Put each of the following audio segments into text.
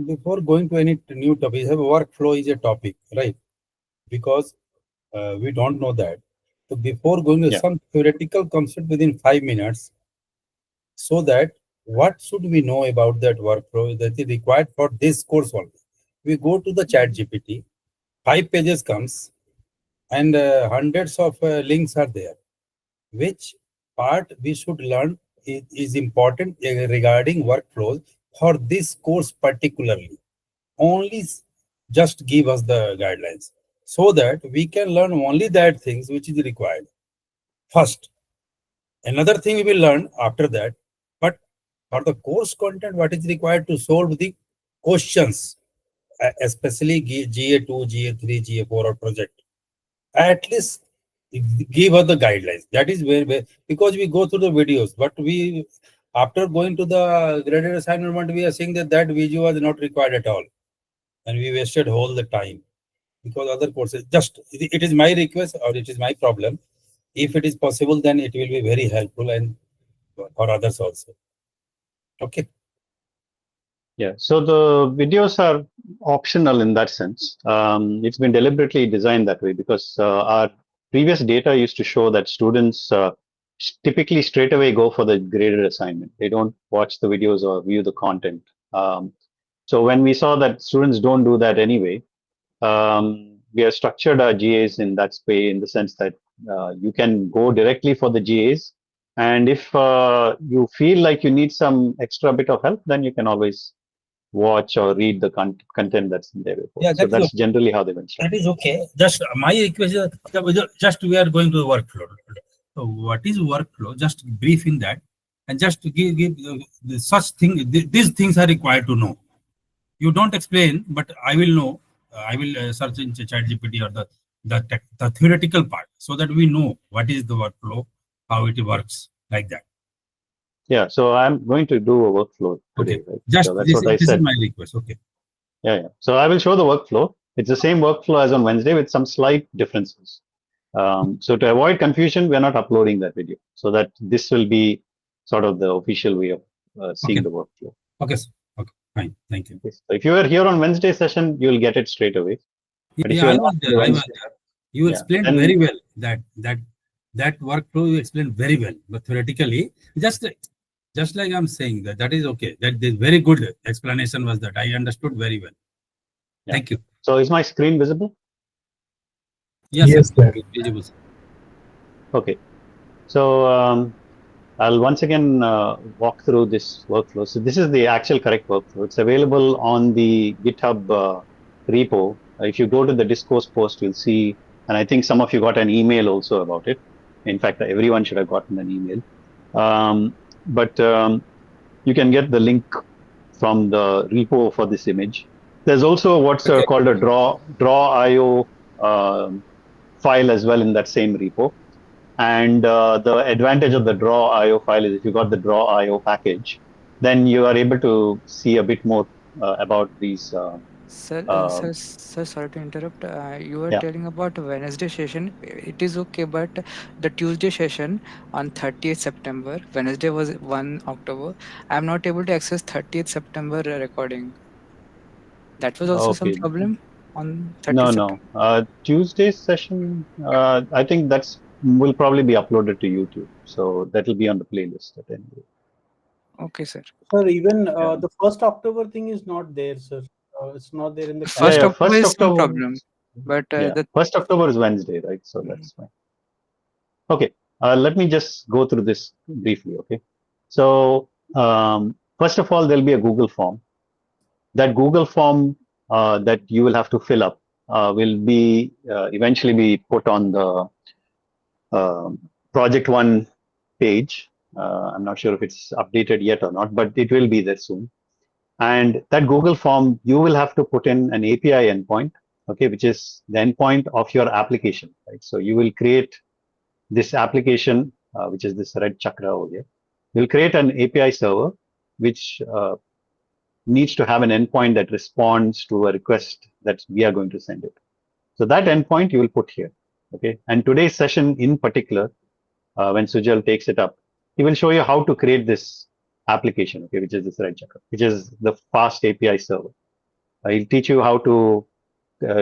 Before going to any new topic, have workflow is a topic, right? Because we don't know that. So before going to Yeah. some theoretical concept within 5 minutes, so that what should we know about that workflow that is required for this course only. We go to the chat GPT, 5 pages comes and hundreds of links are there. Which part we should learn is important regarding workflows for this course particularly. Only just give us the guidelines so that we can learn only that things which is required first. Another thing we will learn after that, but for the course content, what is required to solve the questions, especially GA2, GA3, GA4 or project, at least give us the guidelines. That is where because we go through the videos, but we after going to the graded assignment, we are saying that that video was not required at all, and we wasted all the time because other courses. Just it is my request or it is my problem. If it is possible, then it will be very helpful and for others also. Okay. Yeah, so the videos are optional in that sense. It's been deliberately designed that way because our previous data used to show that students typically straight away go for the graded assignment. They don't watch the videos or view the content. So when we saw that students don't do that anyway, we have structured our GAs in that way, in the sense that you can go directly for the GAs. And if you feel like you need some extra bit of help, then you can always watch or read the content that's in their report. Yeah, So that is that's okay. generally how they will That start. is okay. Just my request is just we are going to the workflow. So what is workflow? Just brief in that, and just give such thing. These things are required to know. You don't explain, but I will know. I will search in ChatGPT or the theoretical part, so that we know what is the workflow, how it works, like that. Yeah, so I'm going to do a workflow Okay. today, right? Just So that's what I this is said. my request. Okay. Yeah, yeah. So I will show the workflow. It's the same workflow as on Wednesday with some slight differences. So to avoid confusion, we're not uploading that video. So that this will be sort of the official way of seeing Okay. the workflow. Okay. Sir. Okay. Fine. Thank you. Okay. So if you are here on Wednesday session, you'll get it straight away. But if Yeah, you are I not was on the there. I was Wednesday, there. You yeah, explained very then well that workflow. You explained very well, but theoretically, just like I'm saying that is okay. That is very good explanation was that I understood very well. yeah. Thank you. So is my screen visible? Yes, sir. Yes, sir. Visible, sir. Okay. So I'll once again walk through this workflow. So this is the actual correct workflow. It's available on the GitHub repo. If you go to the discourse post, you'll see, and I think some of you got an email also about it. In fact, everyone should have gotten an email. But you can get the link from the repo for this image. There's also what's Okay. called a draw IO file as well in that same repo. And the advantage of the draw IO file is if you got the draw IO package, then you are able to see a bit more about these. Sir, sorry to interrupt. You were Yeah. telling about Wednesday session. It is okay, but the Tuesday session on 30th September, Wednesday was 1 October. I am not able to access 30th September recording. That was also some Okay. problem on No, 30th no. September. Tuesday's session, I think that's will probably be uploaded to YouTube. So that will be on the playlist at any rate. Okay, sir. Sir, even Yeah. the 1st October thing is not there, sir. It's not there in the Yeah. First Yeah. calendar. October First is some October. problem, but Yeah. the 1st October is Wednesday, right? So mm, that's fine. Okay, let me just go through this briefly. Okay, so first of all, there'll be a Google form. That Google form that you will have to fill up will be eventually be put on the uh, project one page. I'm not sure if it's updated yet or not, but it will be there soon. And that Google form, you will have to put in an API endpoint, okay, which is the endpoint of your application, right? So you will create this application, which is this red chakra over here. We'll create an API server, which needs to have an endpoint that responds to a request that we are going to send it. So that endpoint you will put here. Okay. And today's session in particular, when Sujal takes it up, he will show you how to create this application, okay, which is this red chakra, which is the fast API server. He'll teach you how to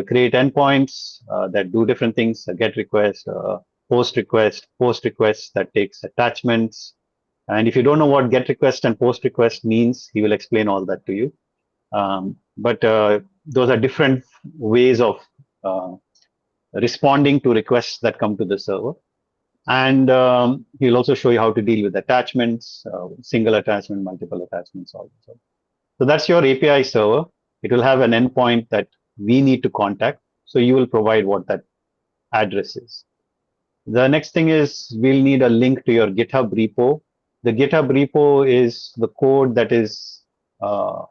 create endpoints that do different things, a get request, post request that takes attachments. And if you don't know what get request and post request means, he will explain all that to you. But those are different ways of responding to requests that come to the server. And he'll also show you how to deal with attachments, single attachment, multiple attachments, all that. So that's your API server. It will have an endpoint that we need to contact. So you will provide what that address is. The next thing is we'll need a link to your GitHub repo. The GitHub repo is the code that is for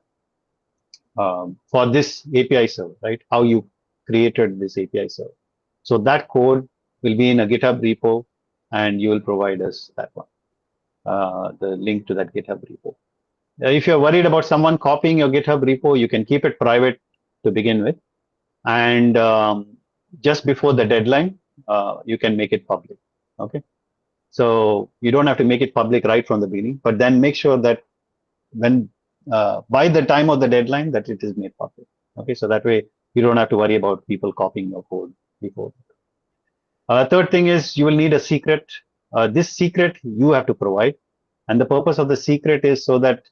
this API server, right? How you created this API server. So that code will be in a GitHub repo, and you will provide us that one, the link to that GitHub repo. If you're worried about someone copying your GitHub repo, you can keep it private to begin with. And just before the deadline, you can make it public. Okay. So you don't have to make it public right from the beginning, but then make sure that when by the time of the deadline that it is made public. Okay. So that way you don't have to worry about people copying your code before. Third thing is you will need a secret. This secret you have to provide. And the purpose of the secret is so that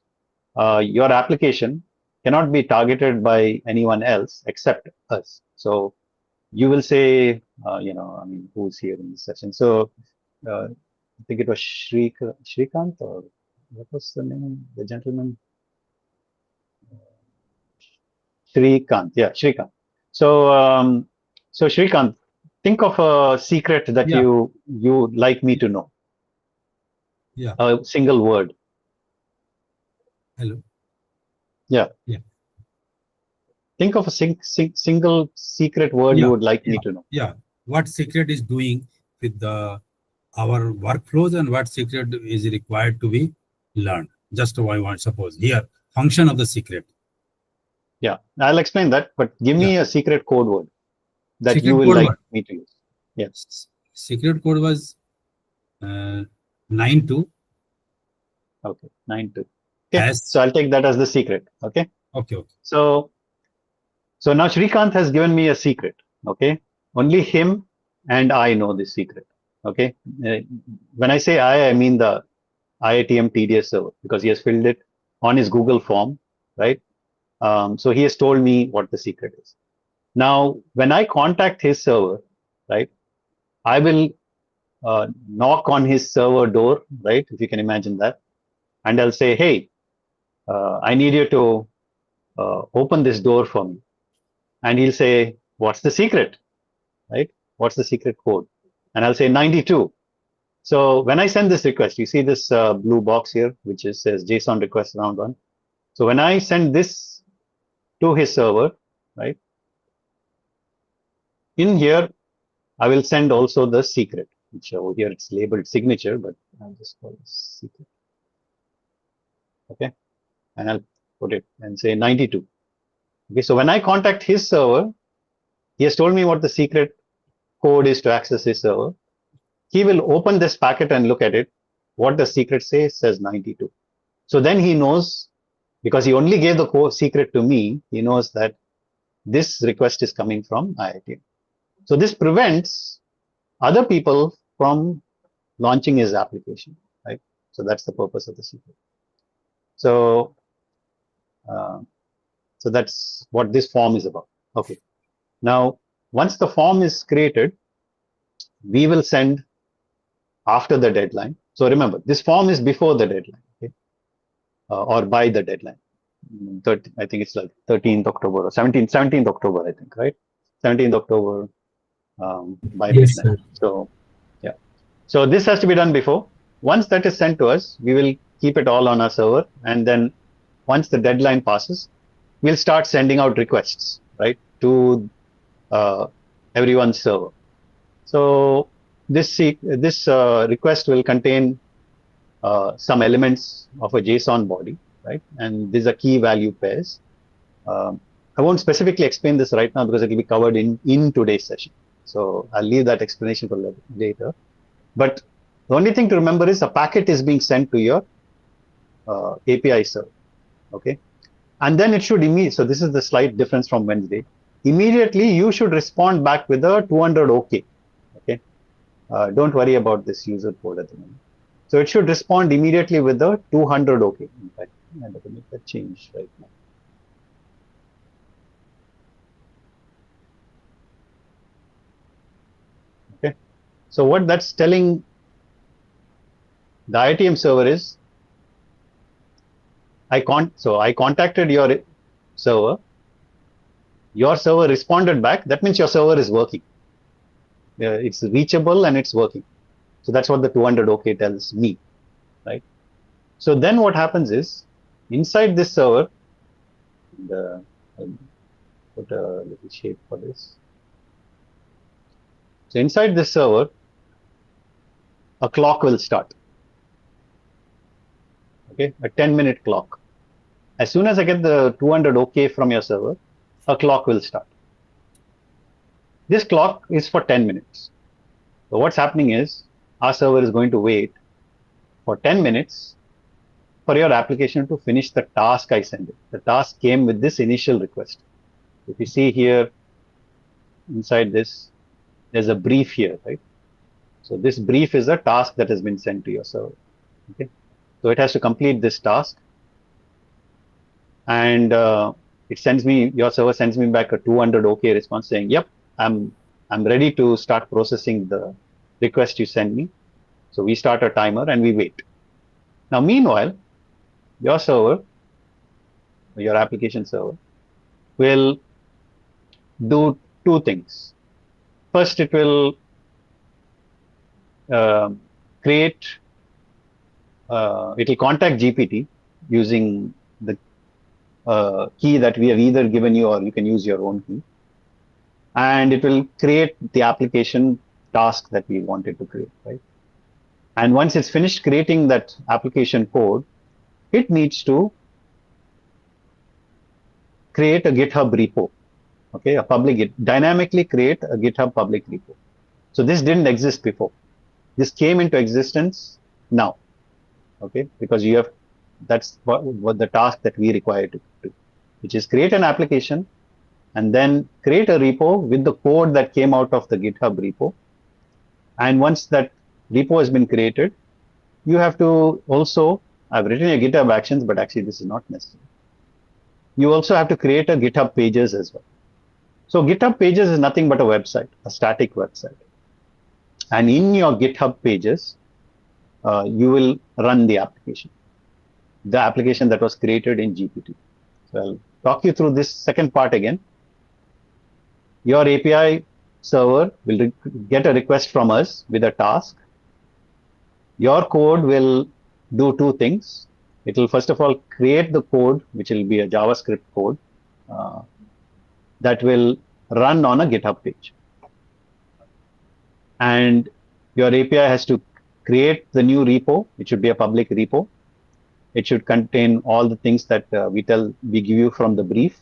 your application cannot be targeted by anyone else except us. So you will say, who's here in this session? So I think it was Shrikant, or what was the name? The gentleman? Shrikant. Yeah, Shrikant. So, so Shrikant, think of a secret that you like me to know. Yeah. A single word. Hello. Yeah. Think of a single secret word you would like me to know. Yeah. What secret is doing with our workflows, and what secret is required to be learned? Just I want suppose here function of the secret. Yeah, I'll explain that, but give me a secret code word that Secret you will code like word. me to use. Yes. Secret code was 92. Okay, 92. Okay, As so I'll take that as the secret. Okay. Okay. So now Shrikant has given me a secret. Okay, only him and I know this secret. Okay, when I say I mean the IITM TDS server, because he has filled it on his Google form, right? So he has told me what the secret is. Now, when I contact his server, right, I will knock on his server door, right? If you can imagine that. And I'll say, hey, I need you to open this door for me. And he'll say, what's the secret, right? What's the secret code? And I'll say 92. So when I send this request, you see this blue box here, which says JSON request round 1. So when I send this to his server, right, in here, I will send also the secret, which over here it's labeled signature, but I'll just call it secret. Okay, and I'll put it and say 92. Okay, so when I contact his server, he has told me what the secret code is to access his server. He will open this packet and look at it. What the secret says 92. So then he knows, because he only gave the secret to me, he knows that this request is coming from IITM. So this prevents other people from launching his application, right? So that's the purpose of the secret. So, so that's what this form is about. Okay. Now, once the form is created, we will send after the deadline. So remember, this form is before the deadline, okay? Or by the deadline. I think it's like 13th October or 17th October, I think, right? 17th October by Yes, midnight. sir. So, yeah. So this has to be done before. Once that is sent to us, we will keep it all on our server. And then once the deadline passes, we'll start sending out requests, right, to everyone's server. So this request will contain some elements of a JSON body, right? And these are key value pairs. I won't specifically explain this right now because it will be covered in today's session. So I'll leave that explanation for later. But the only thing to remember is a packet is being sent to your API server, okay? And then it should immediately, so this is the slight difference from Wednesday. Immediately, you should respond back with a 200 OK. Okay. Don't worry about this user code at the moment. So it should respond immediately with the 200 OK. In fact, I'm going to make that change right now. Okay. So what that's telling the ITM server is, I contacted your server. Your server responded back. That means your server is working. It's reachable and it's working. So that's what the 200 OK tells me, right? So then what happens is, inside this server, I'll put a little shape for this. So inside this server, a clock will start. Okay, a 10-minute clock. As soon as I get the 200 OK from your server, a clock will start. This clock is for 10 minutes. So what's happening is, our server is going to wait for 10 minutes for your application to finish the task I sent it. The task came with this initial request. If you see here, inside this, there's a brief here, right? So this brief is a task that has been sent to your server. Okay, so it has to complete this task, and it sends me, your server sends me back a 200 OK response saying, yep, I'm ready to start processing the request you send me. So we start a timer and we wait. Now, meanwhile, your server, your application server, will do two things. First, it will it will contact GPT using the key that we have either given you, or you can use your own key. And it will create the application task that we wanted to create, right? And once it's finished creating that application code, it needs to create a GitHub repo, okay, dynamically create a GitHub public repo. So this didn't exist before. This came into existence now, okay, because you have, that's what the task that we require to do, which is create an application and then create a repo with the code that came out of the GitHub repo. And once that repo has been created, you have to also, I've written a GitHub Actions, but actually this is not necessary. You also have to create a GitHub Pages as well. So GitHub Pages is nothing but a website, a static website. And in your GitHub Pages, you will run the application that was created in GPT. So I'll talk you through this second part again. Your API server will get a request from us with a task. Your code will do two things. It will first of all create the code, which will be a JavaScript code that will run on a GitHub page. And your API has to create the new repo. It should be a public repo. It should contain all the things that we give you from the brief.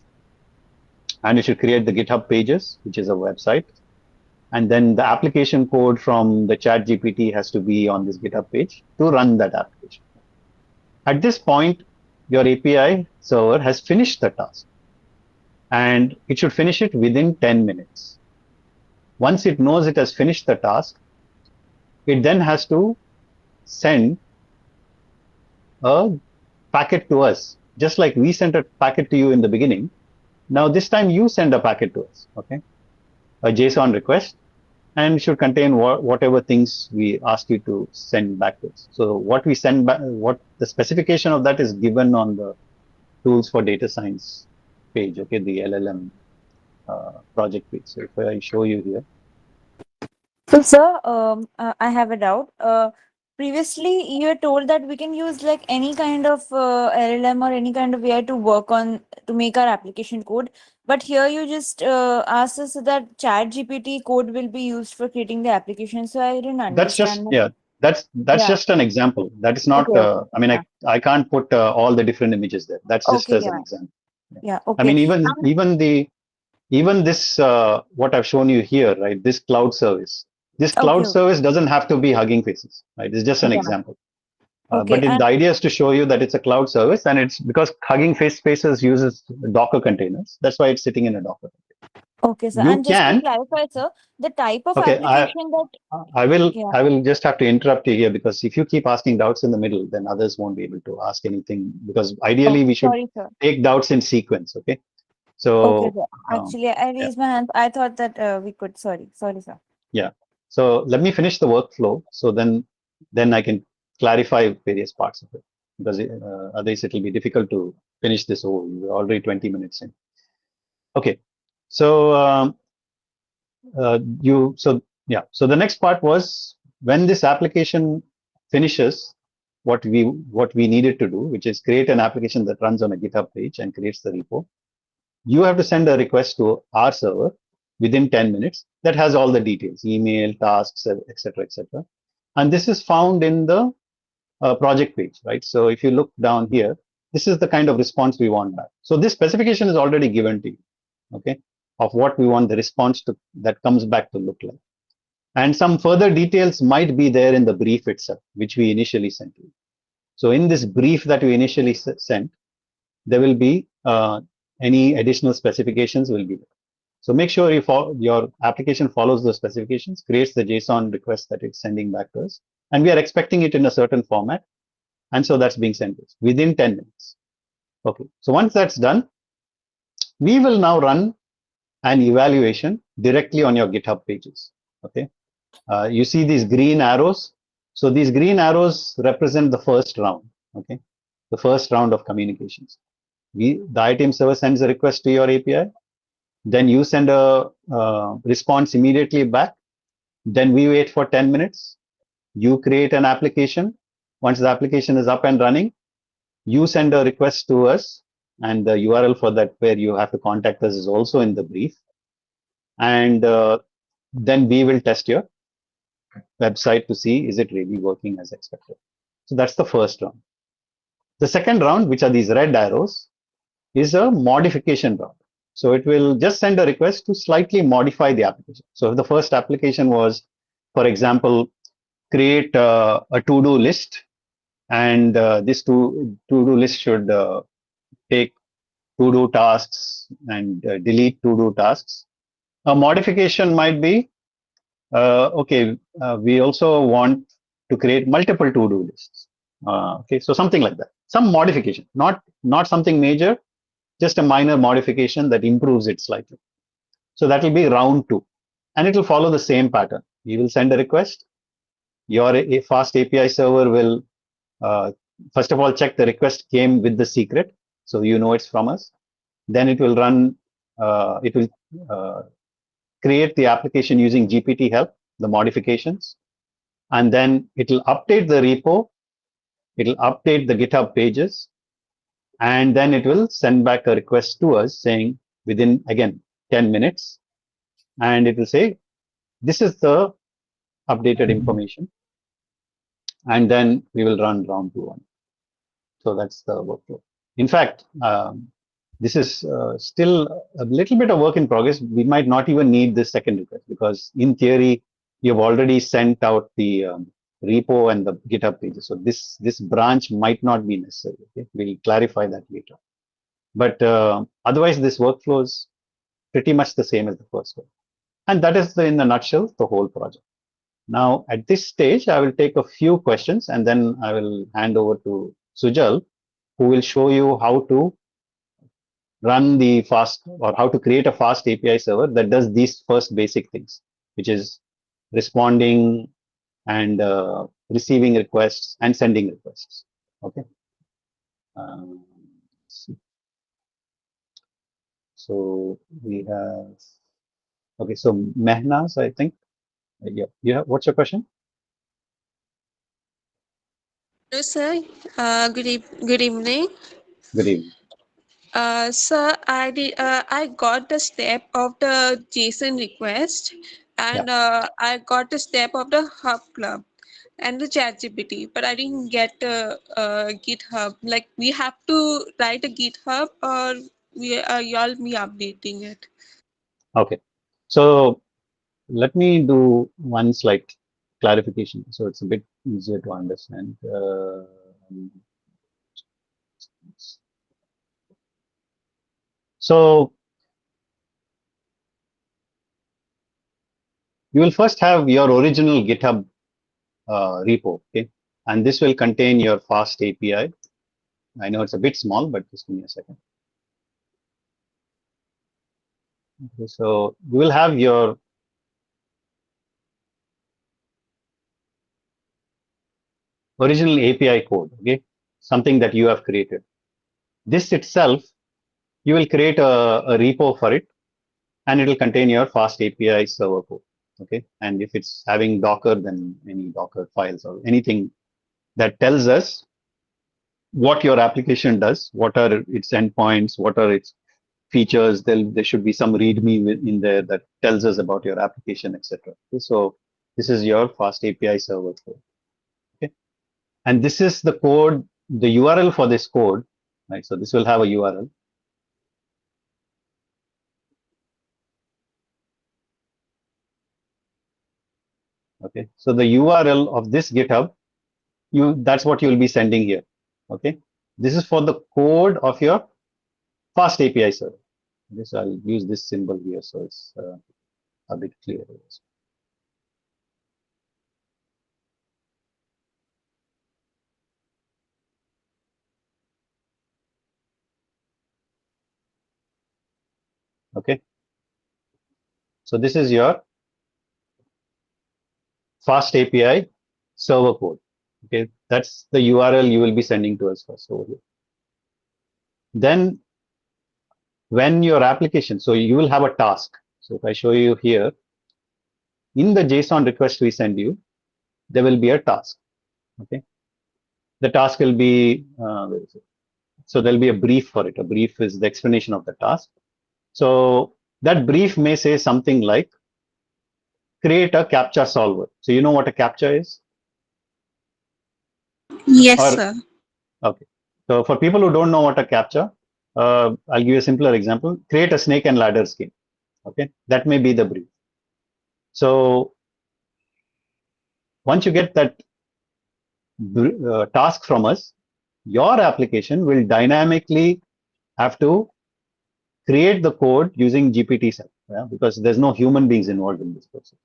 And it should create the GitHub Pages, which is a website. And then the application code from the ChatGPT has to be on this GitHub page to run that application. At this point, your API server has finished the task. And it should finish it within 10 minutes. Once it knows it has finished the task, it then has to send a packet to us, just like we sent a packet to you in the beginning. Now this time you send a packet to us, okay? A JSON request, and it should contain whatever things we ask you to send back to us. So what we send back, what the specification of that is given on the tools for data science page, okay, the LLM project page. So if I show you here. So, sir, I have a doubt. Previously, you were told that we can use like any kind of LLM or any kind of AI to work on to make our application code. But here you just asked us that ChatGPT code will be used for creating the application. So I didn't understand. That's just an example. That is not. Okay. I mean, I can't put all the different images there. That's just as an example. Yeah. Okay. I mean, even this what I've shown you here, right? This cloud service. This cloud service doesn't have to be Hugging Faces, right? It's just an example. Okay, But the idea is to show you that it's a cloud service, and it's because Hugging Face Spaces uses Docker containers. That's why it's sitting in a Docker. okay, sir. You And just to can, clarify, sir, the type of okay, application that, yeah. I will just have to interrupt you here, because if you keep asking doubts in the middle, then others won't be able to ask anything, because ideally Oh, we should sorry, sir. take doubts in sequence. Okay. Okay, So, sir. Actually, I yeah. raised my hand. I thought that we could. Sorry, sir. Yeah. So let me finish the workflow. So then I can clarify various parts of it, because otherwise it will be difficult to finish this whole. We're already 20 minutes in. Okay. So so the next part was, when this application finishes what we needed to do, which is create an application that runs on a GitHub page and creates the repo. You have to send a request to our server within 10 minutes that has all the details, email, tasks, etc., etc. And this is found in the project page, right? So if you look down here, this is the kind of response we want back. So this specification is already given to you, okay, of what we want the response to that comes back to look like. And some further details might be there in the brief itself, which we initially sent you. So in this brief that we initially sent, there will be any additional specifications will be there. So make sure your application follows those specifications, creates the JSON request that it's sending back to us, and we are expecting it in a certain format, and so that's being sent within 10 minutes. Okay, so once that's done, we will now run an evaluation directly on your GitHub pages. Okay, you see these green arrows. So these green arrows represent the first round. Okay, the first round of communications. The ITM server sends a request to your API. Then you send a response immediately back. Then we wait for 10 minutes. You create an application. Once the application is up and running, you send a request to us, and the URL for that where you have to contact us is also in the brief. And then we will test your website to see is it really working as expected. So that's the first round. The second round, which are these red arrows, is a modification round. So it will just send a request to slightly modify the application. So if the first application was, for example, create a to-do list, and this to-do list should take to-do tasks and delete to-do tasks. A modification might be, okay, we also want to create multiple to-do lists. Okay, so something like that. Some modification, not something major, just a minor modification that improves it slightly. So that will be round 2, and it will follow the same pattern. You will send a request. Your FastAPI server will first of all check the request came with the secret, so you know it's from us. Then it will run. It will create the application using GPT help, the modifications, and then it will update the repo. It will update the GitHub pages, and then it will send back a request to us saying within, again, 10 minutes, and it will say this is the updated information, and then we will run round 2 on. So that's the workflow. In fact, this is still a little bit of work in progress. We might not even need this second request, because in theory you've already sent out the repo and the GitHub pages. So this branch might not be necessary. Okay? We'll clarify that later. But otherwise, this workflow is pretty much the same as the first one. And that is, in a nutshell, the whole project. Now, at this stage, I will take a few questions, and then I will hand over to Sujal, who will show you how to run the fast, or how to create a fast API server that does these first basic things, which is responding and receiving requests and sending requests. Okay. So we have, okay, so Mehnaz, I think. Yeah. What's your question? Hello, sir. Good evening. Good evening. Sir, I got the step of the JSON request, Yeah. and I got the step of the Hub Club and the ChatGPT, but I didn't get GitHub. Like, we have to write a GitHub, or y'all me updating it. Okay. So let me do one slight clarification, so it's a bit easier to understand. So you will first have your original GitHub repo, okay, and this will contain your FastAPI. I know it's a bit small, but just give me a second. Okay, so you will have your original API code, okay, something that you have created. This itself, you will create a repo for it, and it will contain your FastAPI server code, okay. And if it's having Docker, then any Docker files or anything that tells us what your application does, what are its endpoints, what are its features. There should be some README in there that tells us about your application, etc. Okay, so this is your FastAPI server code. Okay, and this is the code, the URL for this code, right? So this will have a URL. Okay, so the URL of this GitHub, that's what you will be sending here. Okay, this is for the code of your FastAPI server. Okay, so I'll use this symbol here so it's a bit clearer. Okay, so this is your FastAPI server code. Okay, that's the URL you will be sending to us first over here. Then when your application, so you will have a task. So if I show you here, in the JSON request we send you, there will be a task. Okay, the task will be, where is it? So there'll be a brief for it. A brief is the explanation of the task. So that brief may say something like, create a CAPTCHA solver. So you know what a CAPTCHA is? Yes, Or, sir. okay. So for people who don't know what a CAPTCHA, I'll give you a simpler example. Create a snake and ladder scheme. Okay, that may be the brief. So once you get that task from us, your application will dynamically have to create the code using GPT Sep, yeah, because there's no human beings involved in this process.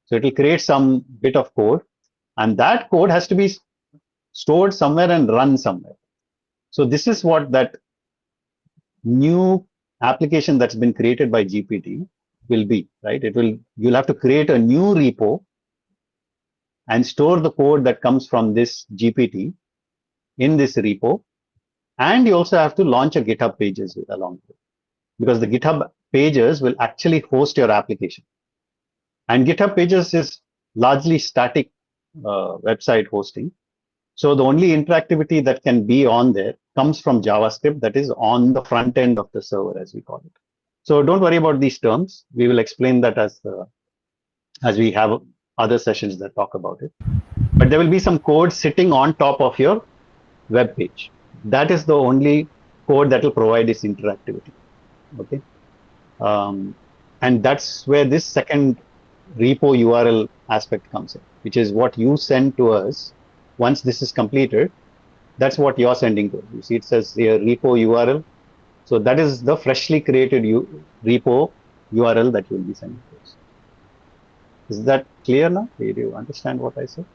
So it will create some bit of code, and that code has to be stored somewhere and run somewhere. So this is what that new application that's been created by GPT will be, right? You'll have to create a new repo and store the code that comes from this GPT in this repo. And you also have to launch a GitHub pages along with it, because the GitHub pages will actually host your application. And GitHub pages is largely static website hosting. So the only interactivity that can be on there comes from JavaScript that is on the front end of the server, as we call it. So don't worry about these terms. We will explain that as we have other sessions that talk about it. But there will be some code sitting on top of your web page. That is the only code that will provide this interactivity. Okay, and that's where this second repo URL aspect comes in, which is what you send to us once this is completed. That's what you're sending to us. You see, it says here repo URL. So that is the freshly created repo URL that you will be sending to us. Is that clear now? Do you understand what I said?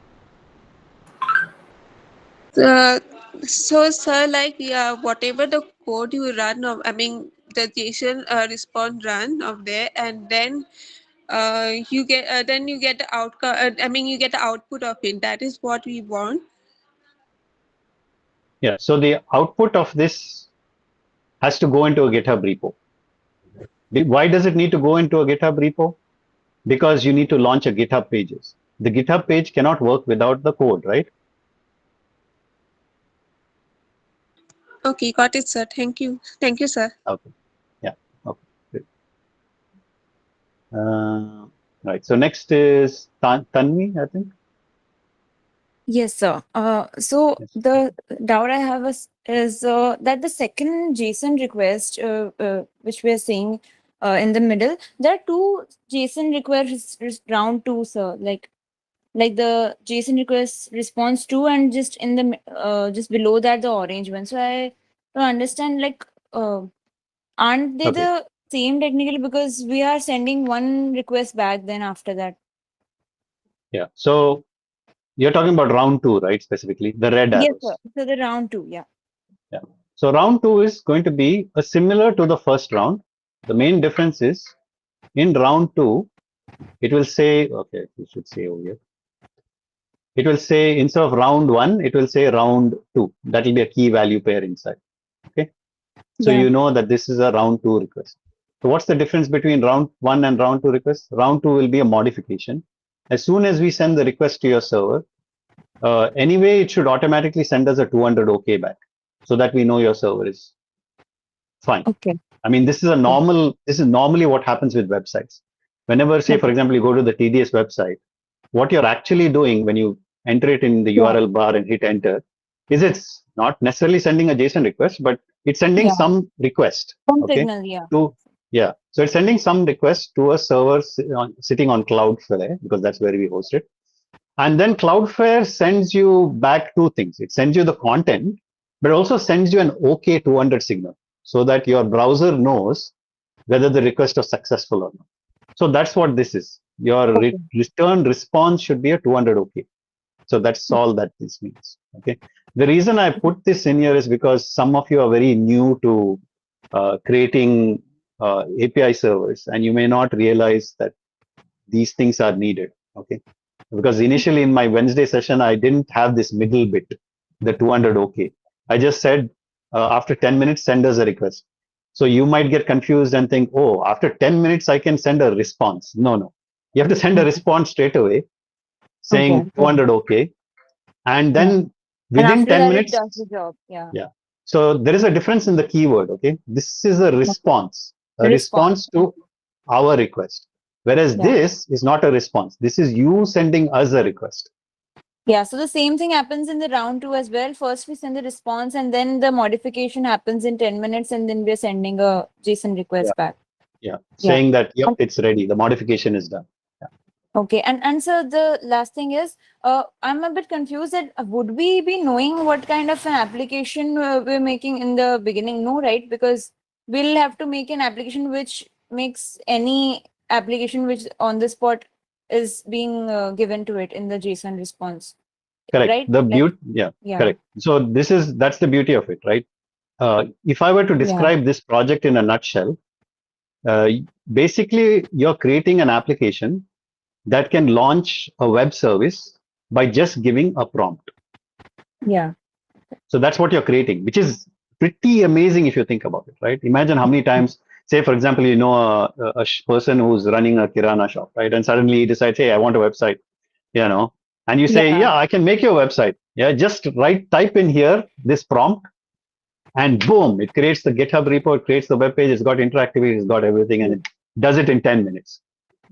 So, sir, like, yeah, whatever the code you run of, I mean, the JSON response run of there, and then you get the outcome. I mean, you get the output of it. That is what we want. Yeah. So the output of this has to go into a GitHub repo. Why does it need to go into a GitHub repo? Because you need to launch a GitHub pages. The GitHub page cannot work without the code, right? Okay, got it, sir. Thank you. Thank you, sir. Okay. Yeah. Okay. Good. Right. So next is Tanvi, I think. Yes, sir. So Yes. the doubt I have is that the second JSON request, which we are seeing in the middle, there are two JSON requests round two, sir. Like like the JSON request response to, and just in the just below that the orange one. So I don't understand, like aren't they Okay. the same technically, because we are sending one request back then after that. Yeah. So you're talking about round 2, right? Specifically, the red Yes, arrows. sir. So the round 2, yeah. Yeah. So round 2 is going to be similar to the first round. The main difference is in round 2, it will say, okay, we should say over here. It will say instead of round 1, it will say round 2. That will be a key value pair inside. Okay. So Yeah. you know that this is a round 2 request. So what's the difference between round 1 and round 2 request? Round 2 will be a modification. As soon as we send the request to your server, anyway, it should automatically send us a 200 OK back so that we know your server is fine. Okay. I mean, this is normally what happens with websites. Whenever, say, for example, you go to the TDS website, what you're actually doing when you enter it in the Yeah. URL bar and hit enter is it's not necessarily sending a JSON request, but it's sending Yeah. some request. Some Okay. signal, yeah. So it's sending some request to a server sitting on Cloudflare, because that's where we host it. And then Cloudflare sends you back two things. It sends you the content, but also sends you an OK 200 signal so that your browser knows whether the request was successful or not. So that's what this is. Your return response should be a 200 OK. So that's all that this means. Okay. The reason I put this in here is because some of you are very new to creating API servers, and you may not realize that these things are needed. Okay. Because initially in my Wednesday session, I didn't have this middle bit, the 200 OK. I just said after 10 minutes, send us a request. So you might get confused and think, oh, after 10 minutes, I can send a response. No. You have to send a response straight away saying 200 OK. And then And within after 10 that, minutes, it does the job. Yeah. yeah. So there is a difference in the keyword. Okay. This is a response, a response to our request. Whereas this is not a response. This is you sending us a request. Yeah, so the same thing happens in the round 2 as well. First, we send the response, and then the modification happens in 10 minutes, and then we're sending a JSON request back. Yeah. Saying that, yep, it's ready. The modification is done. Yeah. Okay. And so the last thing is, I'm a bit confused that would we be knowing what kind of an application we're making in the beginning? No, right? Because we'll have to make an application which makes any application which on the spot is being given to it in the JSON response. Correct. Right? The beauty, correct. So that's the beauty of it, right? If I were to describe this project in a nutshell, basically you're creating an application that can launch a web service by just giving a prompt. Yeah. So that's what you're creating, which is pretty amazing if you think about it, right? Imagine how many times, say, for example, you know, a person who's running a Kirana shop, right? And suddenly he decides, hey, I want a website, you know, and you say, yeah, I can make your website. Yeah, just type in here this prompt, and boom, it creates the GitHub repo, it creates the web page, it's got interactivity, it's got everything, and it does it in 10 minutes.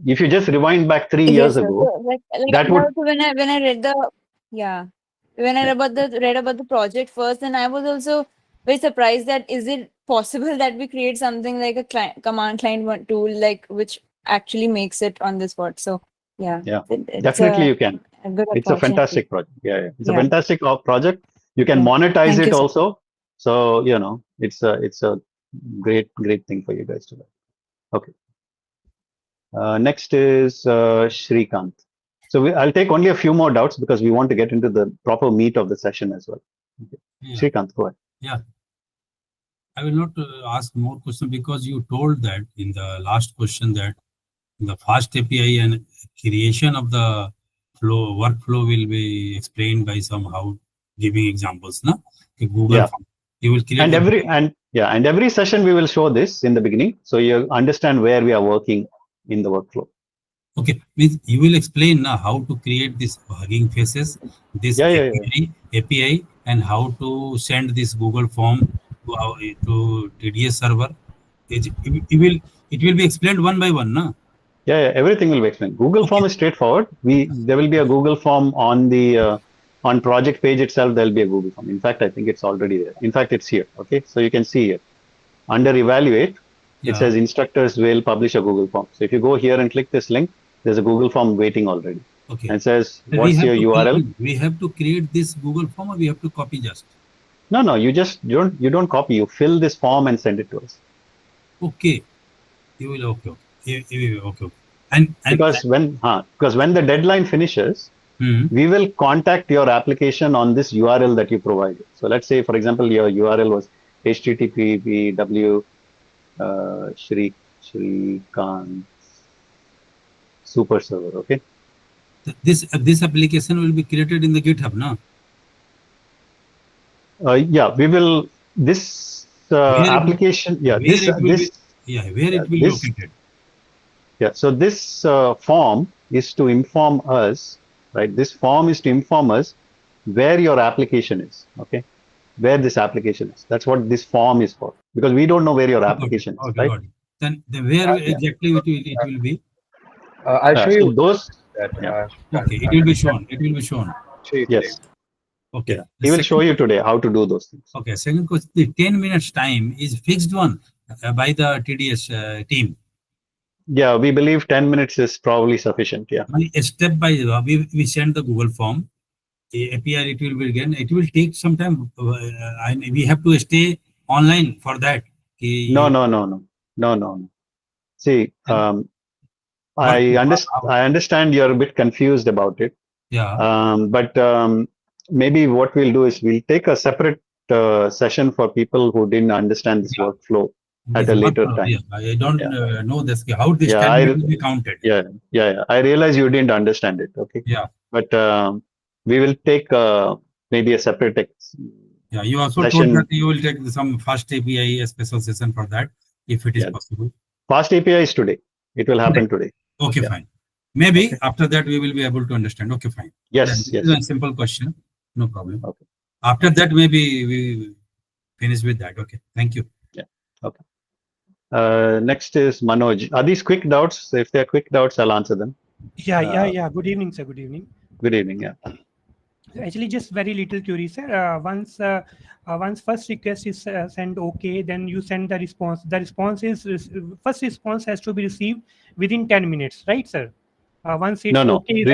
If you just rewind back 3 years ago, that would. When I read the when I read about the project first, and I was also very surprised that is it possible that we create something like a command client tool like which actually makes it on the spot. So Definitely you can. It's a fantastic project. It's a fantastic project. You can monetize it also. So you know it's a great thing for you guys to learn. Okay. Next is Shrikant. So I'll take only a few more doubts because we want to get into the proper meat of the session as well. Okay. Shrikant, go ahead. Yeah. I will not ask more questions because you told that in the last question that the FastAPI and creation of the workflow will be explained by somehow giving examples. Na? Google form. You will create and every session we will show this in the beginning, so you understand where we are working in the workflow. Okay, means you will explain now how to create this Hugging Faces, this API, and how to send this Google form to TDS server. It will be explained one by one, na? Yeah, everything will be explained. Google form is straightforward. There will be a Google form on the on project page itself. There will be a Google form. In fact, I think it's already there. In fact, it's here. Okay, so you can see here under evaluate, it says instructors will publish a Google form. So if you go here and click this link, there's a Google form waiting already. Okay. and says, So what's your URL? we have to create this Google form, or we have to copy just? No, you don't copy. You fill this form and send it to us. Okay. You will, okay. Okay. And Because when the deadline finishes, hmm, we will contact your application on this URL that you provided. So let's say, for example, your URL was http Shri Khan super server. Okay. this application will be created in the GitHub, no? Yeah, we will this Where it will, application. Yeah, where this it will be, this where yeah, it will be this located. yeah. So this form is to inform us, right? This form is to inform us where your application is. Okay, where this application is. That's what this form is for. Because we don't know where your Got it. application is, Okay, right? got it. Then where Yeah. exactly it will be? I'll show So you those, that. yeah, Okay, it will be shown. It will be shown. Show you yes, Okay. yeah. The He will second show you question- today how to do those things. Okay, second question. The 10 minutes time is fixed one by the TDS team. Yeah, we believe 10 minutes is probably sufficient. Yeah. Step by we send the Google form. API it will be again. It will take some time, and we have to stay online for that. No. See, What? I understand you're a bit confused about it. Yeah. But maybe what we'll do is we'll take a separate session for people who didn't understand this workflow at This a later workflow, time. yeah, I don't Yeah. know this how this Yeah, 10 minutes will be counted. Yeah. I realize you didn't understand it. Okay. Yeah. But we will take maybe a separate Yeah, you also session. told that you will take some FastAPI a special session for that, if it is Yeah. possible. FastAPI is today. It will happen today. Okay, Yeah. fine. Maybe Okay. after that we will be able to understand. Okay, fine. Yes, Then this yes. is a simple question. No problem. Okay. After that, maybe we finish with that. Okay. Thank you. Okay. Next is Manoj. Are these quick doubts? If they're quick doubts, I'll answer them. Yeah. Good evening, sir. Good evening. Good evening. Yeah. Actually, just very little query, sir. Once first request is sent, okay, then you send the response. The response is first response has to be received within 10 minutes, right, sir? Once it's No. okay.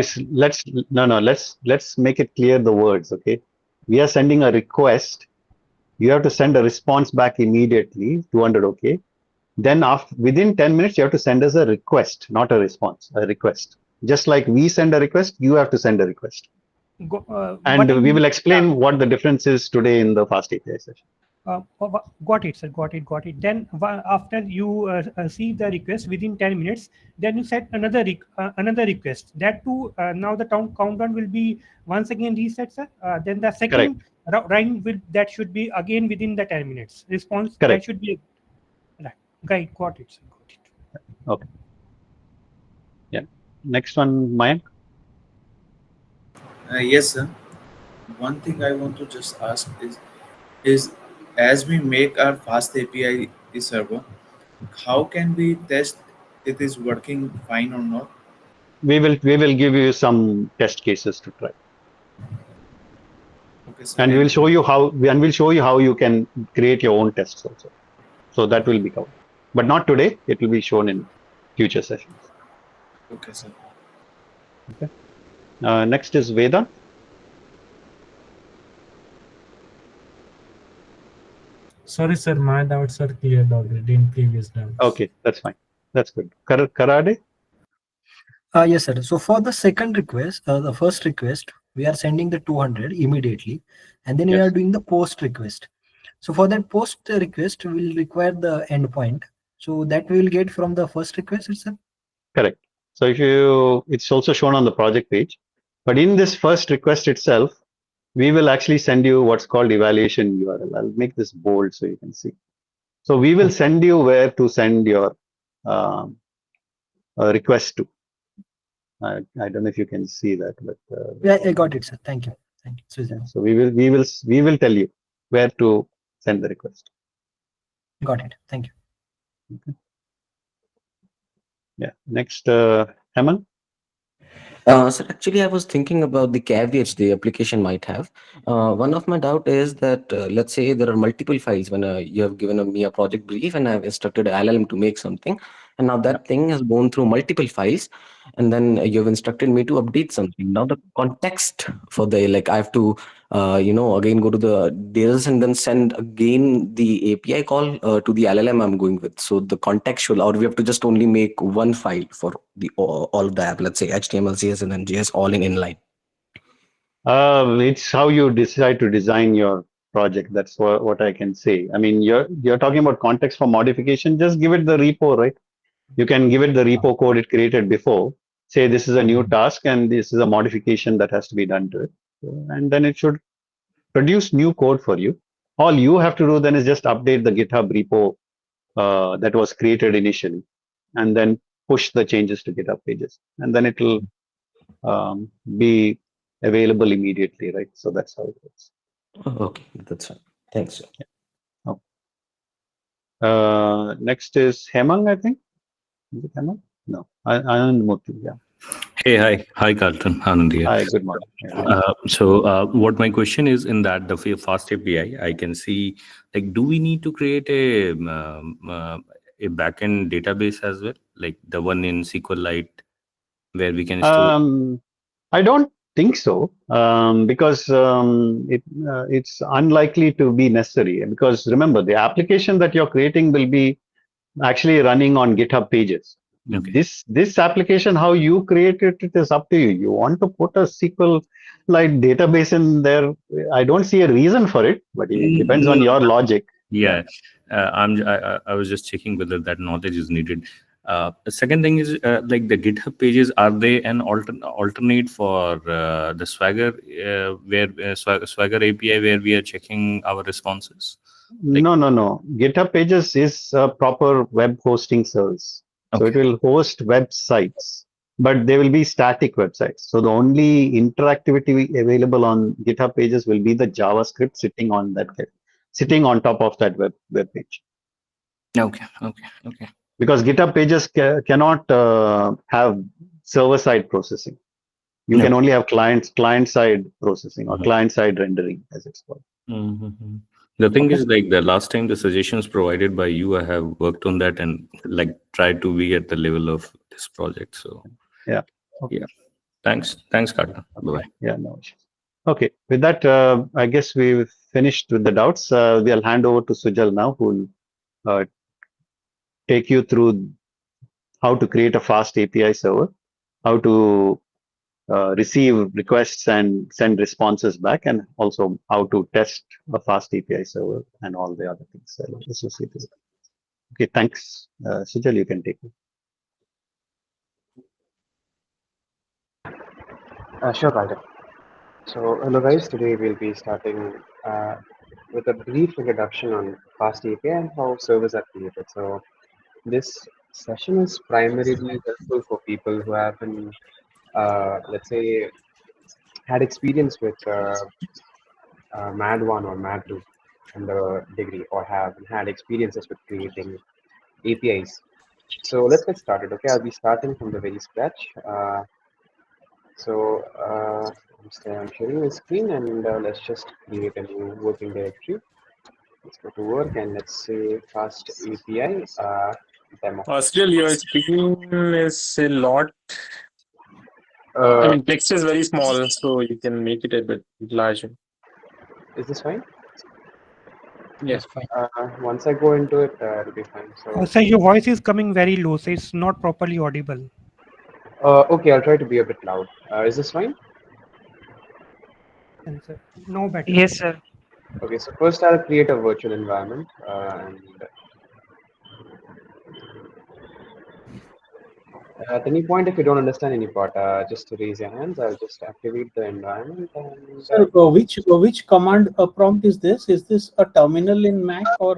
Let's make it clear the words. Okay. We are sending a request. You have to send a response back immediately. 200. Okay. Then within 10 minutes, you have to send us a request, not a response. A request. Just like we send a request, you have to send a request. And we will explain what the difference is today in the FastAPI session. Got it, sir. Got it. Then after you see the request within 10 minutes, then you set another request. That too, now the countdown will be once again reset, sir. Then the second round that should be again within the 10 minutes. Response Correct. That should be right. Got it, sir. Got it. Okay. Yeah. Next one, Mayank. Yes, sir. One thing I want to just ask is as we make our fast API server, how can we test it is working fine or not? We will give you some test cases to try. Okay, sir. And we'll show you how you can create your own tests also. So that will be covered. But not today. It will be shown in future sessions. Okay, sir. Okay. Next is Veda. Sorry, sir, my doubts are cleared already in previous doubts. Okay, that's fine. That's good. Karade? Yes, sir. So for the second request, the first request, we are sending the 200 immediately, and then we Yes. are doing the post request. So for that post request, we will require the endpoint. So that we will get from the first request itself. Correct. So it's also shown on the project page. But in this first request itself, we will actually send you what's called evaluation URL. I'll make this bold so you can see. So we will send you where to send your request to. I don't know if you can see that, but Yeah, I got it, sir. Thank you. Suzanne. so we will tell you where to send the request. Got it. Thank you. Okay. Yeah. Next, Heman. So actually, I was thinking about the caveats the application might have. One of my doubt is that let's say there are multiple files when you have given me a project brief and I've instructed LLM to make something, and now that thing has gone through multiple files, and then you've instructed me to update something. Now the context for the, like, I have to again go to the DLS and then send again the API call to the LLM I'm going with. So the contextual, or we have to just only make one file for the all of the app, let's say HTML, CSS, and JS all in inline. It's how you decide to design your project. That's what I can say. I mean, you're talking about context for modification. Just give it the repo, right? You can give it the repo code it created before. Say this is a new task and this is a modification that has to be done to it, and then it should produce new code for you. All you have to do then is just update the GitHub repo that was created initially, and then push the changes to GitHub pages, and then it will be available immediately, right? So that's how it works. Okay, that's fine. Thanks, sir. Next is Hemang, I think. Is it Hemang? No, Anand Murthy. Yeah. Hey, hi, Carlton. Anand here. Hi, good morning. What my question is, in that the fast API, I can see, like, do we need to create a backend database as well, like the one in SQLite, where we can store? I don't think so, because it's unlikely to be necessary. Because remember, the application that you're creating will be actually running on GitHub pages. Okay. This application, how you create it, it is up to you. You want to put a SQLite database in there, I don't see a reason for it, but it depends on your logic. Yeah, I was just checking whether that knowledge is needed. The second thing is, like, the GitHub pages, are they an alternate for the Swagger, where Swagger API, where we are checking our responses? Like, No. GitHub pages is a proper web hosting service. So it will host websites, but they will be static websites. So the only interactivity available on GitHub pages will be the JavaScript sitting on top of that web page. Okay. Because GitHub pages cannot have server-side processing. You can only have client-side processing or client-side rendering, as it's called. Mm-hmm. The thing is, like, the last time the suggestions provided by you, I have worked on that and, like, tried to be at the level of this project. So yeah. Thanks, Carter. Bye. Yeah, no issues. Okay, with that, I guess we've finished with the doubts. We'll hand over to Sujal now, who will take you through how to create a fast API server, how to receive requests and send responses back, and also how to test a fast API server and all the other things associated with it. Okay, thanks. Sujal, you can take it. Sure, Walter. So, hello guys. Today we'll be starting with a brief introduction on fast API and how servers are created. So, this session is primarily helpful for people who have been, let's say, had experience with MAD 1 or MAD 2 in the degree, or have had experiences with creating APIs. So let's get started. Okay, I'll be starting from the very scratch. I'm sharing the screen, and let's just create a new working directory. Let's go to work and let's say fast API demo. Still, your speaking is a lot. I mean, text is very small, so you can make it a bit larger. Is this fine? Yes, fine. Once I go into it, it'll be fine. So your voice is coming very low, so it's not properly audible. Okay, I'll try to be a bit loud. Is this fine? No better. Yes, sir. Okay, so first I'll create a virtual environment, and at any point, if you don't understand any part, just raise your hands. I'll just activate the environment. And, Sir, which command prompt is this? Is this a terminal in Mac or?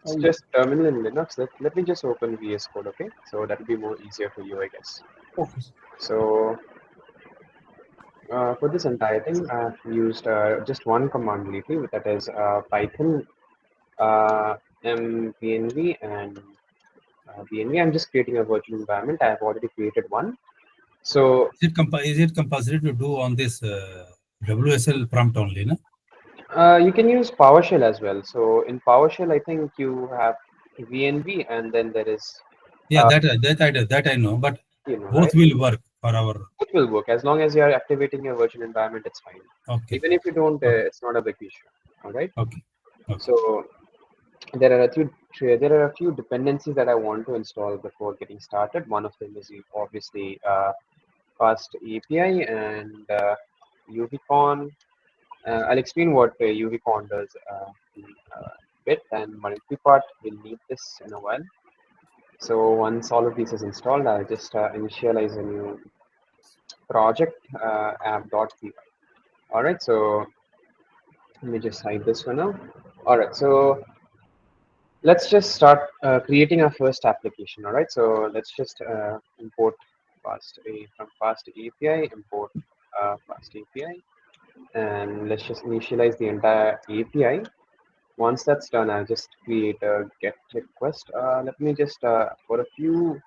It's just terminal in Linux. Let me just open VS Code, okay? So that'll be more easier for you, I guess. Okay. So for this entire thing, I've used just one command lately, that is Python mbnv and BNV. I'm just creating a virtual environment. I have already created one. So is it compulsory to do on this WSL prompt only, no? You can use PowerShell as well. So in PowerShell, I think you have VNV, and then there is Yeah, that I know, but You know, both right? will work for our. It will work as long as you are activating your virtual environment. It's fine. Okay. Even if you don't, Okay. it's not a big issue. All right. Okay. Okay. So there are a few dependencies that I want to install before getting started. One of them is obviously Fast API and UVCon. I'll explain what UVCon does in a bit, and multipart will need this in a while. So once all of these is installed, I'll just initialize a new project app.py. All right, so let me just hide this for now. All right, so let's just start creating our first application. All right, so let's just import from fast API, import fast API, and let's just initialize the entire API. Once that's done, I'll just create a get request. Let me just for a few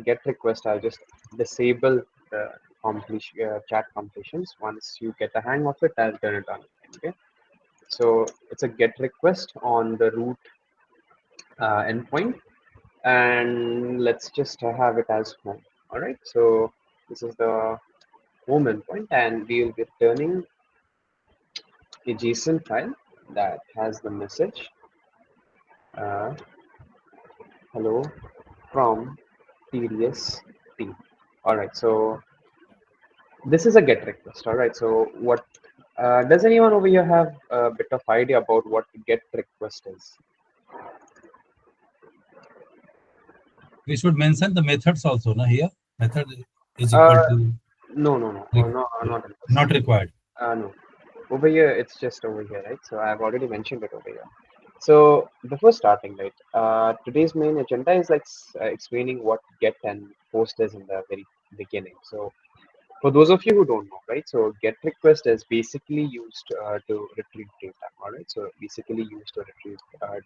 get requests, I'll just disable the chat completions. Once you get the hang of it, I'll turn it on. Okay. So it's a get request on the root endpoint, and let's just have it as home. All right. So this is the home endpoint, and we will be returning a JSON file that has the message hello from TDS team. All right. So this is a get request. All right. So what does anyone over here have a bit of idea about what get request is? We should mention the methods also, na here. Method is equal to. No, Not required. No. Over here, it's just over here, right? So I've already mentioned it over here. So before starting, right, today's main agenda is like explaining what get and post is in the very beginning. So for those of you who don't know, right, so get request is basically used to retrieve data, all right? So basically used to retrieve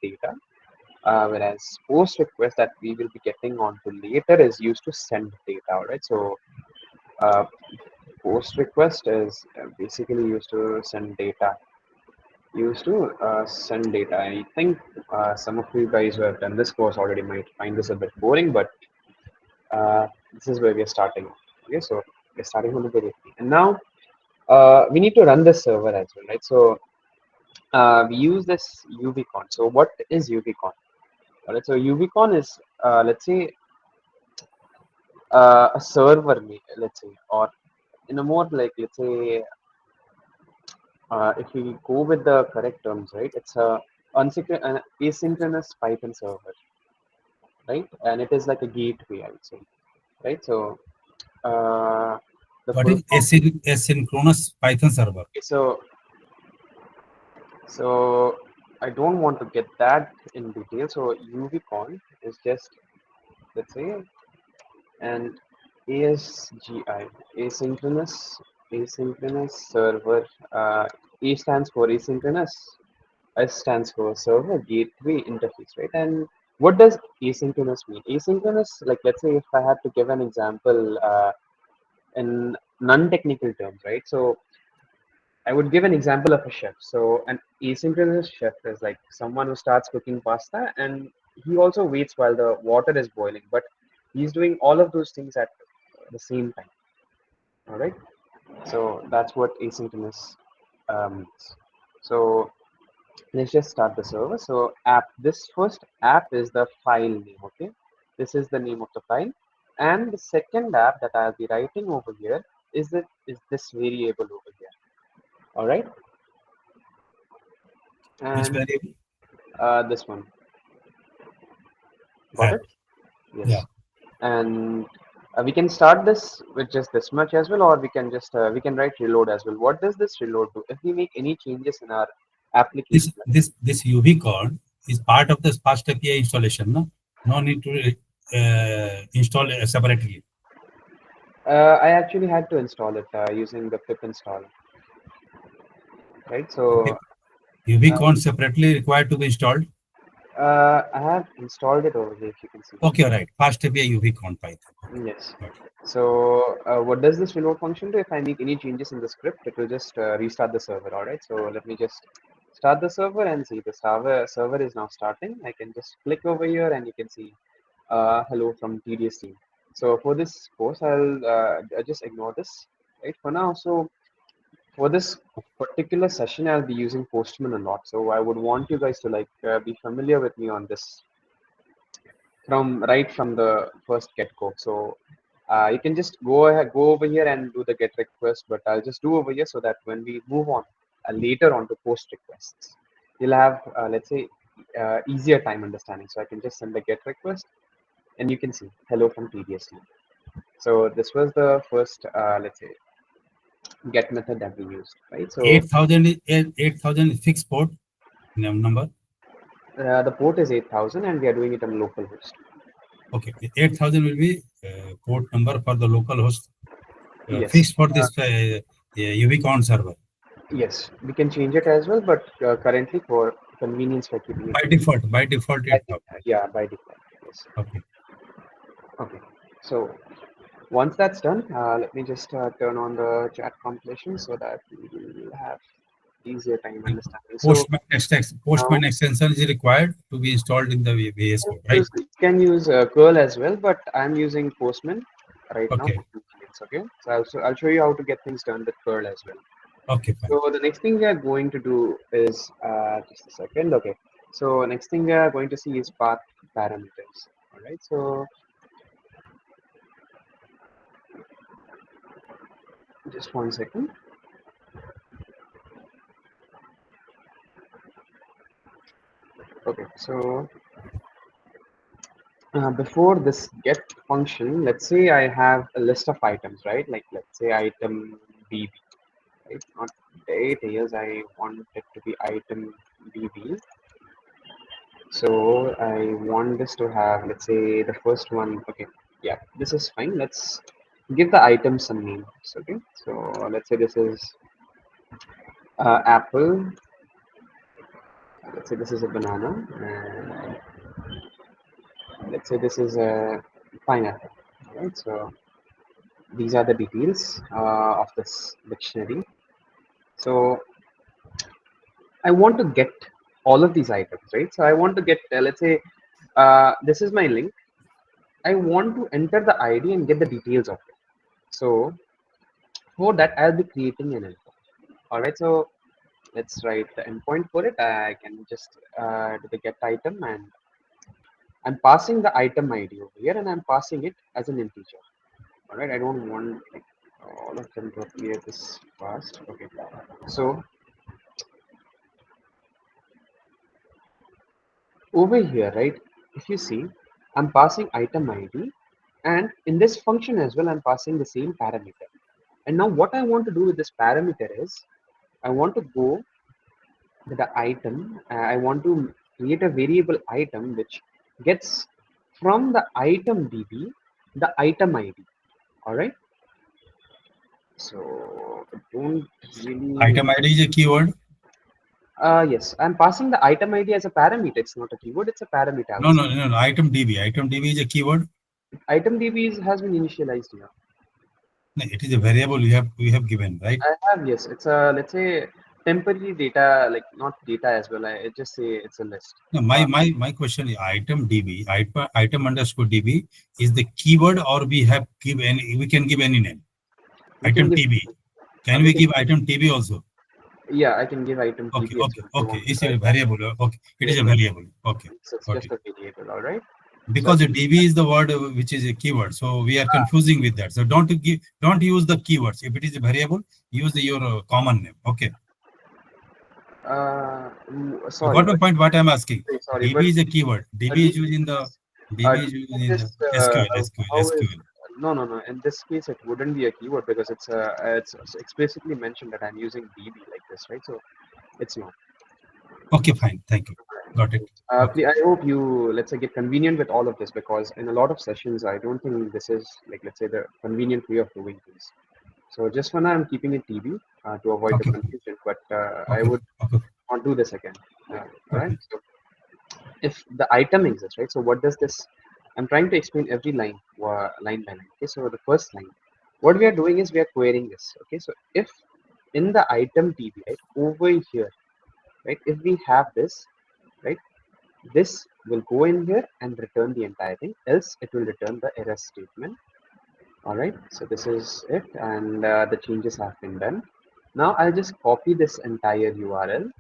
data, whereas post request that we will be getting on to later is used to send data, all right? So uh, post request is basically used to send data. I think some of you guys who have done this course already might find this a bit boring, but this is where we are starting. Okay, so we're starting from the very beginning. And now we need to run the server as well, right? So we use this UVCon. So what is UVCon? All right, so UVCon is let's say a server, let's say, or in a more like let's say if we go with the correct terms, right? It's an asynchronous Python server, right? And it is like a gateway, I would say, right? So the What is asynchronous Python server? So I don't want to get that in detail. So UVCon is just, let's say, an ASGI, asynchronous server. A stands for asynchronous, S stands for server gateway interface, right? And what does asynchronous mean? Asynchronous, like let's say if I had to give an example in non-technical terms, right? So I would give an example of a chef. So an asynchronous chef is like someone who starts cooking pasta and he also waits while the water is boiling, but he's doing all of those things at the same time. All right. So that's what asynchronous means. So let's just start the server. So this first app is the file name. Okay. This is the name of the file. And the second app that I'll be writing over here is this variable over here. All right. Which And variable? this one. Got it? Yes. Yeah. And we can start this with just this much as well, or we can just we can write reload as well. What does this reload do? If we make any changes in our application, This UV code is part of the FastAPI installation. No need to install separately. I actually had to install it using the pip install. Right. So UV code separately required to be installed. I have installed it over here. If you can see. Okay, right. FastAPI UV code Python. Yes. So what does this reload function do? If I make any changes in the script, it will just restart the server. All right. So let me just start the server and see the server is now starting. I can just click over here and you can see hello from TDS team. So for this course, I'll just ignore this right for now. So for this particular session, I'll be using Postman a lot. So I would want you guys to like be familiar with me on this from right from the first get go. So you can just go over here and do the get request, but I'll just do over here so that when we move on later on to post requests, you'll have let's say easier time understanding. So I can just send the get request, and you can see hello from TDS. So this was the first let's say get method that we used, right? So 8,000 fixed port number. The port is 8,000 and we are doing it on local host. Okay, 8,000 will be port number for the local host Yes. fixed for this Ubicon server. Yes, we can change it as well, but currently for convenience we're keeping it. By default 8,000. Yeah, by default. Yes. Okay. Okay. So once that's done, let me just turn on the chat compilation so that we will have easier time understanding. Postman extension is required to be installed in the VS Code, right? You can use curl as well, but I'm using Postman right now. Okay. So I'll show you how to get things done with curl as well. Okay, fine. So the next thing we are going to do is just a second. Okay. So next thing we are going to see is path parameters. All right. So just 1 second. Okay. So before this get function, let's say I have a list of items, right? Like let's say item BB, right? Not date is I want it to be item BB. So I want this to have, let's say the first one. Okay, yeah, this is fine. Let's give the item some names. Okay, so let's say this is apple. Let's say this is a banana, and let's say this is a pineapple. Right, so these are the details of this dictionary. So I want to get all of these items, right? So I want to get, let's say, this is my link. I want to enter the ID and get the details of it. So for that, I'll be creating an endpoint. All right, so let's write the endpoint for it. I can just do the get item, and I'm passing the item ID over here, and I'm passing it as an integer. All right, I don't want like, all of them to appear this fast. Okay, so over here, right, if you see, I'm passing item ID, and in this function as well, I'm passing the same parameter. And now what I want to do with this parameter is I want to go to the item. I want to create a variable item which gets from the item DB the item ID. All right. So don't really. Item ID is a keyword. Yes, I'm passing the item ID as a parameter. It's not a keyword. It's a parameter. No. Item DB. Item DB is a keyword. Item DB has been initialized here. No, it is a variable we have given, right? I have, yes. It's a, let's say, temporary data, like not data as well. I just say it's a list. No, my question is item DB, item underscore DB is the keyword, or we can give any name. Item TB. Can we give item TB also? Yeah, I can give item TB. Okay. It's a variable. Okay, it is a variable. Okay. So it's just a variable, all right? Because the DB is the word which is a keyword, so we are confusing with that. So don't use the keywords. If it is a variable, use your common name. Okay. Sorry. Got my point. What I'm asking. Sorry, DB is a keyword. DB is used in the SQL. No. In this case, it wouldn't be a keyword because it's explicitly mentioned that I'm using DB like this, right? So it's not. Okay, fine. Thank you. Got it. Okay. I hope you, let's say, get convenient with all of this, because in a lot of sessions, I don't think this is like, let's say, the convenient way of doing things. So just for now, I'm keeping it TB to avoid the confusion, but I would not do this again. All right. So if the item exists, right? So what does this? I'm trying to explain every line by line. Okay. So the first line, what we are doing is we are querying this. Okay. So if in the item DB, right, over here, right? If we have this, right, this will go in here and return the entire thing, else it will return the error statement. All right, so this is it, and the changes have been done. Now I'll just copy this entire URL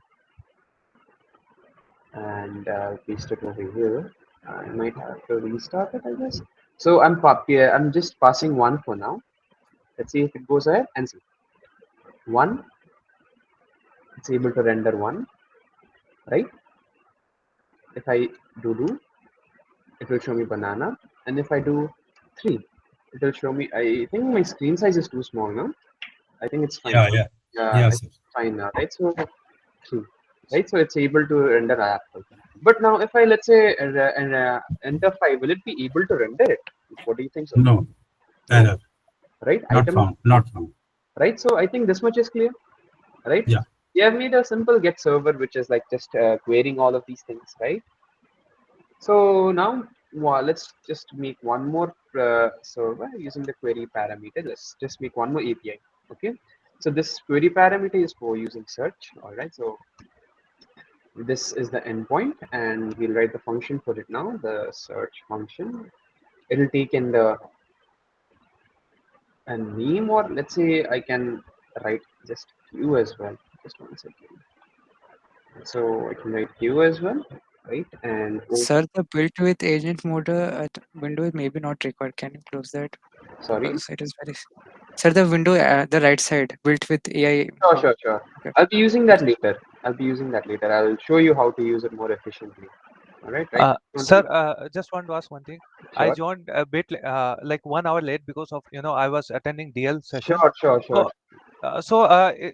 and paste it over here. I might have to restart it, I guess. So I'm just passing one for now. Let's see if it goes ahead and see. One, it's able to render one, right? If I do, it will show me banana. And if I do 3, it will show me, I think my screen size is too small now. I think it's fine. Yeah, yeah, It's sir. fine now, right? So 3, right? So it's able to render an apple. But now if I, let's say, enter 5, will it be able to render it? What do you think so? No, No, error. right? Not Item, found. Not found. right? So I think this much is clear, right? Yeah. We have made a simple get server, which is like just querying all of these things, right? So now let's just make one more server using the query parameter. Let's just make one more API. Okay. So this query parameter is for using search. All right. So this is the endpoint, and we'll write the function for it now. The search function. It'll take in the a name, or let's say I can write just Q as well. Just one second. So I can write Q as well, right? And Sir, the built with agent mode at window is maybe not required. Can you close that? sorry. Because it is very. Sir, the window the right side built with AI mode. Sure. Okay. I'll be using that later. I'll show you how to use it more efficiently. All right, right? Sir, just want to ask one thing. I Sure. joined a bit like 1 hour late because of I was attending DL session. Sure.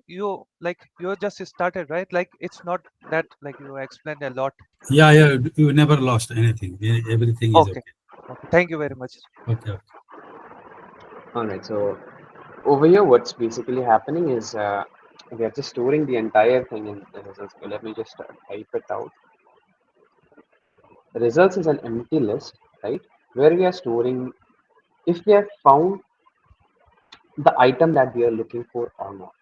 You like you just started, right? Like it's not that like you explained a lot. Yeah. You never lost anything. Everything is okay. Okay. Thank you very much. Okay. All right. So over here, what's basically happening is we are just storing the entire thing in the results. So let me just type it out. The results is an empty list, right? Where we are storing if we have found the item that we are looking for or not.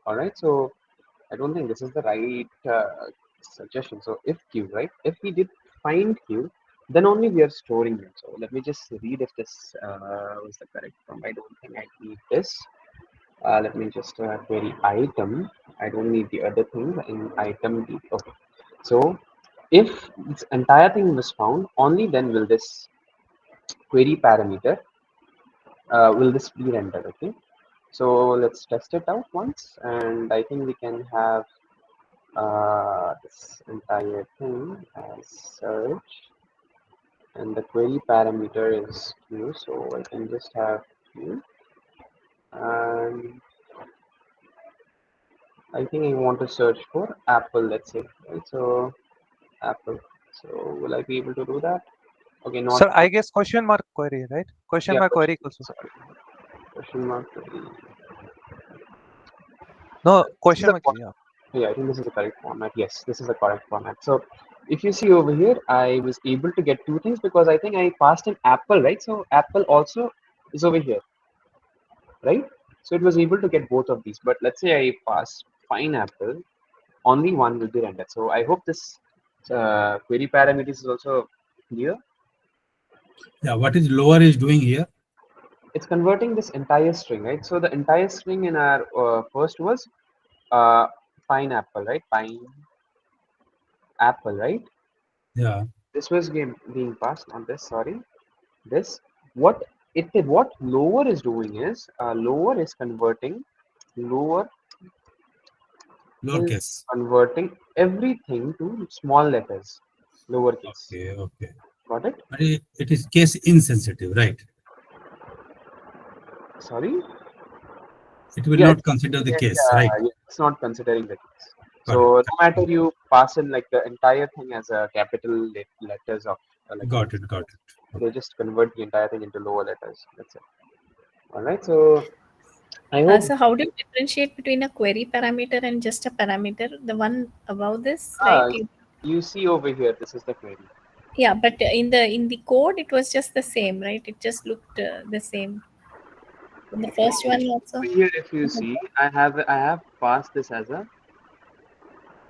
All right. So I don't think this is the right suggestion. So if Q, right? If we did find Q, then only we are storing them. So let me just read if this was the correct form. I don't think I need this. Let me just query item. I don't need the other thing in item D. Okay. So if this entire thing was found, only then will this query parameter will this be rendered. Okay. So let's test it out once, and I think we can have this entire thing as search, and the query parameter is Q, so I can just have Q, and I think I want to search for apple, let's say, right? So apple. So will I be able to do that? Okay, not. Sir, I guess question mark query, right? Question Yeah, mark query also. sorry. Question mark query. No, question mark. Yeah. Yeah, I think this is the correct format. Yes, this is the correct format. So if you see over here, I was able to get two things because I think I passed an apple, right? So apple also is over here, right? So it was able to get both of these. But let's say I pass pineapple, only one will be rendered. So I hope this query parameters is also clear. Yeah. What is lower is doing here? It's converting this entire string, right? So the entire string in our first was pineapple, right? Pine apple, right? Yeah. This was being passed on this. Sorry, this what what lower is doing is lower is converting lower is Lowercase. converting everything to small letters, lowercase. Okay. Got it? But it is case insensitive, right? Sorry. It will Yeah, not consider the case, right? it's not considering the case. So Correct. no matter you pass in like the entire thing as a capital letters of like Got it. they just convert the entire thing into lower letters. That's it. All right. So I hope. So how do you differentiate between a query parameter and just a parameter? The one above this, Ah, right? you see over here, this is the query. Yeah, but in the code, it was just the same, right? It just looked the same. The first one also. Over here, if you see, I have passed this as a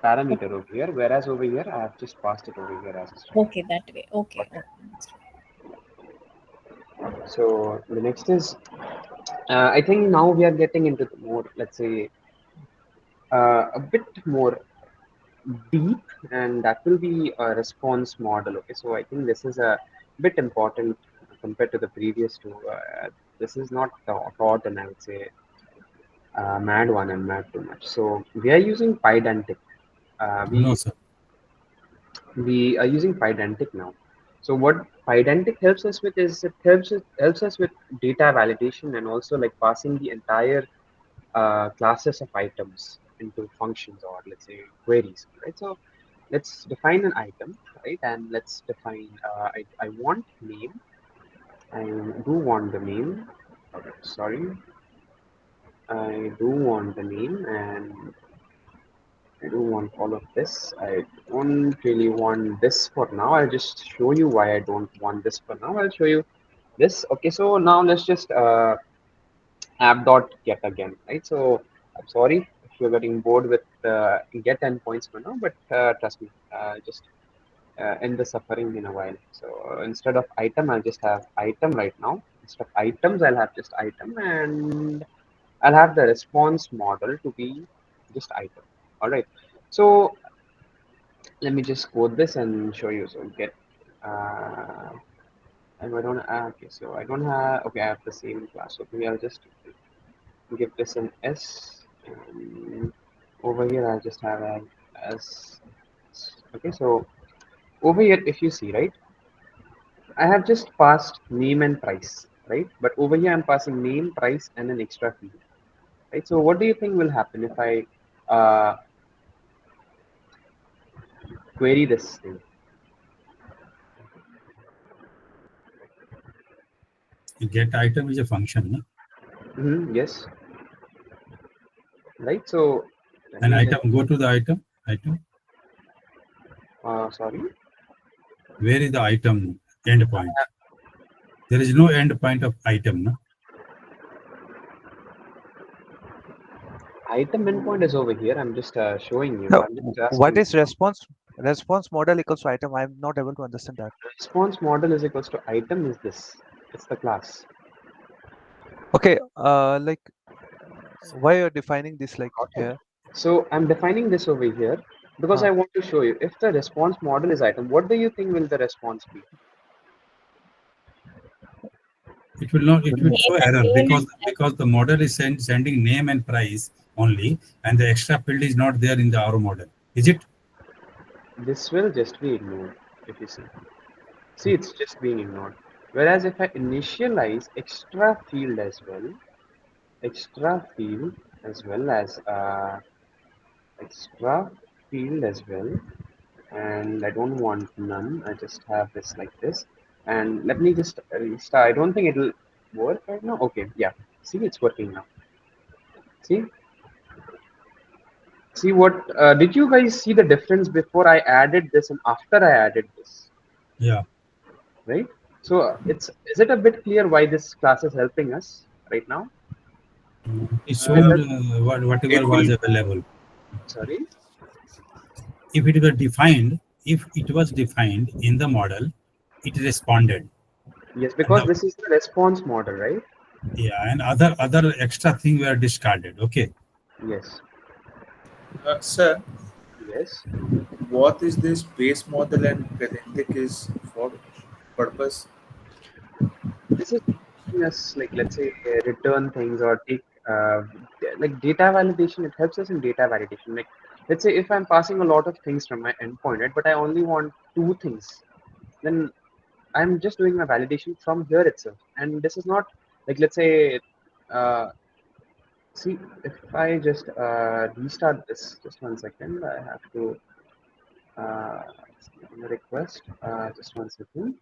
parameter over here, whereas over here I have just passed it over here as a string. Okay, that way. Okay. Okay. So the next is, I think now we are getting into the more, let's say, a bit more deep, and that will be a response model. Okay, so I think this is a bit important compared to the previous two. This is not taught, and I would say mad one and mad too much. So we are using Pydantic. No, sir. We are using Pydantic now. So what Pydantic helps us with is it helps us with data validation and also like passing the entire classes of items into functions or let's say queries, right? So let's define an item, right? And let's define I want name. I do want the name. Okay, sorry, I do want the name, and I do want all of this. I don't really want this for now. I'll just show you why I don't want this for now. I'll show you this. Okay, so now let's just app dot get again, right? So I'm sorry if you're getting bored with get endpoints for now, but trust me, just end the suffering in a while. So instead of item, I'll just have item right now. Instead of items, I'll have just item, and I'll have the response model to be just item. All right. So let me just code this and show you. So get and I don't okay, so I don't have, okay, I have the same class. So maybe I'll just give this an S, and over here I'll just have an S. Okay, so over here if you see, right, I have just passed name and price, right? But over here I'm passing name, price, and an extra field, right? So what do you think will happen if I query this thing? Get item is a function, no? Yes. Right. So An item, go to the item. Sorry. Where is the item endpoint? There is no endpoint of item, no? Item endpoint is over here. I'm just showing you. So I'm just what asking. is response model equals to item? I'm not able to understand that. Response model is equals to item is this. It's the class. Okay, like why you're defining this like here? So I'm defining this over here because I want to show you if the response model is item, what do you think will the response be? It will not. It will show error because the model is sending name and price only, and the extra field is not there in the our model. Is it? This will just be ignored if you see. See, it's just being ignored. Whereas if I initialize extra field as well, extra field as well as extra field as well, and I don't want none. I just have this like this, and let me just restart. I don't think it'll work right now. Okay, yeah. See, it's working now. See what did you guys see the difference before I added this and after I added this? Yeah. Right. So is it a bit clear why this class is helping us right now? It showed whatever was available. Sorry. If it was defined in the model, it responded. Yes, because this is the response model, right? Yeah, and other extra things were discarded. Okay. Yes. Sir. Yes. What is this base model and Pydantic is for purpose? This is us, like, let's say return things or take like data validation. It helps us in data validation. Like, let's say if I'm passing a lot of things from my endpoint, right, but I only want two things, then I'm just doing my validation from here itself. And this is not like, let's say see, if I just restart this, just 1 second, I have to request just 1 second.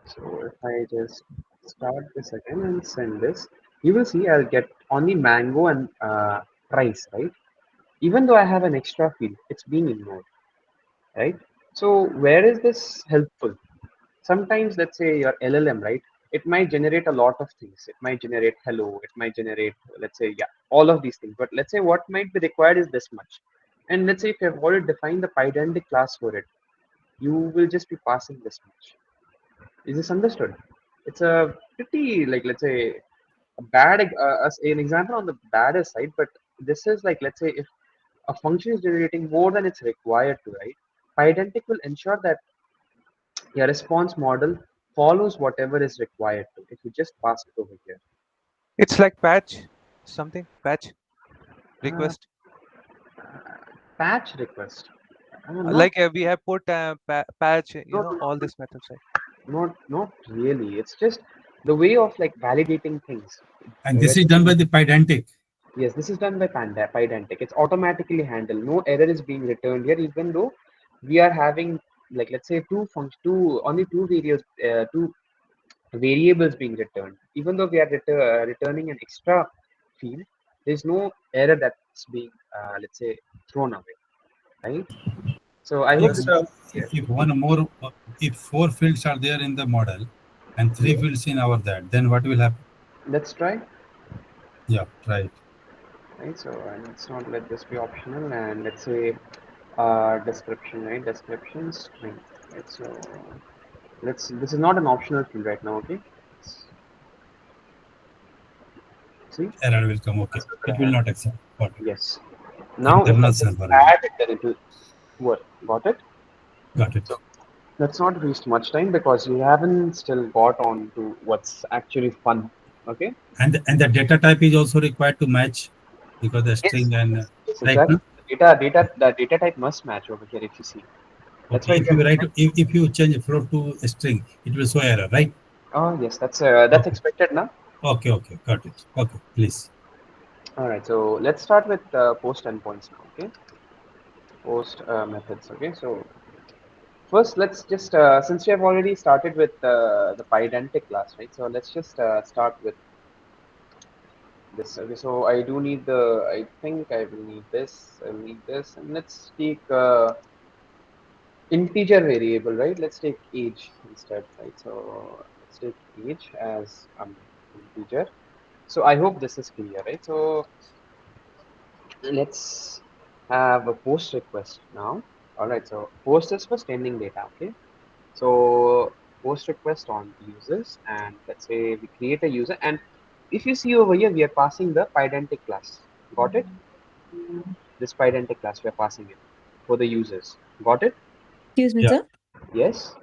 So if I just start this again and send this, you will see I'll get only mango and price, right? Even though I have an extra field, it's being ignored, right? So where is this helpful? Sometimes, let's say your LLM, right? It might generate a lot of things. It might generate hello. It might generate, let's say, yeah, all of these things. But let's say what might be required is this much. And let's say if you have already defined the Pydantic class for it, you will just be passing this much. Is this understood? It's a pretty, like, let's say, a bad, as an example on the badder side, but this is like, let's say, if a function is generating more than it's required to, right? Pydantic will ensure that your response model follows whatever is required to. If you just pass it over here. It's like patch patch Uh, request. Patch request. Not, Like we have put patch, not, all these methods, right? not really. It's just the way of like validating things. And this is done by the Pydantic. Yes, this is done by Pydantic. It's automatically handled. No error is being returned here, even though we are having, like, let's say only two variables being returned. Even though we are returning an extra field, there's no error that's being, let's say, thrown away, right? So I hope Yes, this sir. is clear. If one more, if 4 fields are there in the model and 3 fields in our that, then what will happen? Let's try. Yeah, right. Right, so and let's not let this be optional, and let's say description, right? Description string, right? So this is not an optional field right now, okay? See, Error will come. Okay, it will not accept. Got it. yes. Now if I Internal just server. add it then into what, got it? Got it. So let's not waste much time because we haven't still got on to what's actually fun, okay? And the data type is also required to match because the Yes, string and yes, right exactly. now. The data type must match over here if you see. That's Okay, why if we you are. write if you change float to a string, it will show error, right? Oh yes, that's Okay. expected now. Okay, got it. Okay, please. All right, so let's start with post endpoints now. Okay, post methods. Okay, so first let's just since we have already started with the Pydantic class, right? So let's just start with this. Okay, so I do need the. I think I will need this. I will need this, and let's take integer variable, right? Let's take age instead, right? So let's take age as integer. So I hope this is clear, right? So let's have a post request now. All right, so post is for sending data. Okay, so post request on users, and let's say we create a user, and if you see over here, we are passing the Pydantic class. Got it? This Pydantic class we are passing it for the users. Got it? Excuse me, Yeah. sir. Yes.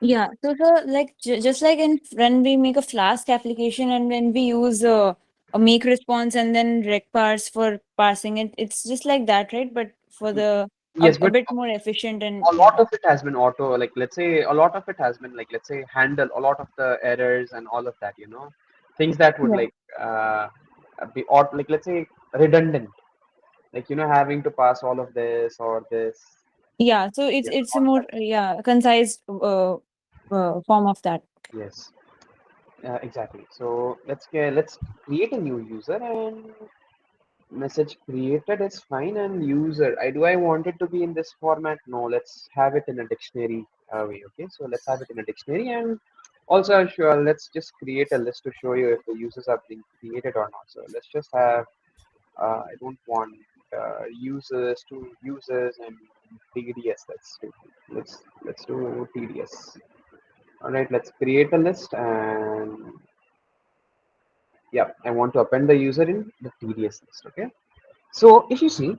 Yeah. So, sir, like just like in when we make a Flask application and when we use a make response and then rec parse for parsing it, it's just like that, right? But for the Yes, a but bit more efficient and a yeah. lot of it has been auto, like let's say a lot of it has been like let's say handle a lot of the errors and all of that, things that would Yeah. like be odd, like let's say redundant, like having to pass all of this or this. Yeah. So Yeah, it's a all more that. concise form of that. Yes, exactly. So let's create a new user, and message created is fine, and user, I want it to be in this format. No, let's have it in a dictionary way. Okay, so let's have it in a dictionary, and also sure, let's just create a list to show you if the users are being created or not. So let's just have I don't want users to users and TDS. Let's do TDS. All right, let's create a list, and yeah, I want to append the user in the TDS list. Okay, so if you see,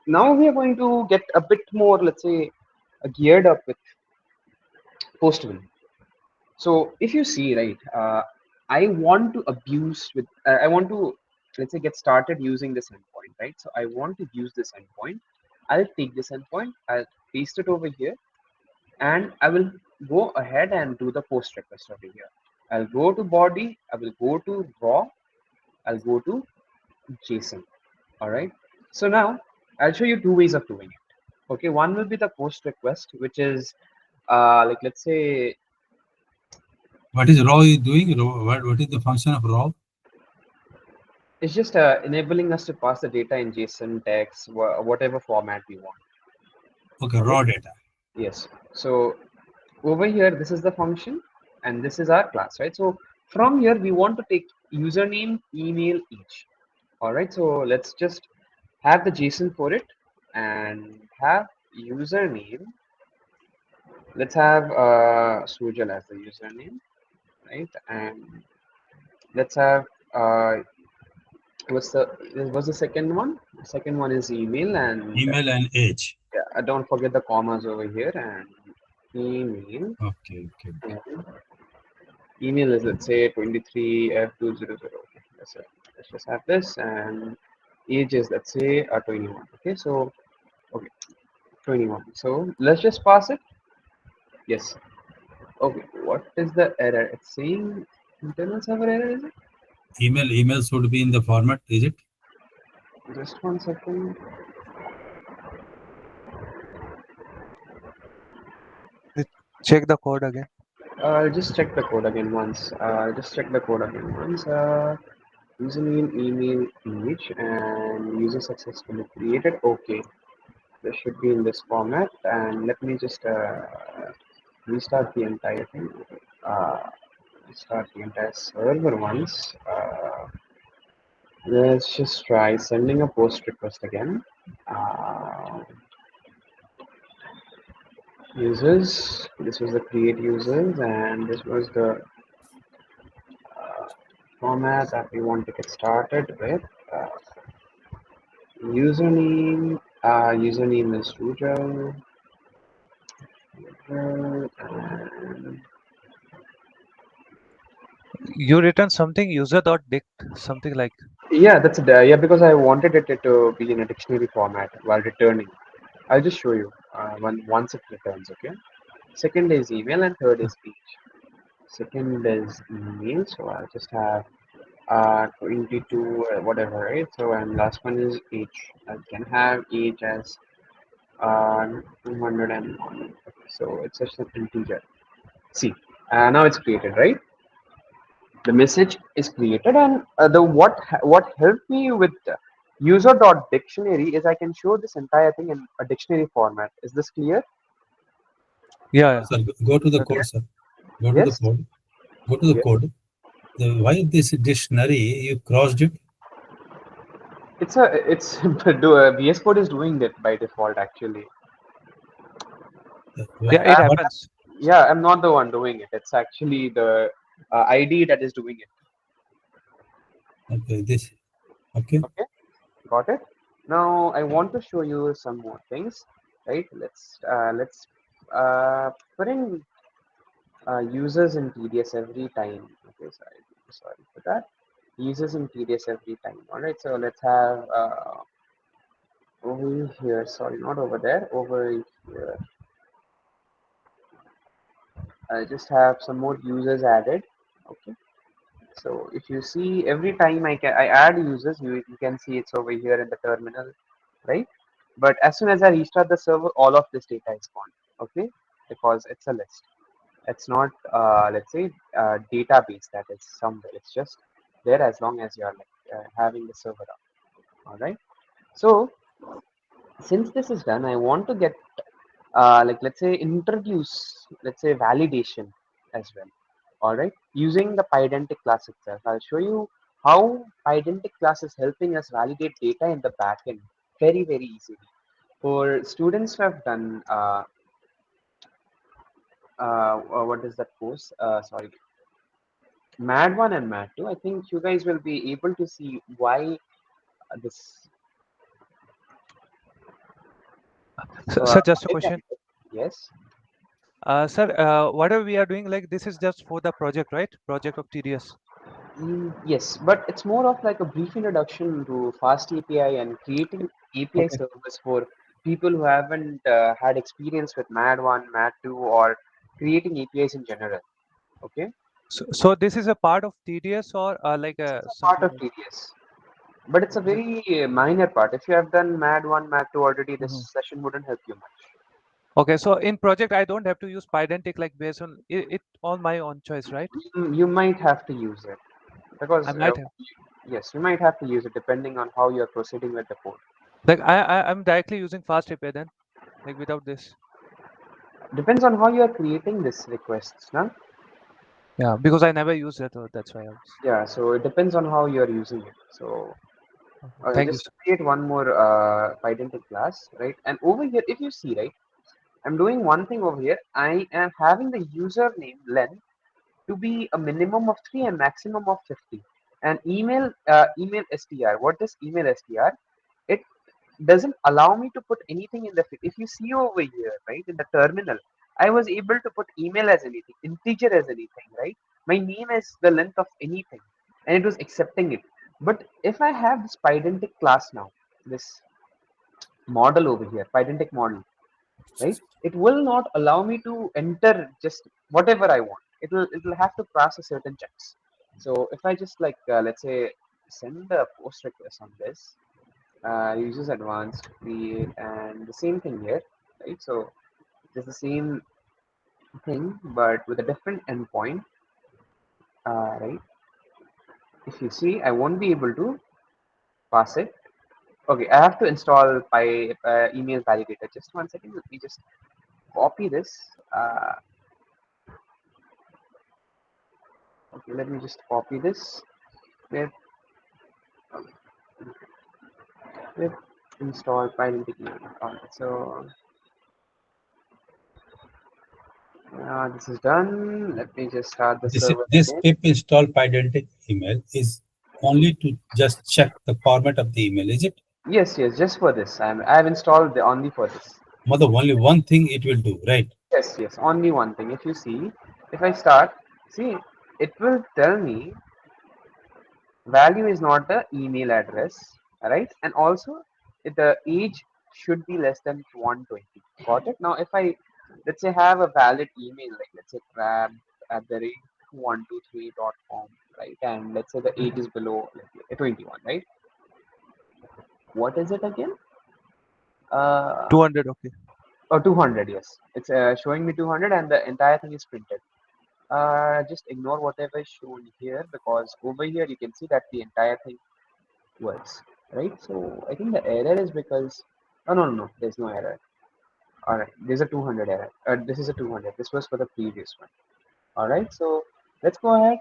now we are going to get a bit more, let's say, geared up with Postman. So if you see, right, I want to abuse with, I want to, let's say, get started using this endpoint, right? So I want to use this endpoint. I'll take this endpoint, I'll paste it over here, and I will go ahead and do the post request over here. I'll go to body, I will go to raw, I'll go to JSON. All right. So now I'll show you two ways of doing it. Okay, one will be the post request, which is like let's say What is raw is doing? What is the function of raw? it's just enabling us to pass the data in JSON, text, whatever format we want. Okay, Okay. raw data. Yes. So over here, this is the function, and this is our class, right? So from here, we want to take username, email, each. All right. So let's just have the JSON for it. and have username. Let's have Sujal as the username, right? And let's have uh, what's the was the second one? The second one is email, and Email and age. yeah, don't forget the commas over here, and email. Okay. And email is, let's say, 23F200. Okay, let's just have this, and age is, let's say, 21. Okay, so okay, 21. So let's just pass it. Yes. Okay, what is the error? It's saying internal server error, is it? Email should be in the format, is it? Just 1 second. Check the code again. I'll just check the code again once. Username, email, image, and user successfully created. Okay, this should be in this format. And let me just restart the entire thing. Uh, Restart the entire server once. Let's just try sending a post request again. Users, this was the create users, and this was the format that we want to get started with. Username, username is Rujal, and You written something user.dict, something like. yeah, that's it. Yeah, because I wanted it to be in a dictionary format while returning. I'll just show you once it returns. Okay. Second is email, and third is speech. Second is email, so I'll just have 22 whatever, right? So and last one is age. I can have age as 201. Okay, so it's just an integer. See, now it's created, right? The message is created, and the what helped me with user.dictionary is I can show this entire thing in a dictionary format. Is this clear? Yeah. Sir, go to the Okay. code, sir. Go to Yes. the code. Go to the Yes. code. Why this dictionary you crossed it? It's VS Code is doing that by default actually. Yeah, it happens. Yeah, I'm not the one doing it. It's actually the ID that is doing it. Okay, this. Okay. Okay, got it. Now I want to show you some more things, right? Let's put in users in TDS every time. Okay, sorry for that. Users in TDS every time. All right, so let's have over here. Sorry, not over there. Over here. I just have some more users added. Okay. So if you see every time I add users, you can see it's over here in the terminal, right? But as soon as I restart the server, all of this data is gone. Okay, because it's a list. It's not let's say database that is somewhere. It's just there as long as you're having the server up. All right. So since this is done, I want to get let's say introduce validation as well. All right, using the Pydantic class itself, I'll show you how Pydantic class is helping us validate data in the backend very easily. For students who have done what is that course? Sorry, MAD 1 and MAD 2. I think you guys will be able to see why this. Sir, just a question. Yes. Sir, whatever we are doing, like this is just for the project, right? Project of TDS. Yes, but it's more of like a brief introduction to FastAPI and creating API servers for people who haven't had experience with MAD 1, MAD 2, or creating APIs in general. Okay. So this is a part of TDS or like It's a part of TDS, but it's a very minor part. If you have done MAD 1, MAD 2 already, this session wouldn't help you much. Okay, so in project I don't have to use Pydantic like based on it on my own choice, right? You might have to use it because I might have. yes, you might have to use it depending on how you're proceeding with the code. Like I'm directly using FastAPI then, like without this. Depends on how you're creating this requests, now. Yeah, because I never use it, that's why I was. Yeah, so it depends on how you're using it. So Okay, Thank you, just sir. to create one more Pydantic class, right? And over here, if you see, right, I'm doing one thing over here. I am having the username length to be a minimum of 3 and maximum of 50. And email str. What is email str? It doesn't allow me to put anything in the field. If you see over here, right, in the terminal, I was able to put email as anything, integer as anything, right? My name is the length of anything, and it was accepting it. But if I have this Pydantic class now, this model over here, Pydantic model, right? It will not allow me to enter just whatever I want. It'll have to process certain checks. So if I just like let's say send a post request on this, uses advanced create and the same thing here, right? So it's the same thing but with a different endpoint, right? If you see, I won't be able to pass it. Okay, I have to install email validator. Just one second. Let me just copy this. Okay, let me just copy this. With with install Pydantic email. Alright, so this is done. Let me just start the server This again. pip install Pydantic email is only to just check the format of the email, is it? Yes, just for this. I've installed the only for this. Mother, only one thing it will do, right? Yes, only one thing. If you see, if I start, see, it will tell me value is not the email address, right? And also the age should be less than 120. Got it? Now, if I let's say have a valid email, like let's say crab at the rate 123.com, right? And let's say the age is below like, 21, right? What is it again? 200. Okay. Oh, 200, yes. It's showing me 200 and the entire thing is printed. Just ignore whatever is shown here because over here you can see that the entire thing works, right? So I think the error is because, oh no, there's no error. All right, there's a 200 error. This is a 200. This was for the previous one. All right, so let's go ahead.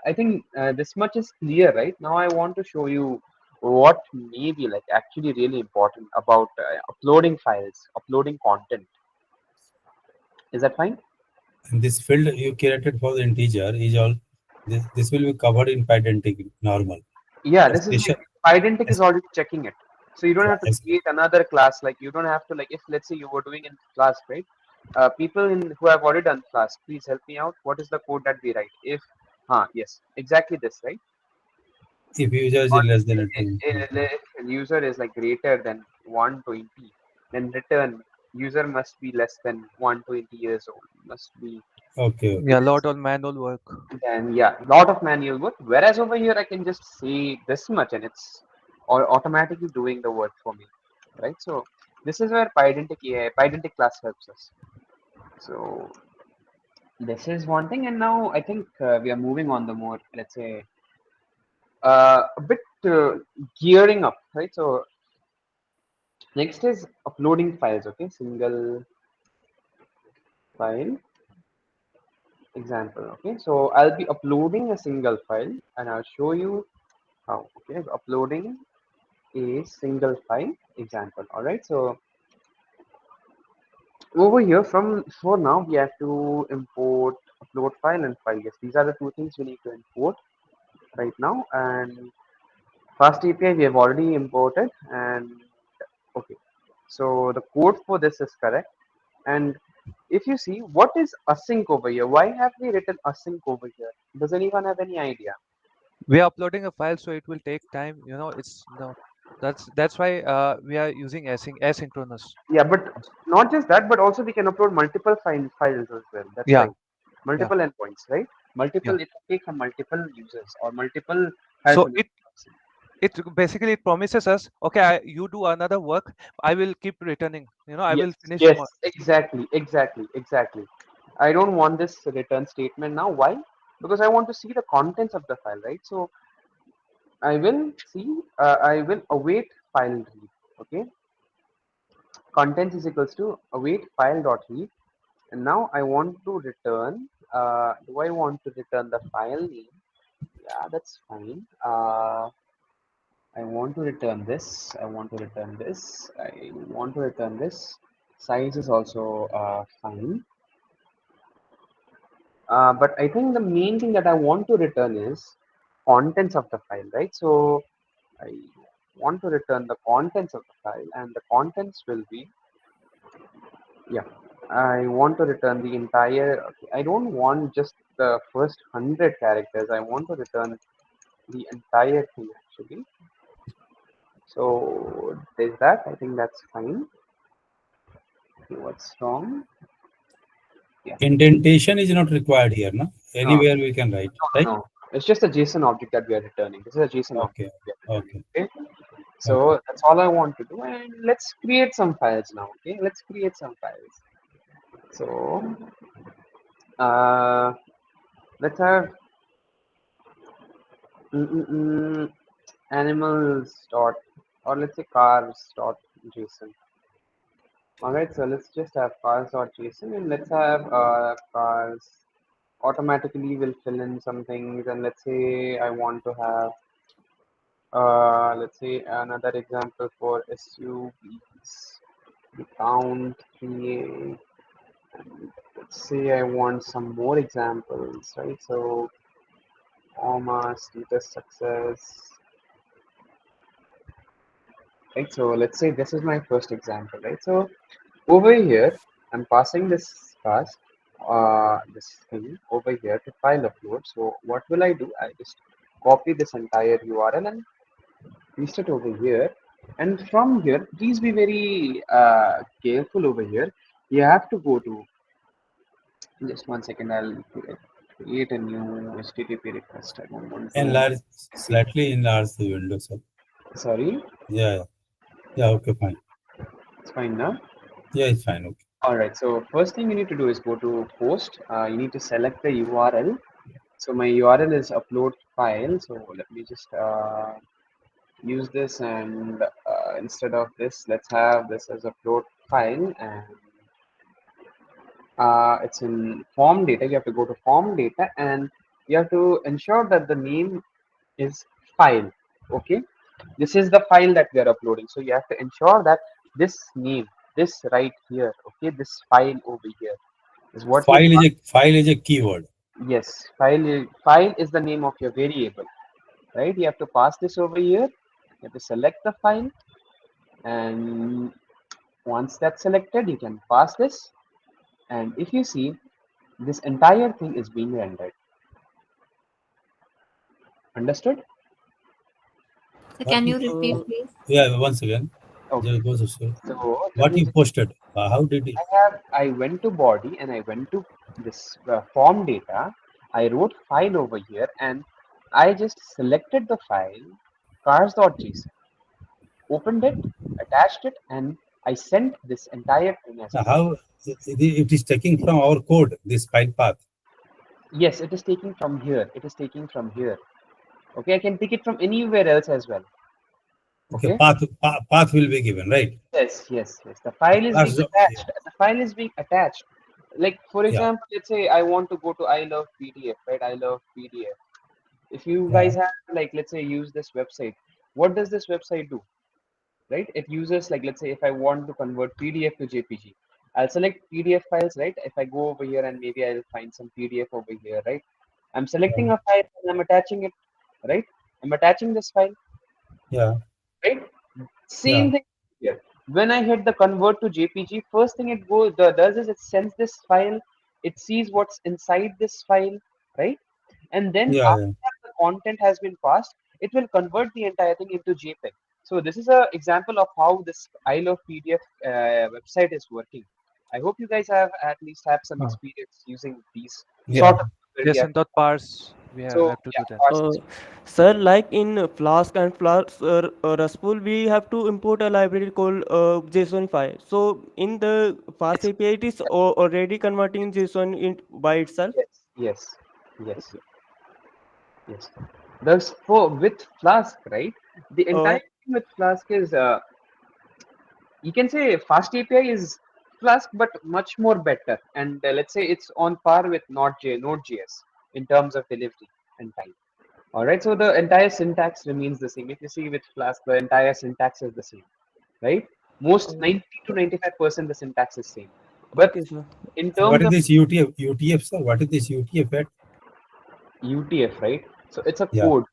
I think this much is clear, right? Now I want to show you what may be like actually really important about uploading files, uploading content. Is that fine? And this field you created for the integer is all this will be covered in Pydantic normal. Yeah, But this is special, like Pydantic is already checking it. So you don't have to as- create another class. Like you don't have to like if let's say you were doing in class, right? People who have already done class, please help me out. What is the code that we write? If yes, exactly this, right? if user is Or less than a two. if user is like greater than 120, then return user must be less than 120 years old. Must be Okay, Yeah, okay. lot of manual work. then yeah, lot of manual work. Whereas over here, I can just say this much, and it's automatically doing the work for me, right? So this is where Pydantic class helps us. So this is one thing, and now I think we are moving on the more, let's say, a bit gearing up, right? So next is uploading files. Okay, single file example. Okay, so I'll be uploading a single file, and I'll show you how. Okay, uploading a single file example. All right, so over here from for now we have to import upload file and file. Yes, these are the two things we need to import right now. And fast API we have already imported. And okay, so the code for this is correct. And if you see what is async over here, why have we written async over here? Does anyone have any idea? We are uploading a file, so it will take time. You know, it's no. That's why we are using asynchronous. Yeah, but not just that, but also we can upload multiple files as well. That's Yeah, right. yeah, Multiple endpoints, right? yeah. Multiple, it will take from multiple users or multiple file So system. it basically it promises us, okay, you do another work, I will keep returning. You know, I Yes, will finish yes, more. exactly. I don't want this return statement now. Why? Because I want to see the contents of the file, right? So I will await file read. Okay, contents is equals to await file dot read. And now I want to return. Do I want to return the file name? Yeah, that's fine. I want to return this. I want to return this. I want to return this. Size is also fine. But I think the main thing that I want to return is contents of the file, right? So I want to return the contents of the file, and the contents will be, yeah, I want to return the entire, okay, I don't want just the first 100 characters. I want to return the entire thing actually. So there's that. I think that's fine. Okay, what's wrong? Yeah. Indentation is not required here, no? No, Anywhere we can write, right? no. It's just a JSON object that we are returning. This is a JSON Okay, object that we are okay, returning. Okay. okay. So that's all I want to do. And let's create some files now. Okay. Let's create some files. So let's have animals dot, or let's say cars dot JSON. All right. So let's just have cars dot JSON, and let's have cars automatically will fill in some things. And let's say I want to have let's say another example for SUVs. We count 3A, and let's say I want some more examples, right? So status success, right? So let's say this is my first example, right? So over here I'm passing this pass this thing over here to file upload. So what will I do? I just copy this entire URL and paste it over here. And from here, please be very careful over here. You have to go to, just one second, I'll create a new HTTP request. I don't want to. Enlarge, slightly enlarge the window, sir. Sorry? Yeah, yeah, okay, fine. It's fine now? Yeah, it's fine, okay. All right, so first thing you need to do is go to post. You need to select the URL. So my URL is upload file. So let me just use this, and instead of this, let's have this as upload file, and it's in form data. You have to go to form data, and you have to ensure that the name is file. Okay, this is the file that we are uploading, so you have to ensure that this name, this right here, okay, this file over here is what you File is a keyword. Yes, file is the name of your variable, right? You have to pass this over here. You have to select the file, and once that's selected, you can pass this, and if you see, this entire thing is being rendered. Understood? So can you repeat, please? Yeah, once again. Okay. So what you posted? How did it? I went to body and I went to this form data. I wrote file over here, and I just selected the file cars.json, opened it, attached it, and I sent this entire thing as a How it is taking from our code, this file path? Yes, it is taking from here. It is taking from here. Okay, I can pick it from anywhere else as well. Okay, path will be given, right? Yes. The file is being attached. The file is being attached. Like for example, let's say I want to go to I love PDF, right? I love PDF. If you guys have, like, let's say, use this website, what does this website do? Right? It uses, like, let's say if I want to convert PDF to JPG, I'll select PDF files, right? If I go over here and maybe I'll find some PDF over here, right? I'm selecting a file and I'm attaching it, right? I'm attaching this file. Yeah. Right? Same thing here. When I hit the convert to JPG, first thing it does is it sends this file, it sees what's inside this file, right? And then after the content has been passed, it will convert the entire thing into JPEG. So this is an example of how this I love PDF website is working. I hope you guys have at least have some experience using these sort of. JSON.parse, we have to do that. Sir, like in Flask and Flask RESTful, we have to import a library called JSON file. So in the Fast API, it is already converting JSON by itself. Yes. Thus, with Flask, right? The entire thing with Flask is, you can say FastAPI is Flask, but much more better. And let's say it's on par with Node.js in terms of delivery and time. All right, so the entire syntax remains the same. If you see with Flask, the entire syntax is the same, right? Most 90 to 95% the syntax is same. But Okay, sir. in So what terms is of this UTF? UTF, sir? What is this UTF at? UTF, right? So it's a Yeah. code.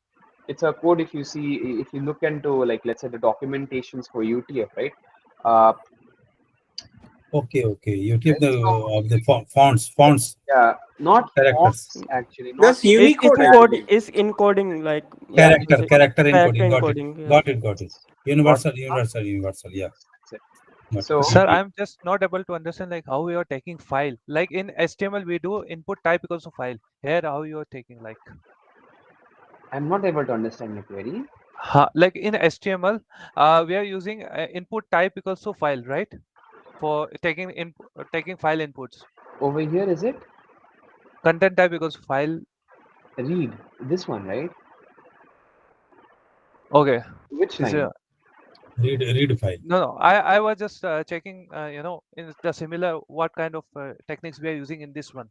It's a code. If you see, if you look into like let's say the documentations for UTF, right? Uh, Okay, okay. UTF right? So of the fonts, yeah, not characters, fonts actually, not That's It's Unicode, I encode believe. is encoding like yeah, you can it's say not character character encoding. Got it. encoding. Yeah. Got it. got Universal, universal. Yeah. that's it. Got it. So Sir, UTF. I'm just not able to understand like how you are taking file. Like in HTML, we do input type equals to file. Here, how you are taking like, I'm not able to understand your query. like in HTML, we are using input type equals to file, right? For taking file inputs. Over here, is it? Content type equals to file. Read this one, right? Okay. Which Is line? Read file. No. I was just checking, in the similar what kind of techniques we are using in this one.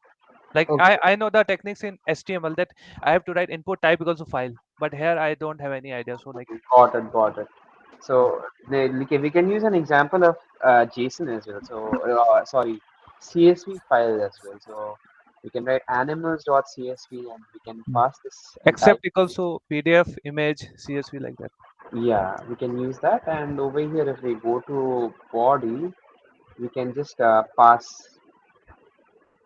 Like Okay, I know the techniques in HTML that I have to write input type equals to file, but here I don't have any idea. So like, got it. So okay, we can use an example of JSON as well. So sorry, CSV file as well. So we can write animals.csv and we can pass this entire. accept equals to PDF, image, CSV like that. Yeah, we can use that. And over here, if we go to body, we can just pass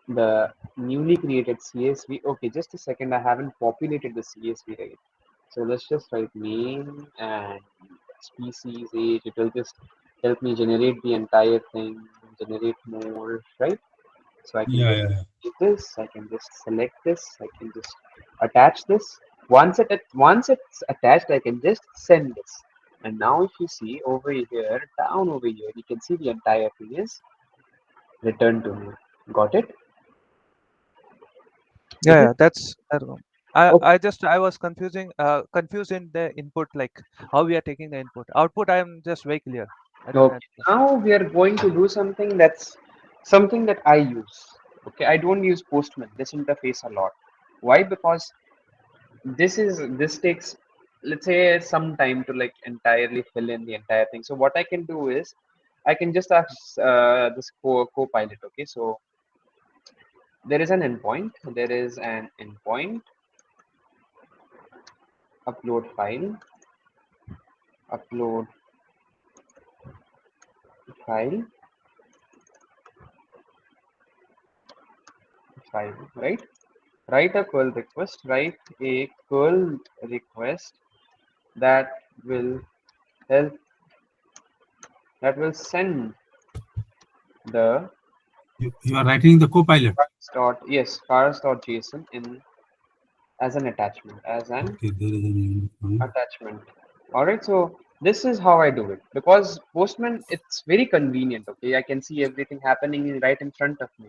the newly created CSV. Okay, just a second. I haven't populated the CSV right. So let's just write name and species, age. It will just help me generate the entire thing, generate more, right? So I can just Yeah. do this. I can just select this. I can just attach this. Once it's attached, I can just send this. And now if you see over here, down over here, you can see the entire thing is returned to me. Got it? Is Yeah, it? that's that one. Okay. I was confused in the input, like how we are taking the input. Output I am just very clear. I don't have Okay. Now we are going to do something that's something that I use. Okay. I don't use Postman, this interface a lot. Why? Because this takes, let's say, some time to like entirely fill in the entire thing. So what I can do is I can just ask this Copilot. Okay. So there is an endpoint. There is an endpoint. Upload file. Upload file. File. Right. Write a curl request. Write a curl request that will help, that will send the You are writing the Copilot. cars.json in as an attachment, Okay, there is an endpoint. attachment. All right, so this is how I do it, because Postman, it's very convenient. Okay, I can see everything happening right in front of me,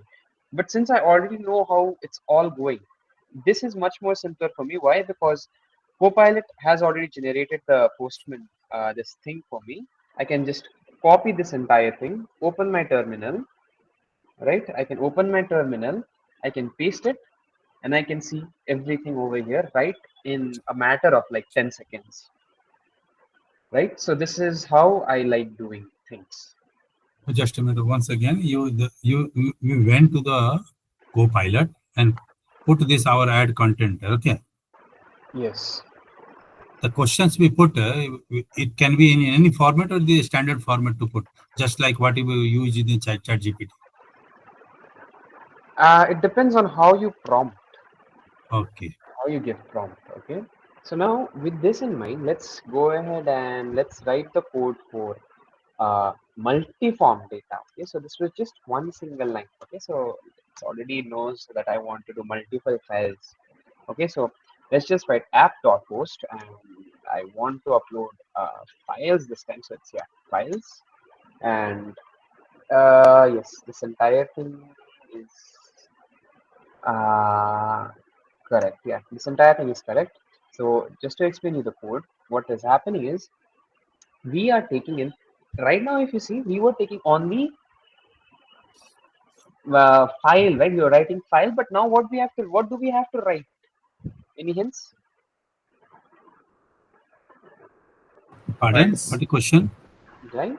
but since I already know how it's all going, this is much more simpler for me. Why? Because Copilot has already generated the Postman this thing for me. I can just copy this entire thing, open my terminal, right? I can open my terminal, I can paste it, and I can see everything over here, right? In a matter of like 10 seconds, right? So this is how I like doing things. Just a minute. Once again, you went to the Copilot and put this our ad content. Okay. Yes. The questions we put, it can be in any format or the standard format to put, just like what you use in the chat GPT. It depends on how you prompt, Okay. how you give prompt. Okay. So now with this in mind, let's go ahead and let's write the code for multi-form data. Okay. So this was just one single line. Okay. So it already knows that I want to do multiple files. Okay. So let's just write app.post and I want to upload files this time. So it's, yeah, files. And yes, this entire thing is correct. Yeah, this entire thing is correct. So just to explain you the code, what is happening is we are taking in right now. If you see, we were taking only file, right? We were writing file, but now what do we have to write? Any hints? Pardon? Files. What the question? Right?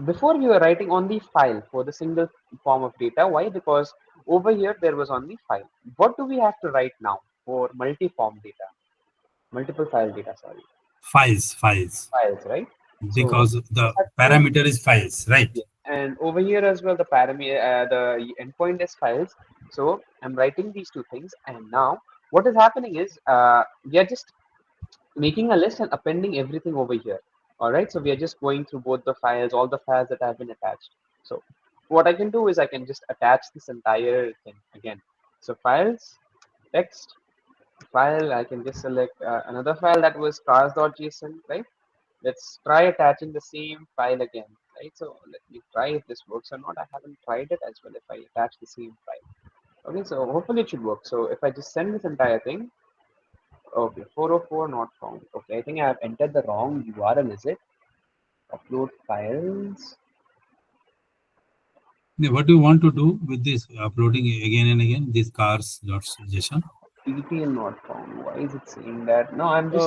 Before we were writing only file for the single form of data. Why? Because over here there was only file. What do we have to write now for multi-form data? Multiple file data, sorry. Files, Files, right? because So the just have to, parameter is files, right? yeah. And over here as well, the parameter, the endpoint is files. So I'm writing these two things, and now what is happening is we are just making a list and appending everything over here. All right, so we are just going through both the files, all the files that have been attached. So what I can do is I can just attach this entire thing again. So files, text, file, I can just select another file that was cars.json, right? Let's try attaching the same file again, right? So let me try if this works or not. I haven't tried it as well if I attach the same file. Okay, so hopefully it should work. So if I just send this entire thing, okay, 404 not found. Okay, I think I have entered the wrong URL, is it? Upload files. Now, what do you want to do with this uploading again and again, this cars.json? TTL not found. Why is it saying that? No, I'm just.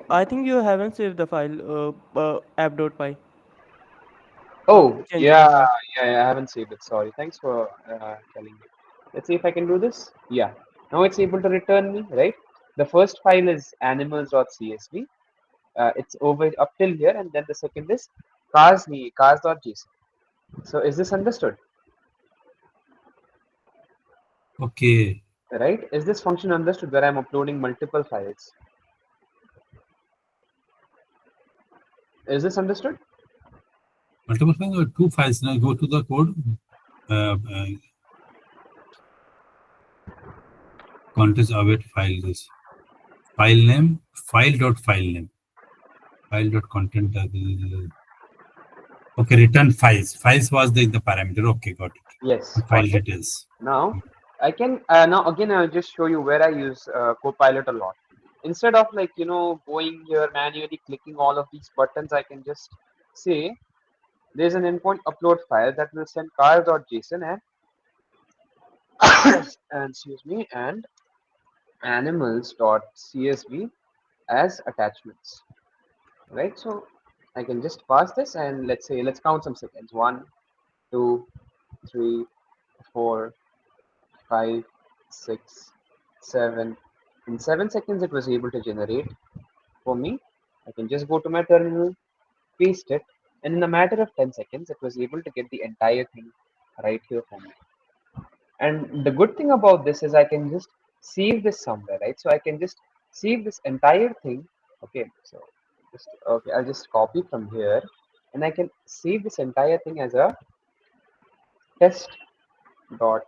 I think you haven't saved the file app.py. Oh, Changing yeah, the name. yeah, I haven't saved it. Sorry. Thanks for telling me. Let's see if I can do this. Yeah. Now it's able to return me, right? The first file is animals.csv. It's over up till here, and then the second is cars.json. So is this understood? Okay. Right? Is this function understood where I'm uploading multiple files? Is this understood? Multiple files or two files? Now go to the code. Context await file this. File name, file name. File.content. Okay, return files. Files was the parameter. Okay, got it. Yes. File Got it. details. Now I can now again I'll just show you where I use Copilot a lot. Instead of like going here manually clicking all of these buttons, I can just say there's an endpoint upload file that will send cars.json and and excuse me and animals.csv as attachments. Right, so I can just pass this and let's count some seconds. 1, 2, 3, 4, 5, 6, 7. In 7 seconds it was able to generate for me. I can just go to my terminal, paste it, and in a matter of 10 seconds it was able to get the entire thing right here for me. And the good thing about this is I can just save this somewhere, right? So I can just save this entire thing. Okay, so okay, I'll just copy from here and I can save this entire thing as a test dot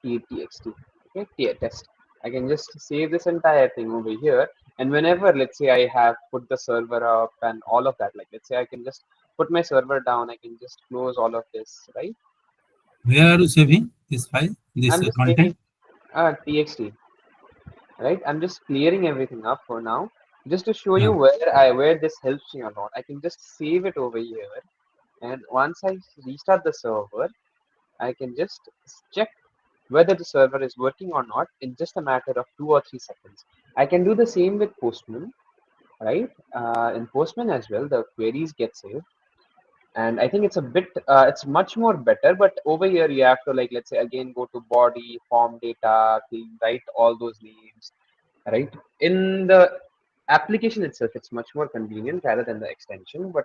txt. Okay, test. I can just save this entire thing over here, and whenever let's say I have put the server up and all of that, like let's say I can just put my server down, I can just close all of this, right? Where are you saving this file? This I'm just content? saving txt, right? I'm just clearing everything up for now, just to show you where this helps me a lot. I can just save it over here, and once I restart the server, I can just check whether the server is working or not in just a matter of 2 or 3 seconds. I can do the same with Postman, right? In Postman as well, the queries get saved. And I think it's a bit, it's much more better, but over here you have to like, let's say again, go to body, form data, write all those names, right? In the application itself, it's much more convenient rather than the extension, but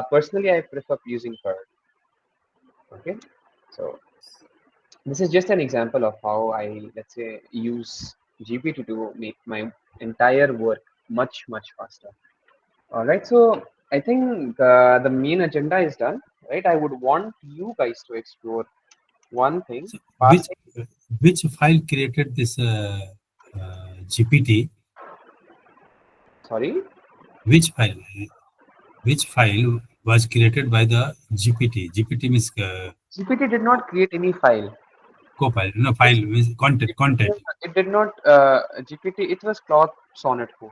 personally, I prefer using Perl. Okay, so this is just an example of how I, let's say, use GPT to make my entire work much faster. All right, so I think the main agenda is done, right? I would want you guys to explore one thing. Which file created this GPT? Sorry? Which file? Which file was created by the GPT? GPT means GPT did not create any file. Copilot. No, file means content. It did not, GPT, it was Claude Sonnet 4.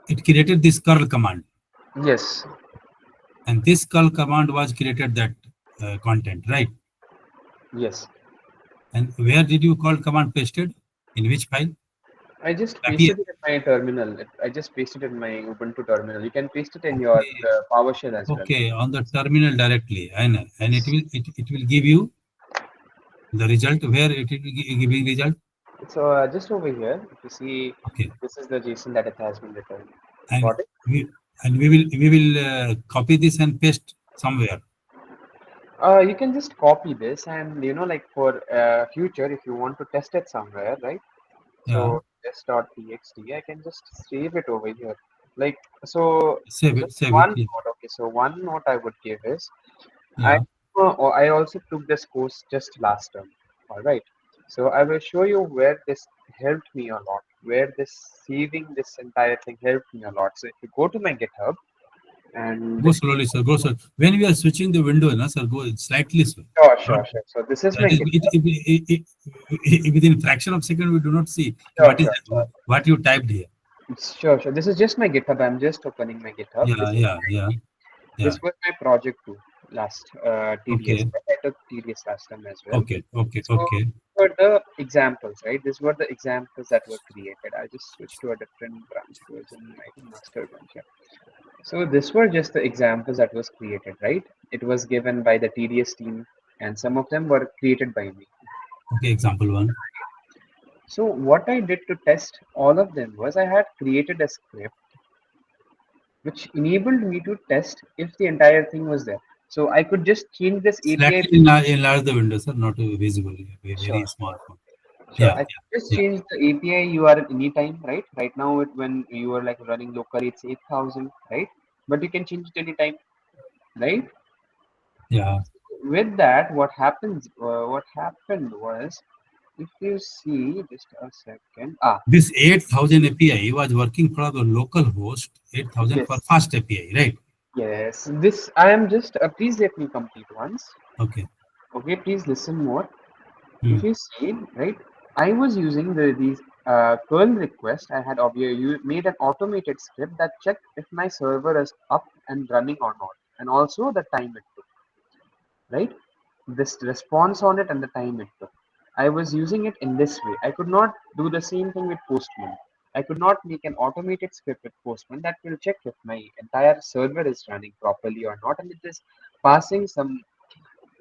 It created this curl command. Yes. And this curl command was created that content, right? Yes. And where did you call command pasted? In which file? I just API. pasted it in my terminal. I just pasted it in my Ubuntu terminal. You can paste it in your PowerShell as well. Okay, on the terminal directly, and it will give you the result where it will be giving result. So just over here, if you see, Okay, this is the JSON that it has been returned. and Got it? we will copy this and paste somewhere. You can just copy this, and like for future, if you want to test it somewhere, right? Yeah, So test.txt, I can just save it over here. Like, so save it, just save it. one note. Okay, so one note I would give is I Yeah, I also took this course just last term. All right. So I will show you where this helped me a lot, where this saving this entire thing helped me a lot. So if you go to my GitHub and go slowly, sir. Go sir. When we are switching the window, na sir, go slightly slow. Not sure. So this is my that is GitHub. within fraction of second we do not see Sure, what is sure, sure. what you typed here. Sure. This is just my GitHub. I'm just opening my GitHub. Yeah, yeah, yeah, yeah. This was my project too last TDS. Okay, I took TDS last time as well. okay, okay, So okay. these were the examples, right? These were the examples that were created. I'll just switch to a different branch. It was in my master branch. Yeah. So these were just the examples that was created, right? It was given by the TDS team, and some of them were created by me. Okay, example one. So what I did to test all of them was I had created a script which enabled me to test if the entire thing was there. So I could just change this API. Slightly enlarge the window, sir, not visible. Very Sure. small font. Sure. Yeah, I yeah, just yeah, change the API URL anytime, right? Right now, when you are like running locally, it's 8,000, right? But you can change it anytime, right? yeah. With that, what happens? What happened was, if you see, just a second. This 8,000 API was working for the local host, 8,000 for Yes, fast API, right? yes. This I am just. Please let me complete once. Okay. Okay, please listen more. Hmm. If you see, right, I was using these curl request. I had you made an automated script that checked if my server is up and running or not, and also the time it took, right? This response on it and the time it took. I was using it in this way. I could not do the same thing with Postman. I could not make an automated script with Postman that will check if my entire server is running properly or not, and it is passing some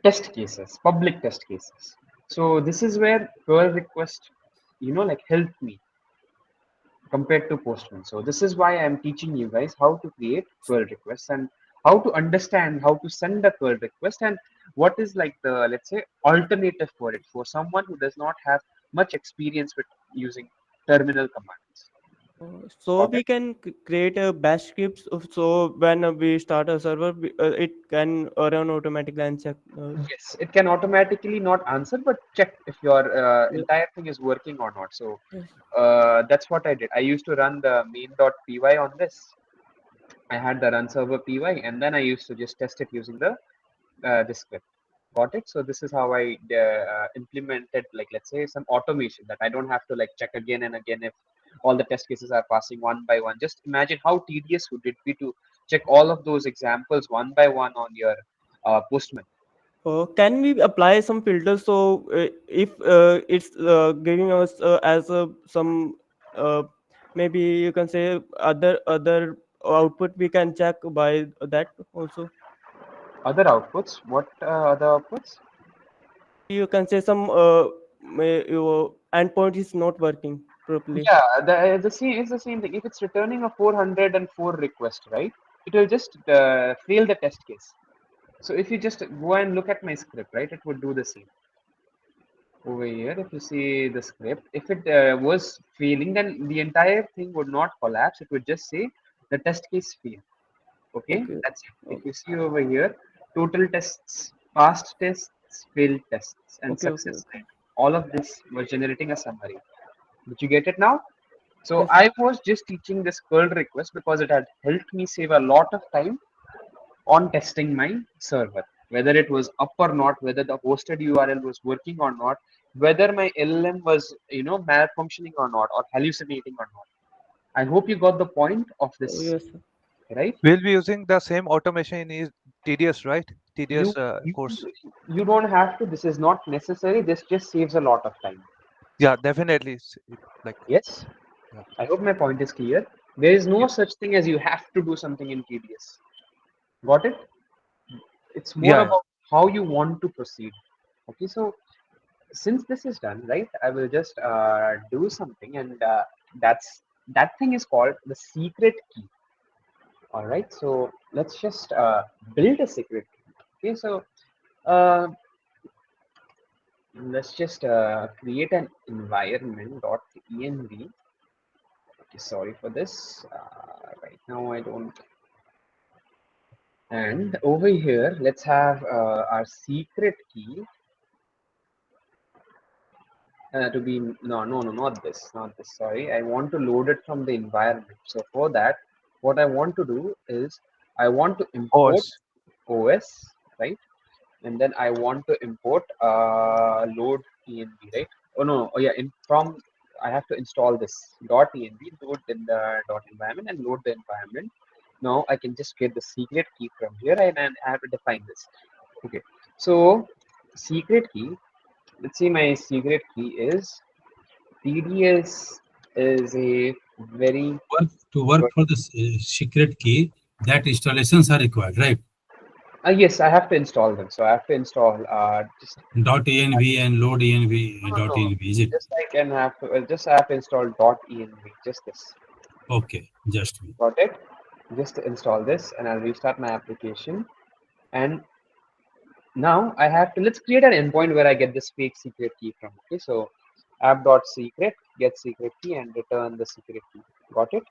test cases, public test cases. So this is where curl request, like helped me compared to Postman. So this is why I'm teaching you guys how to create curl requests and how to understand how to send a curl request and what is like the, let's say, alternative for it for someone who does not have much experience with using terminal commands. So Got we it? can create a bash scripts. So when we start a server, it can run automatically and check. Yes, it can automatically not answer, but check if your Yeah. entire thing is working or not. So Yes. that's what I did. I used to run the main.py on this. I had the run server py, and then I used to just test it using the script. Got it? So this is how I implemented, like, let's say, some automation that I don't have to like check again and again if all the test cases are passing one by one. Just imagine how tedious would it be to check all of those examples one by one on your Postman. Can we apply some filters? So if it's giving us as some uh, maybe you can say other output, we can check by that also. Other outputs? What other outputs? You can say some your endpoint is not working properly. Yeah, the same is the same thing. If it's returning a 404 request, right, it will just fail the test case. So if you just go and look at my script, right, it would do the same. Over here, if you see the script, if it was failing, then the entire thing would not collapse. It would just say the test case failed. Okay, Okay. that's it. If Okay. you see over here, total tests, past tests, failed tests, and Okay. Okay. success Okay. rate. All of this was generating a summary. Did you get it now? So Yes. I was just teaching this curl request because it had helped me save a lot of time on testing my server, whether it was up or not, whether the hosted URL was working or not, whether my LLM was, malfunctioning or not, or hallucinating or not. I hope you got the point of this, Yes. right? We'll be using the same automation in TDS, right? You TDS you course. you don't have to. This is not necessary. This just saves a lot of time. Yeah, definitely. Like Yes. I hope my point is clear. There is no such thing as you have to do something in TDS. Got it? It's more Yeah. about how you want to proceed. Okay, so since this is done, right, I will just do something, and that thing is called the secret key. All right, so let's just build a secret key. Okay, so uh, let's just create an environment dot env. Okay, sorry for this. Right now I don't. And over here, let's have our secret key to be no, not this, sorry, I want to load it from the environment. So for that, what I want to do is I want to import OS. OS, right? And then I want to import load env, right? Oh no, oh yeah, from I have to install this dot env, load in the dot environment and load the environment. Now I can just get the secret key from here, and I have to define this. Okay, so secret key, let's see, my secret key is TDS is a very To work good. for the secret key, that installations are required, right? Yes, I have to install them. So I have to install just .env and load env no, .env, is it? just I can have to just I have to install .env. Just this. Okay, just Got it. Just install this, and I'll restart my application. And now I have to let's create an endpoint where I get this fake secret key from. Okay, so app.secret get secret key and return the secret key. Got it?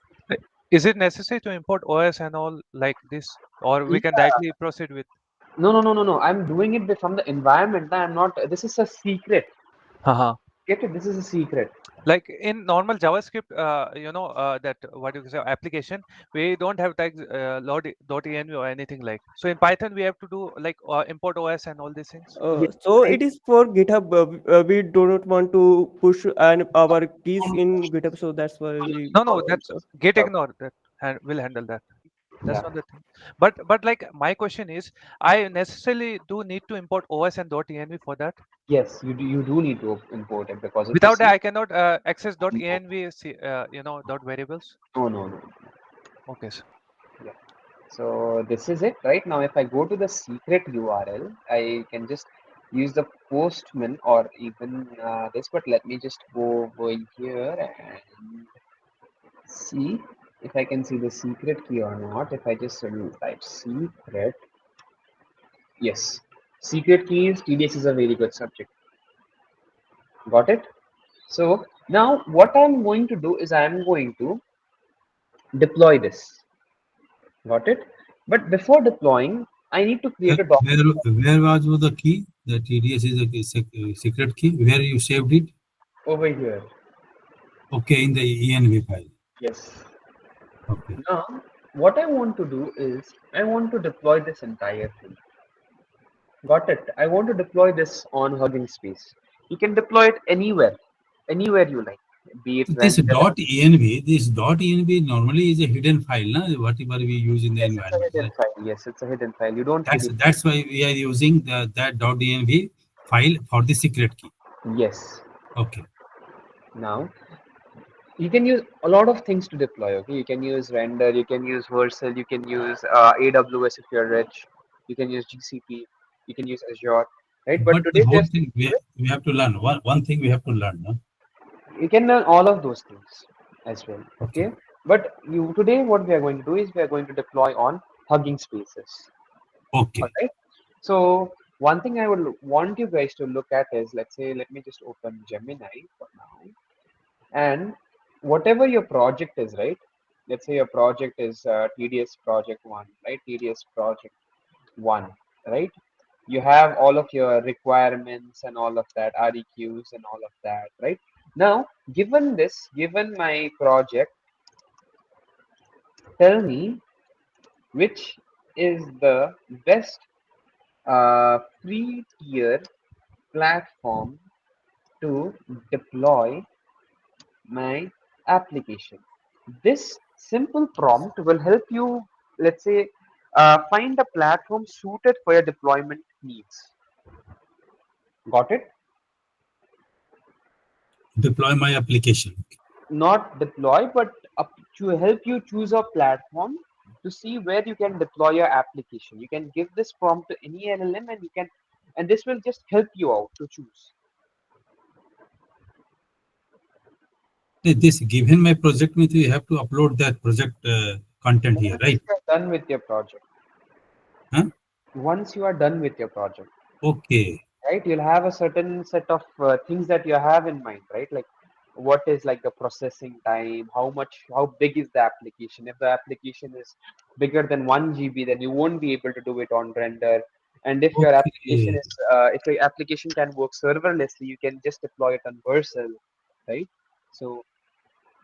Is it necessary to import OS and all like this, or we can Yeah. directly proceed with? No. I'm doing it from the environment. I'm not. This is a secret. Haha. Get it? This is a secret. Like in normal JavaScript, that what you say application, we don't have tags .env or anything like. So in Python, we have to do like import OS and all these things. Yes, So it is for GitHub. We do not want to push our keys in GitHub, so that's why we. No, that's git ignore that and will handle that. That's Yeah. not the thing. But like my question is, I necessarily do need to import OS and .env for that. Yes, you do need to import it because it's a Without that, secret. I cannot access .env, dot variables. No. Okay, sir. Yeah. So this is it, right? Now, if I go to the secret URL, I can just use the postman or even this, but let me just go over here and see if I can see the secret key or not. If I just type secret, yes, secret keys, TDS is a very good subject. Got it? So now what I'm going to do is I'm going to deploy this. Got it? But before deploying, I need to create a document where was the key? The TDS is a secret key. Where you saved it? over here. Okay, in the env file. Yes. Okay. Now, what I want to do is I want to deploy this entire thing. Got it? I want to deploy this on Hugging Space. You can deploy it anywhere you like, be it This render. .env normally is a hidden file, na? Whatever we use in the Yes, it's a environment. hidden file. Yes, it's a hidden file. You don't see it. That's why we are using that .env file for the secret key. Yes. Okay. Now, you can use a lot of things to deploy. Okay, you can use render, you can use Vercel, you can use AWS if you're rich, you can use GCP, you can use Azure, right? But The today whole there's thing we have to learn. One thing we have to learn. No? you can learn all of those things as well. Okay, but you today what we are going to do is we are going to deploy on Hugging Spaces. Okay. All right. So one thing I would want you guys to look at is, let's say, let me just open Gemini for now. And whatever your project is, right? Let's say your project is TDS project 1, right? TDS project 1, right? You have all of your requirements and all of that, REQs and all of that, right? Now, given my project, tell me which is the best free tier platform to deploy my application. This simple prompt will help you, let's say, find a platform suited for your deployment needs. Got it? Deploy my application. not deploy, but to help you choose a platform to see where you can deploy your application. You can give this prompt to any LLM, and you can, and this will just help you out to choose. This given my project means you have to upload that project content here, right? Once you are done with your project. Huh? Once you are done with your project. Okay. Right, you'll have a certain set of things that you have in mind, right? Like what is like the processing time, how big is the application. If the application is bigger than 1 GB, then you won't be able to do it on render. And if your application Okay. is if your application can work serverlessly, you can just deploy it on Vercel, right? So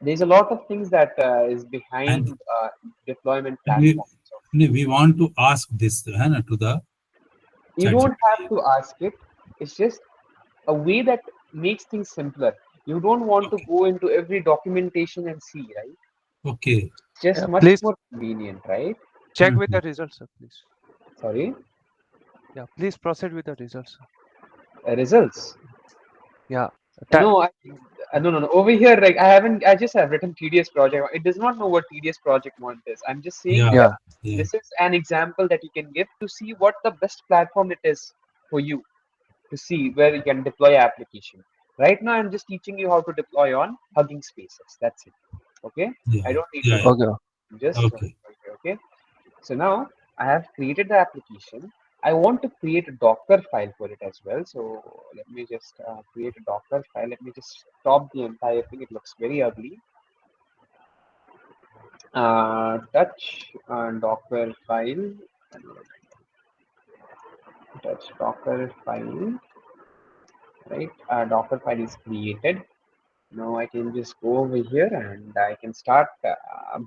there's a lot of things that is behind And deployment platform. So we want to ask this to the you chat don't have GPT. to ask it. It's just a way that makes things simpler. You don't want to go into every documentation and see, right? Okay. Just much Please more convenient, right? check with the results, sir, please. Sorry? Yeah, please proceed with the results. Results? Yeah. No, no. Over here, like I just have written TDS project. It does not know what TDS project one is. I'm just saying Yeah. that Yeah. this is an example that you can give to see what the best platform it is for you to see where you can deploy your application. Right now, I'm just teaching you how to deploy on Hugging Spaces. That's it. Okay. Yeah. I don't need Yeah. to. Yeah. Okay. Just Okay. okay. So now I have created the application. I want to create a Docker file for it as well. So let me just create a Docker file. Let me just stop the entire thing. It looks very ugly. Touch Docker file. Touch Docker file. Right. Docker file is created. Now I can just go over here and I can start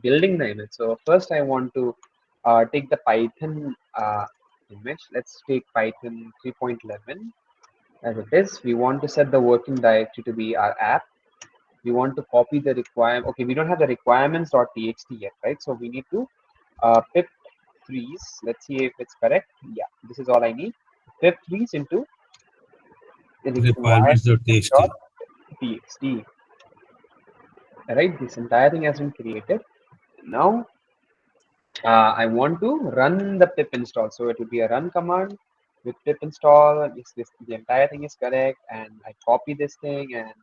building the image. So first I want to take the Python image. Let's take Python 3.11 as it is. We want to set the working directory to be our app. We want to copy the requirement. Okay, we don't have the requirements.txt yet, right? So we need to pip freeze. Let's see if it's correct. Yeah, this is all I need. Pip freeze into the Requirements.txt. requirements.txt. Right, this entire thing has been created. Now I want to run the pip install. So it will be a run command with pip install. The entire thing is correct, and I copy this thing and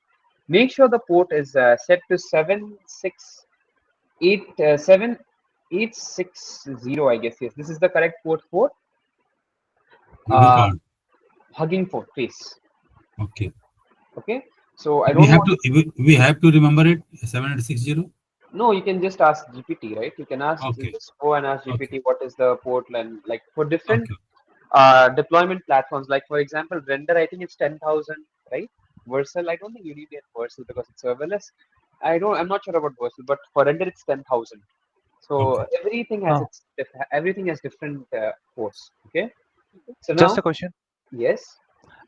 make sure the port is set to 7860. I guess yes, this is the correct port for Hugging Face. Okay. Okay, so I don't want we have to remember it 7860. No, you can just ask GPT, right? You can ask, you Okay. just go and ask GPT what is the port and like for different Okay. deployment platforms. Like for example, render, I think it's 10,000, right? Vercel, I don't think you need it Vercel because it's serverless. I'm not sure about Vercel, but for render it's 10,000. So everything has everything has different ports. Okay. So Just now, a question. yes.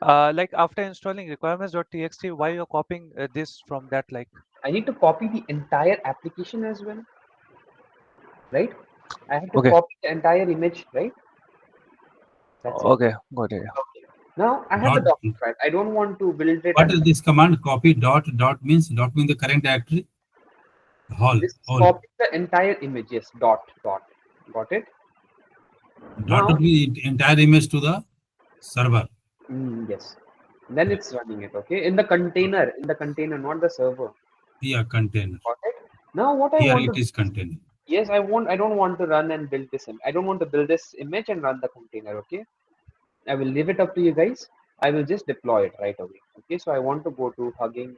Like after installing requirements.txt, why you're copying this from that? Like I need to copy the entire application as well, right? I have to okay. copy the entire image, right? That's it. Okay, got it. Okay. Now I have the document. I don't want to build it. What is this command? Copy dot means the current directory. This copy the entire image. Yes, dot. Got it. Dot will be entire image to the server. Yes. Then it's running it. Okay. In the container, not the server. Yeah, container. Got it. Now what I Here want it to is container. Yes, I don't want to run and build this. I don't want to build this image and run the container. Okay. I will leave it up to you guys. I will just deploy it right away. Okay. So I want to go to Hugging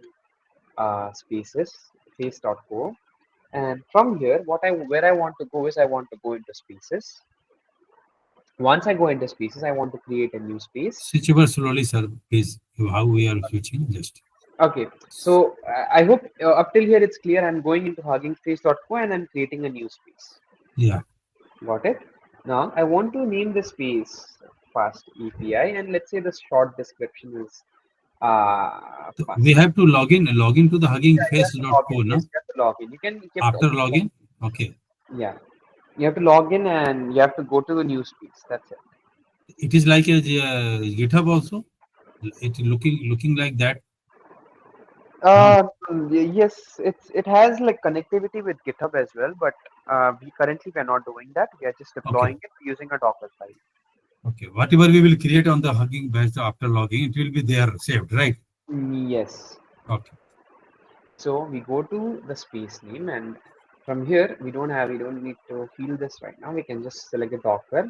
Spaces face.co. And from here, where I want to go is I want to go into Spaces. Once I go into Spaces, I want to create a new space. Switch over slowly, sir. Please, how we are switching just. Okay, so I hope up till here it's clear. I'm going into huggingspace.co and I'm creating a new space. Yeah. Got it. Now I want to name the space FastAPI, and let's say the short description is we have to log in to the huggingface.co. No? Yes, you have to log in. You can after login. Okay. Yeah, you have to log in and you have to go to the new space. That's it. It is like a GitHub also. It looking like that. Yes, it has like connectivity with GitHub as well, but we currently we are not doing that. We are just deploying it using a Docker file. Okay. Whatever we will create on the Hugging Bash after logging, it will be there saved, right? Yes. Okay. So we go to the space name, and from here we don't need to fill this right now. We can just select a Docker,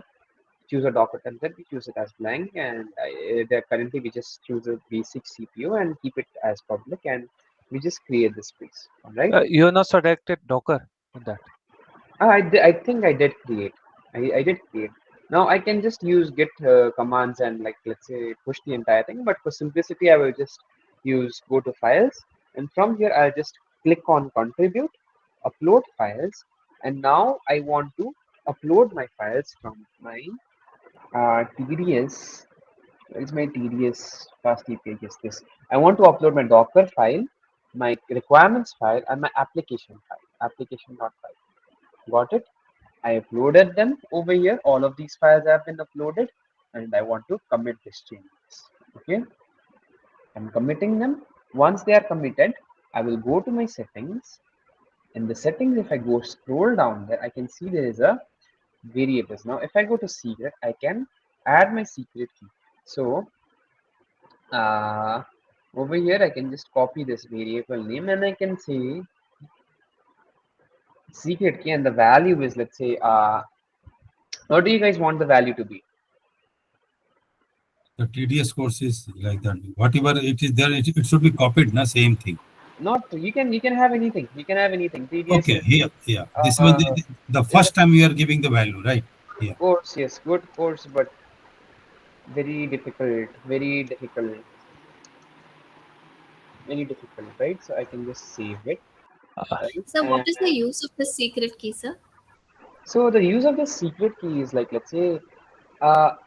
choose a Docker template. We choose it as blank, and currently we just choose a basic CPU and keep it as public, and we just create the space. All right. You not selected Docker in that. I think I did create. I did create. Now I can just use git commands and like let's say push the entire thing. But for simplicity, I will just use go to files, and from here I'll just click on contribute, upload files, and now I want to upload my files from my TDS. Where is my TDS fast API? Yes, this. I want to upload my Docker file, my requirements file, and my application file. Application.file. Got it? I uploaded them over here. All of these files have been uploaded, and I want to commit these changes. Okay, I'm committing them. Once they are committed, I will go to my settings. In the settings, if I go scroll down there, I can see there is a variables. Now, if I go to secret, I can add my secret key. So, over here, I can just copy this variable name, and I can say secret key, and the value is let's say what do you guys want the value to be? The TDS course is like that. Whatever it is there, it should be copied, na same thing. Not you can have anything. You can have anything. TDS Okay, is here, yeah. This was the is first time we are giving the value, right? a Yeah. course, yes, good course, but very difficult, very difficult, right? So I can just save it, right? So what And is the use of the secret key, sir? so the use of the secret key is like let's say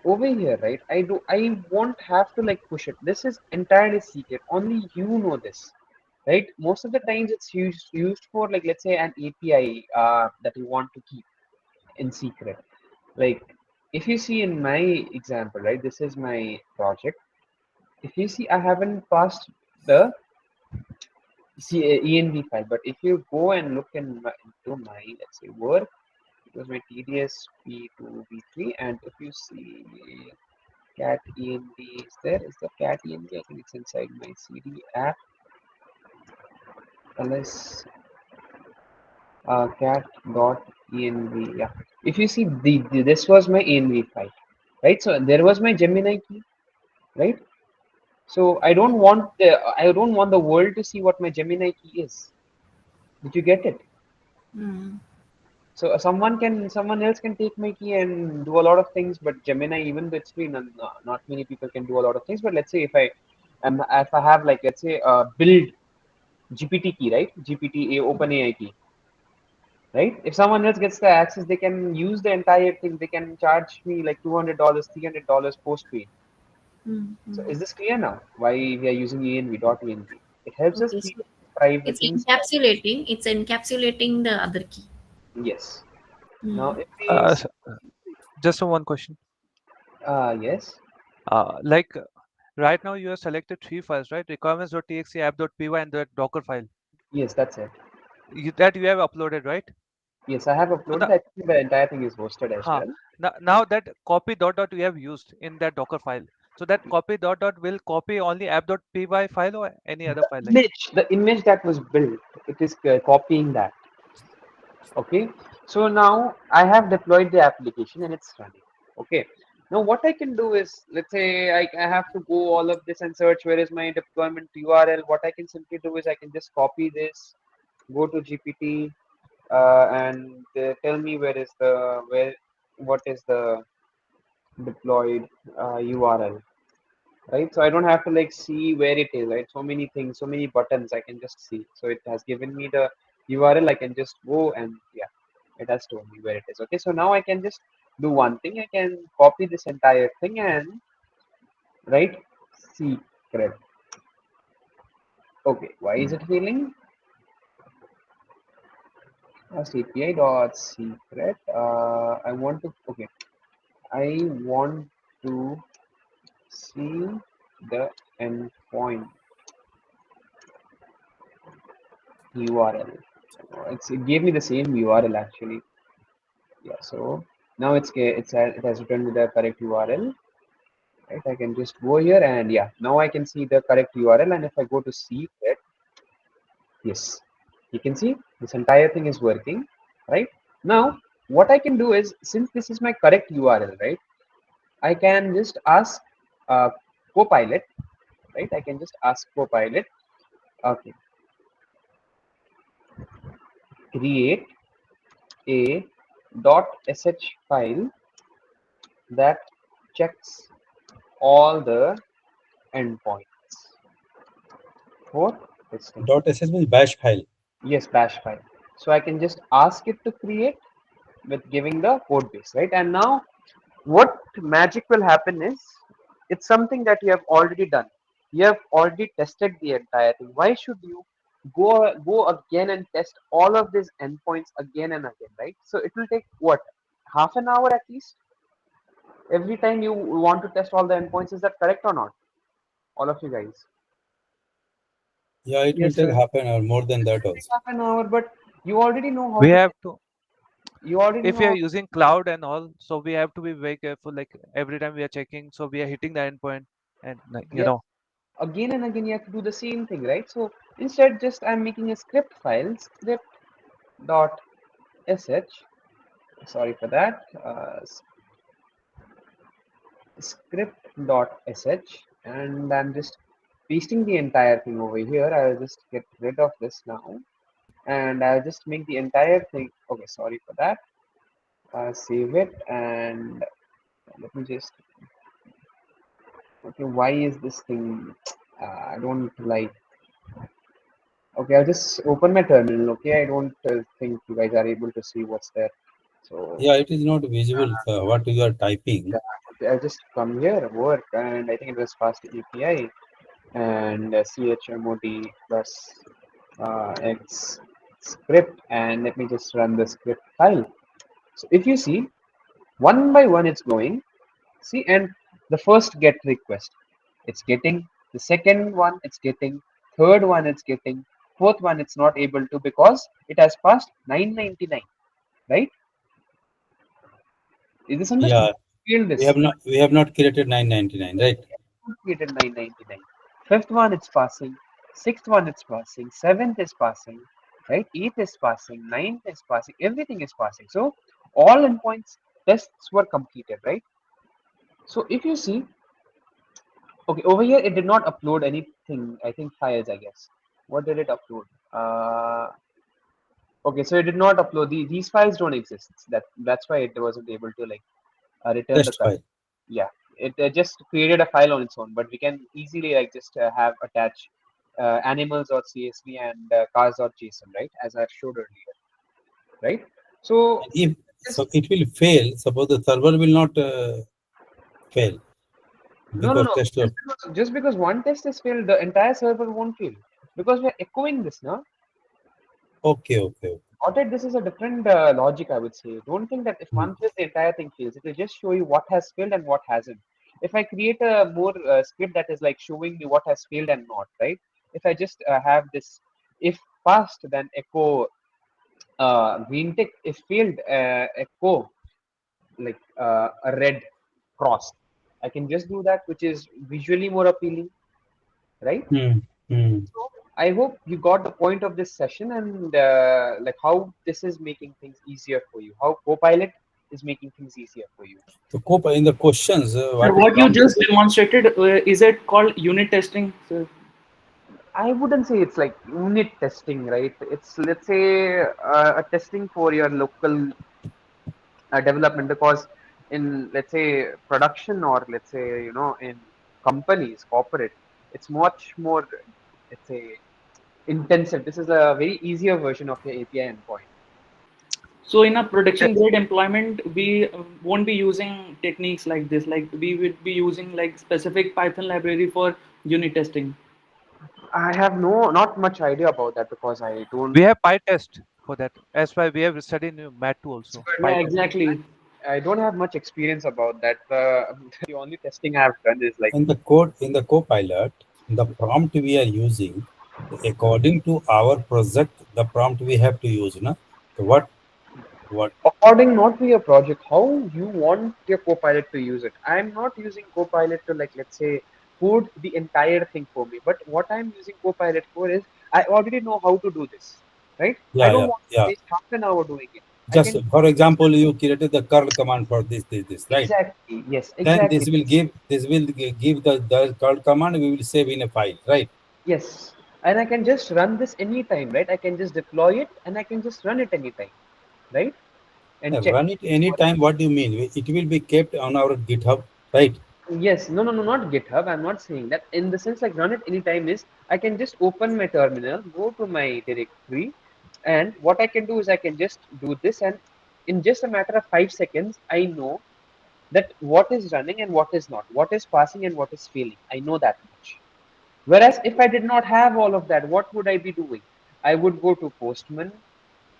over here, right? I won't have to like push it. This is entirely secret. Only you know this, right? Most of the times it's used for like let's say an API that you want to keep in secret. Like if you see in my example, right, this is my project. If you see, I haven't passed the env file, but if you go and look into my let's say work, it was my TDS p2 v3, and if you see cat env is the cat env, I think it's inside my cd app ls cat.env. Yeah, if you see this was my env file, right? So there was my Gemini key, right? So I don't want the world to see what my Gemini key is. Did you get it? So someone else can take my key and do a lot of things, but Gemini, even though it's free, not many people can do a lot of things. But let's say if I have like let's say build GPT key, right? GPT a OpenAI key, right? If someone else gets the access, they can use the entire thing. They can charge me like $200, $300 postpaid. So is this clear now? Why we are using env.env? It helps us Okay, keep so private it's things. encapsulating. It's encapsulating the other key. Yes. Now Hmm. if we Just one question. yes. Like right now you have selected three files, right? Requirements.txt, app.py, and the Docker file. Yes, that's it. That you have uploaded, right? Yes, I have So uploaded. I think the entire thing is hosted as well. now that copy dot dot you have used in that Docker file. So that copy dot dot will copy only app.py file or any other file like. The image that was built, it is copying that. Okay. So now I have deployed the application and it's running. Okay. Now what I can do is, let's say I have to go all of this and search where is my deployment URL. What I can simply do is I can just copy this, go to GPT, and tell me what is the deployed URL, right? So I don't have to like see where it is, right? So many things, so many buttons I can just see. So it has given me the URL. I can just go and yeah, it has told me where it is. Okay, so now I can just do one thing. I can copy this entire thing and write secret. Okay, why is it failing? API dot secret. I want to okay. I want to see the endpoint. URL. It gave me the same URL actually. Yeah, so now it has returned with the correct URL. Right, I can just go here and yeah, now I can see the correct URL, and if I go to see it, yes, you can see this entire thing is working. Right now, what I can do is, since this is my correct URL, right, I can just ask Copilot, right? I can just ask Copilot, okay, create a .sh file that checks all the endpoints for testing. .sh means bash file. Yes, bash file. So I can just ask it to create with giving the code base, right? And now what magic will happen is, it's something that you have already done. You have already tested the entire thing. Why should you go again and test all of these endpoints again and again, right? So it will take what, half an hour at least every time you want to test all the endpoints. Is that correct or not, all of you guys? Yeah, it will Yes, take sir. half an hour, more than that also. Half an hour, but you already know how We to have test. to, You already if we know are how using cloud and all, so we have to be very careful. Like every time we are checking, so we are hitting the endpoint, and like, to, yeah, again and again you have to do the same thing, right? So instead, just I'm making a script file, script dot sh, sorry for that, script dot sh, and I'm just pasting the entire thing over here. I'll just get rid of this now, and I'll just make the entire thing. Okay, sorry for that. Save it, and let me just, okay, why is this thing, I don't like, okay, I'll just open my terminal. Okay, I don't think you guys are able to see what's there. So Yeah, it is not visible what you are typing. yeah, okay, I'll just come here, work, and I think it was fast API and chmod plus x script, and let me just run the script file. So if you see, one by one it's going. See, and the first get request, it's getting. The second one, it's getting. Third one, it's getting. Fourth one, it's not able to because it has passed 999. Right? Is this understood? Yeah, Feel this. we have not created 999, right? Created 999. Fifth one, it's passing. Sixth one, it's passing. Seventh is passing. Right? Eighth is passing. Ninth is passing. Everything is passing. So all endpoints tests were completed. Right? So if you see, okay, over here it did not upload anything. I think files, I guess. What did it upload? Okay, so it did not upload these files don't exist. That's why it wasn't able to like return the Test correct. file. Yeah, it just created a file on its own, but we can easily like just have attach animals.csv and cars.json, right? As I showed earlier, right? So And so it will fail. Suppose the server will not fail because no. tester. Just because one test is failed, the entire server won't fail because we're echoing this now. Okay. Audit, this is a different logic, I would say. Don't think that if one fails, the entire thing fails. It will just show you what has failed and what hasn't. If I create a more script that is like showing me what has failed and not, right? If I just have this, if passed, then echo green tick. If failed, echo like a red cross. I can just do that, which is visually more appealing, right? So I hope you got the point of this session and like how this is making things easier for you, how Copilot is making things easier for you. So in the questions, What you just demonstrated, is it called unit testing? So, I wouldn't say it's like unit testing, right? It's, let's say, a testing for your local development, because in, let's say, production, or let's say, in companies, corporate, it's much more, let's say, intensive. This is a very easier version of your API endpoint. so in a production grade employment, we won't be using techniques like this. Like we would be using like specific Python library for unit testing. I have not much idea about that because I don't. we have PyTest for that. That's why we have studied in Math 2 also. Yeah, PyTest. exactly. I don't have much experience about that. The only testing I have done is like in the Copilot, the prompt we are using According to our project, the prompt we have to use, na? So what? According not to your project, how you want your Copilot to use it. I'm not using Copilot to, like, let's say, code the entire thing for me. But what I'm using Copilot for is I already know how to do this, right? I Yeah, don't yeah, want to yeah. waste half an hour doing it. I Just can for example, you created the curl command for this, right? exactly, yes, Then exactly. this will give the curl command. We will save in a file, right? Yes, and I can just run this anytime, right? I can just deploy it and I can just run it anytime, right? And check. Run it anytime. What do you mean? It will be kept on our GitHub, right? Yes, no, no, no, not GitHub. I'm not saying that. In the sense, like, run it anytime is I can just open my terminal, go to my directory, and what I can do is I can just do this, and in just a matter of 5 seconds, I know that what is running and what is not, what is passing and what is failing. I know that much. Whereas if I did not have all of that, what would I be doing? I would go to Postman,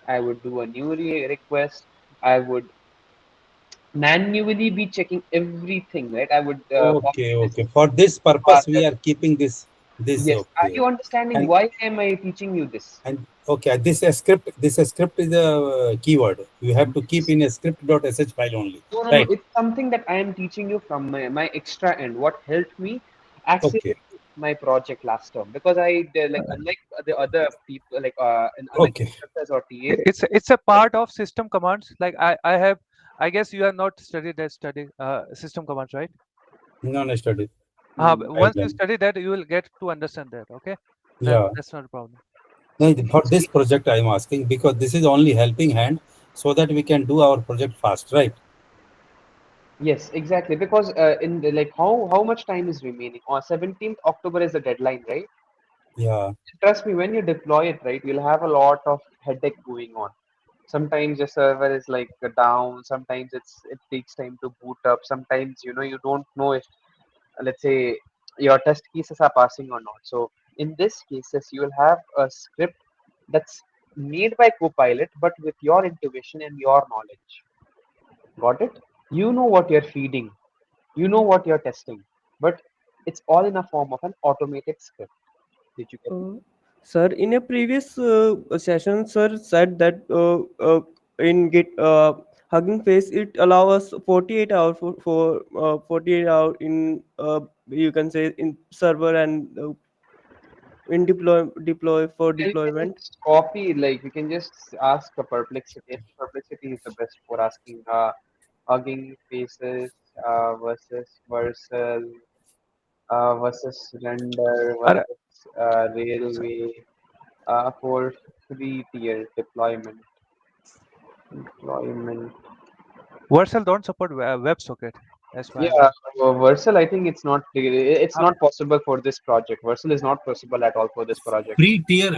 I would do a new request, I would manually be checking everything, right? I would copy Okay, this okay. For this purpose, we path. are keeping this. Yes. Are Okay, you understanding and why am I teaching you this? and okay, this script is a keyword. You have to keep in a script.sh file only, No, no, no. right? It's something that I am teaching you from my extra end. What helped me Okay, accelerate my project last term because I like unlike the other people like in like okay. instructors or TAs. It's a part of system commands. Like I have, I guess you have not studied that study system commands, right? Non-study Once you guideline. study that, you will get to understand that. Okay, then Yeah. that's not a problem. No, for this project, I am asking because this is only helping hand so that we can do our project fast, right? Yes, exactly. Because in the, like how much time is remaining? On 17th October is the deadline, right? Yeah. Trust me, when you deploy it, right, you'll have a lot of headache going on. Sometimes your server is like down. Sometimes it takes time to boot up. Sometimes you don't know if let's say your test cases are passing or not. So in this cases, you will have a script that's made by Copilot, but with your intuition and your knowledge. Got it? You know what you're feeding. You know what you're testing, but it's all in a form of an automated script. Did you get me? Sir, in a previous session, sir said that in Git Hugging Face, it allows us 48 hours for 48 hour in you can say in server and in deploy for Yeah, you can deployment. just copy, like you can just ask a perplexity. Perplexity is the best for asking hugging faces versus render Are- versus railway for free tier deployment. Vercel don't support WebSocket, as far as I Yeah, know. Versal, I think it's not possible for this project. Versal is not possible at all for this project. Free tier,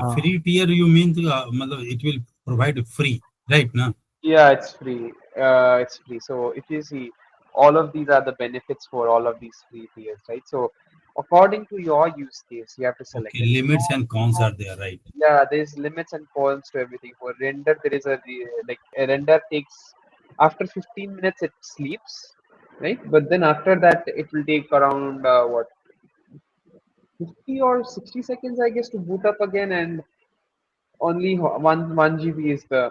you mean matlab it will provide free, right? Na? Yeah, it's free. It's free. So if you see, all of these are the benefits for all of these free tiers, right? So according to your use case, you have to select Okay, it. limits and cons are there, right? Yeah, there's limits and cons to everything. For render, there is like a render takes after 15 minutes it sleeps, right? But then after that it will take around what 50 or 60 seconds, I guess, to boot up again, and only one GB is the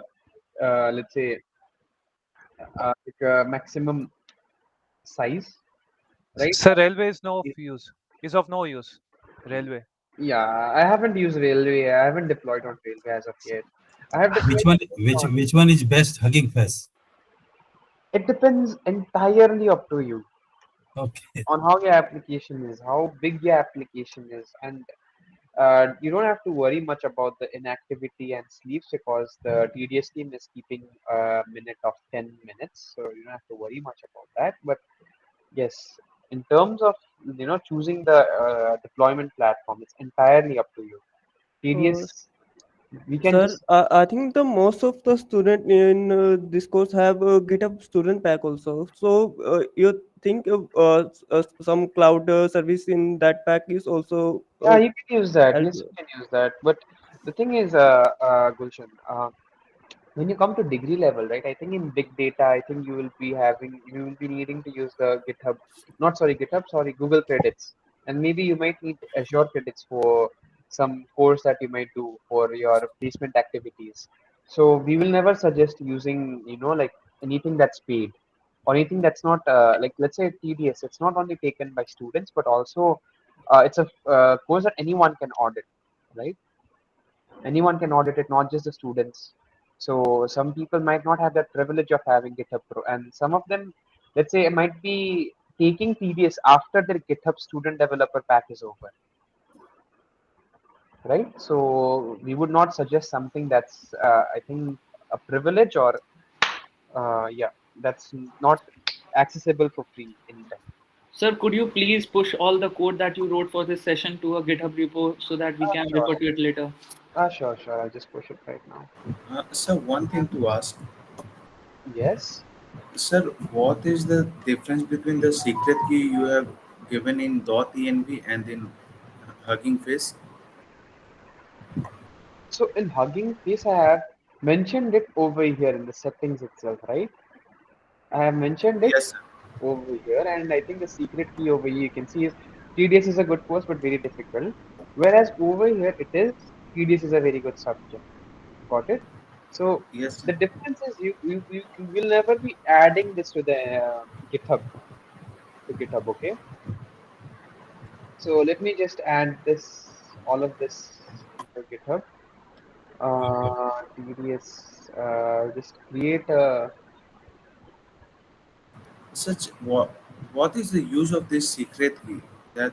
let's say maximum size, right? So railway is no use. Is of no use. Railway. Yeah, I haven't used railway. I haven't deployed on railway as of yet. I have Which deployed one? on. Which one is best? Hugging Face. It depends entirely up to you Okay. on how your application is, how big your application is, and you don't have to worry much about the inactivity and sleeps because the TDS team is keeping a minute of 10 minutes, so you don't have to worry much about that. But yes, in terms of choosing the deployment platform, it's entirely up to you. Uh, TDS, we can Sir, just I think the most of the student in this course have a GitHub student pack also. So you think some cloud service in that pack is also yeah, you can use that. help? Yes, you can use that. But the thing is, Gulshan, when you come to degree level, right? I think in big data, I think you will be needing to use the GitHub, not sorry, GitHub, sorry, Google credits, and maybe you might need Azure credits for some course that you might do for your placement activities. So we will never suggest using, like anything that's paid or anything that's not like, let's say TDS. It's not only taken by students, but also it's a course that anyone can audit, right? Anyone can audit it, not just the students. So some people might not have that privilege of having GitHub Pro, and some of them, let's say, might be taking TDS after their GitHub student developer pack is over, right? So we would not suggest something that's, I think, a privilege or, yeah, that's not accessible for free anytime. Sir, could you please push all the code that you wrote for this session to a GitHub repo so that we can Sure. refer to it later? Sure, sure. I'll just push it right now. So one thing to ask, Yes. sir, what is the difference between the secret key you have given in .env and in Hugging Face? So in Hugging Face, I have mentioned it over here in the settings itself, right? I have mentioned it Yes, sir. over here, and I think the secret key over here you can see is TDS is a good course but very difficult. Whereas over here it is TDS is a very good subject. Got it? So Yes, sir. the difference is you will never be adding this to the GitHub to GitHub. Okay. So let me just add this all of this into GitHub. Okay. TDS. Just create a. Such what is the use of this secret key? That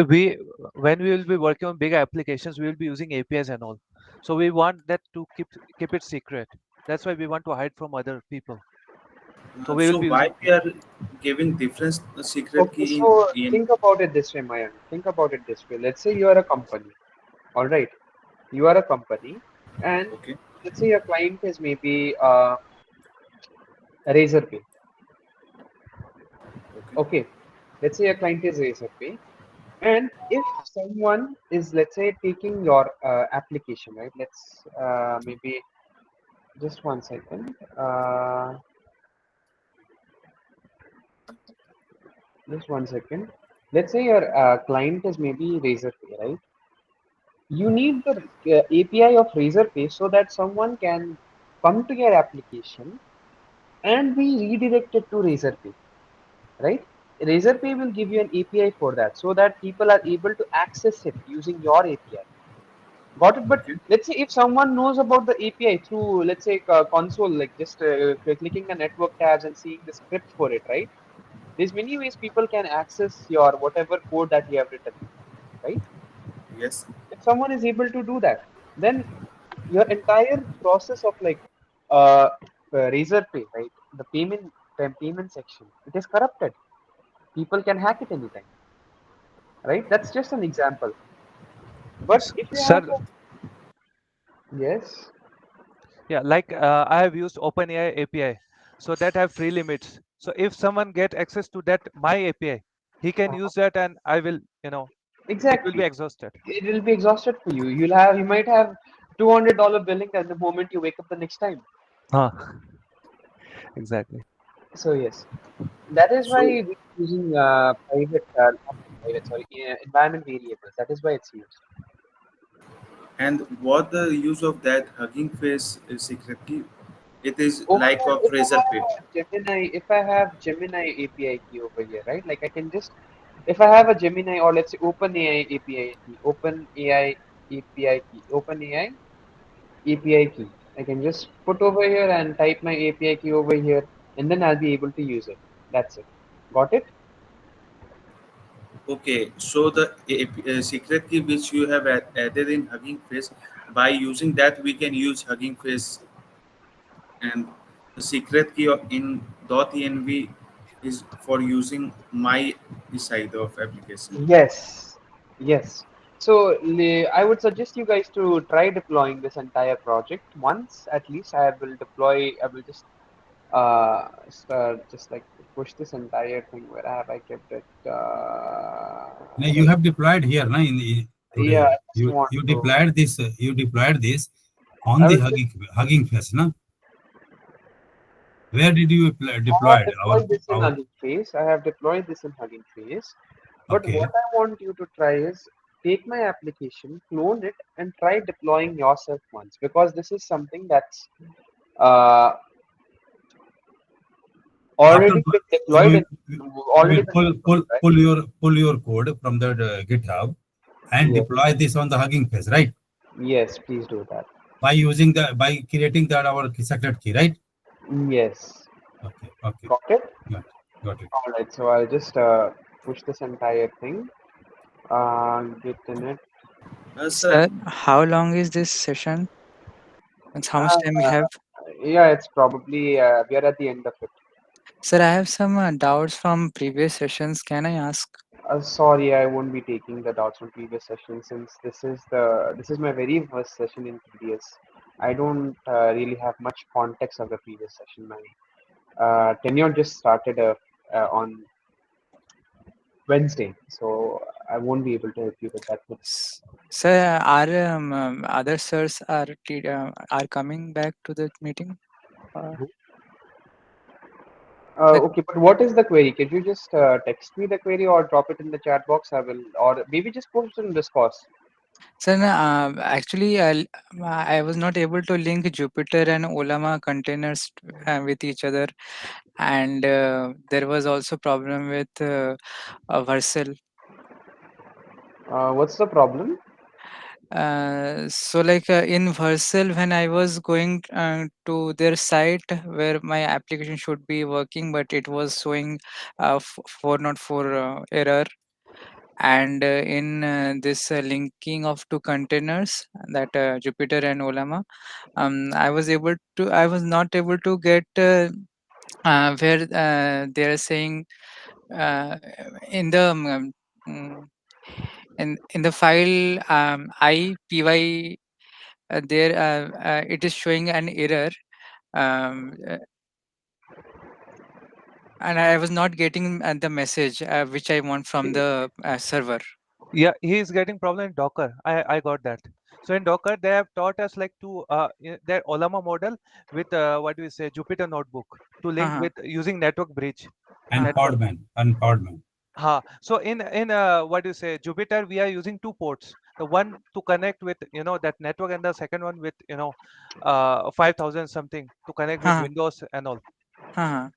We when we will be working on big applications, we will be using APIs and all. So we want that to keep it secret. That's why we want to hide from other people. So we will so be why using. we are giving different secret Okay, key so in think about it this way, Mayan. Think about it this way. Let's say you are a company. All right, you are a company, and okay, let's say your client is maybe Razorpay. okay, Okay, let's say your client is Razorpay, and if someone is, let's say, taking your application, right? Let's maybe just one second. Just one second. Let's say your client is maybe Razorpay, right? You need the API of Razorpay so that someone can come to your application and be redirected to Razorpay, right? Razorpay will give you an API for that so that people are able to access it using your API. Got it? But okay. let's say if someone knows about the API through, let's say, console, like just clicking the network tabs and seeing the script for it, right? There's many ways people can access your whatever code that you have written, right? Yes, If someone is able to do that, then your entire process of like uh, Razorpay, right? The payment section, it is corrupted. People can hack it anytime, right? That's just an example. But if you have Sir, yes, yeah, like I have used OpenAI API, so that have free limits. So if someone get access to that my API, he can use that, and I will, it will be exactly, exhausted. it will be exhausted for you. You might have $200 billing at the moment you wake up the next time. Huh. Exactly. So yes, that is why so we're using not private, sorry, environment variables. That is why it's used. and what the use of that Hugging Face secret key? It is Over like here, of Razorpay. if I have Gemini API key over here, right? Like I can just, if I have a Gemini or let's say OpenAI API key, OpenAI key, I can just put over here and type my API key over here, and then I'll be able to use it. That's it. Got it? Okay, so the secret key which you have added in Hugging Face, by using that we can use Hugging Face, and the secret key in .env is for using my side of application. Yes, yes. So I would suggest you guys to try deploying this entire project once at least. I will deploy. I will just like push this entire thing. Where have I kept it? Now you have deployed here, na, Yeah, today. I just want You to. deployed this. You deployed this on I the will just. Hugging Face, na. Where did you I deploy have our deployed this in our? Hugging Face. I have deployed this in Hugging Face. But what Okay. I want you to try is take my application, clone it, and try deploying yourself once, because this is something that's uh, After already been deployed we, and we already will been pull deployed, right? pull your code from the GitHub and Yes. deploy this on the Hugging Face, right? Yes, please do that. By creating that our secret key, right? Yes. Okay. Okay. Got it? Got it. All right. So I'll just push this entire thing. Git init. Sir, how long is this session? And how much time we Uh, have? yeah, it's probably we are at the end of it. Sir, I have some doubts from previous sessions. Can I ask? Sorry, I won't be taking the doubts from previous sessions, since this is my very first session in TDS. I don't really have much context of the previous session. My tenure just started on Wednesday, so I won't be able to help you with that much. Sir, our other sirs are coming back to the meeting? Like, Okay, but what is the query? Could you just text me the query or drop it in the chat box? I will, or maybe just post it in Discourse. sir, actually, I was not able to link Jupyter and Olama containers with each other, and there was also problem with Vercel. What's the problem? So like in Vercel, when I was going to their site where my application should be working, but it was showing 404 error. And in this linking of two containers, that Jupyter and Olama, I was not able to get where they are saying in the mm, in the file IPY, there it is showing an error, um, uh, and I was not getting the message which I want from the server. Yeah, he is getting problem in Docker. I got that. So in Docker, they have taught us like to their Olama model with what do we say, Jupyter Notebook to link Uh-huh. with using network bridge. And Network. Podman. So in what do you say, Jupyter, we are using two ports. The one to connect with that network, and the second one with 5,000 something to connect with Uh-huh. Windows and all. Uh-huh.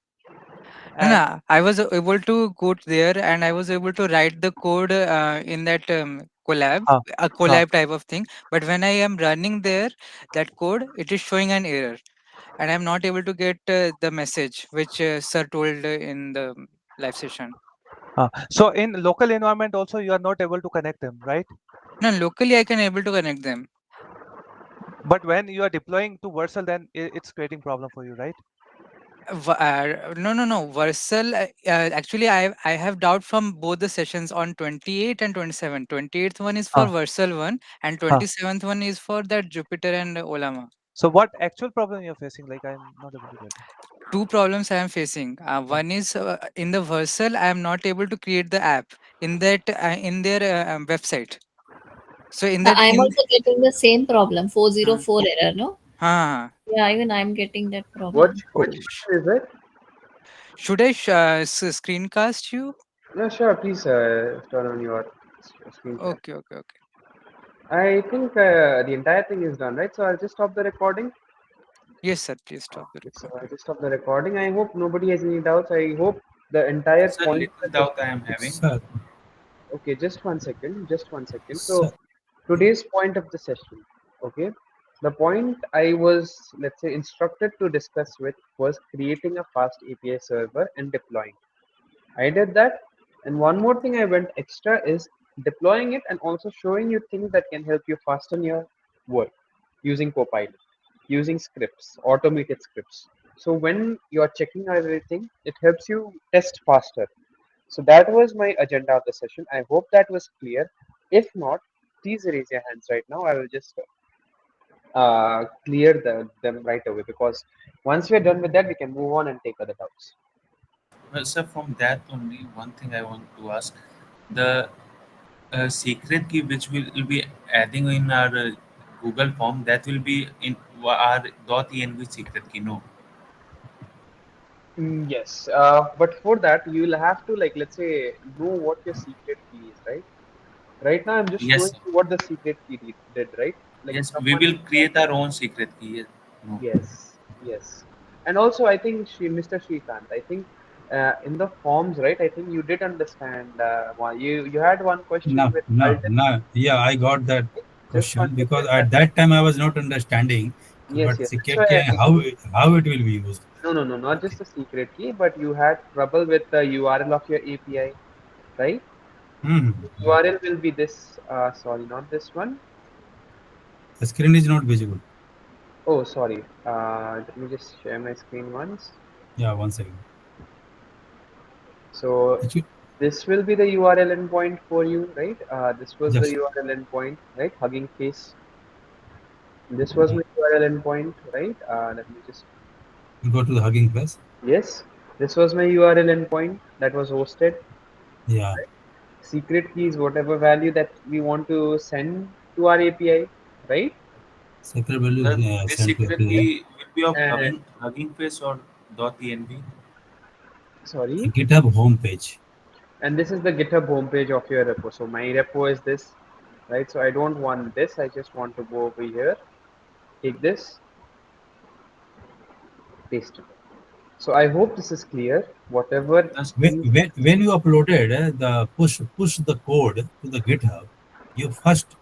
No, And no, I was able to go there and I was able to write the code in that a collab type of thing. But when I am running there, that code, it is showing an error, and I'm not able to get the message which sir told in the live session. so in local environment also, you are not able to connect them, right? No, locally I can able to connect them. But when you are deploying to Vercel, then it's creating problem for you, right? No. Vercel, actually, I have doubt from both the sessions on 28 and 27. 28th one is for Vercel one, and 27th one is for that Jupyter and Olama. So what actual problem you're facing? Like, I'm not able to get it. Two problems I am facing. One is in the Vercel, I am not able to create the app in that in their website. So in that I'm in also getting the same problem, 404 error, no? uh, Yeah, even I'm getting that Which problem. which one is it? should I screencast you? No, sure. Please turn on your screen share. Okay. I think the entire thing is done, right? So I'll just stop the recording. Yes, sir. Please stop the So recording. I'll just stop the recording. I hope nobody has any doubts. I hope the entire Sir, point. little doubt I am having. Sir, Okay, just one second. Just one second. So sir, today's point of the session. Okay, the point I was, let's say, instructed to discuss with was creating a fast API server and deploying. I did that. And one more thing I went extra is deploying it and also showing you things that can help you fasten your work using Copilot, using scripts, automated scripts. So when you are checking everything, it helps you test faster. So that was my agenda of the session. I hope that was clear. If not, please raise your hands right now. I will just clear them right away, because once we're done with that, we can move on and take other doubts. Well, sir, from that only one thing I want to ask: the secret key which will be adding in our Google form, that will be in our .env secret key. No. Yes, but for that you'll have to, like, let's say, know what your secret key is, right? Right now I'm just Yes, showing sir. you what the secret key did, right? Like Yes, we someone. will create our own secret key. Yes. No. Yes, yes. And also, I think Mr. Shrikant, I think in the forms, right? I think you did understand. You had one question No, with no, alternate. no. Yeah, I got that Just one question because second. at that time I was not understanding. Yes, But yes. That's secret why key I and asked you. how it will be used. No, no, no, not just Okay. the secret key, but you had trouble with the URL of your API, right? Hmm. URL will be this. Sorry, not this one. The screen is not visible. Oh, sorry. Let me just share my screen once. Yeah, one second. So Actually, this will be the URL endpoint for you, right? This was the just URL endpoint, right? Hugging Face. This was my URL endpoint, right? Let me just. go to the Hugging Face. Yes, this was my URL endpoint that was hosted. Yeah. Secret key is whatever value that we want to send to our API, right? Secret value This sent to secret API. key will be of And Hugging Face or .env. sorry, GitHub homepage. and this is the GitHub homepage of your repo. So my repo is this, right? So I don't want this. I just want to go over here, take this, paste it. So I hope this is clear. Whatever That's things. When you uploaded the push the code to the GitHub, you first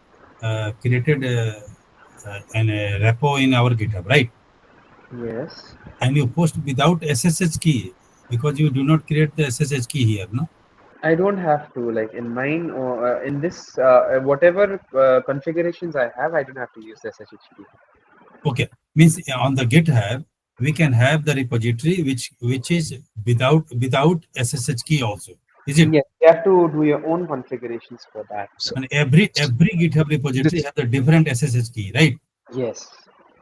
created an repo in our GitHub, right? Yes. And you post without SSH key because you do not create the SSH key here, no? I don't have to, like in mine or in this whatever configurations I have. I don't have to use the SSH. Okay, means on the GitHub we can have the repository which is without SSH key also. Is it? Yes, you have to do your own configurations for that. So And every GitHub repository this has a different SSH key, right? Yes.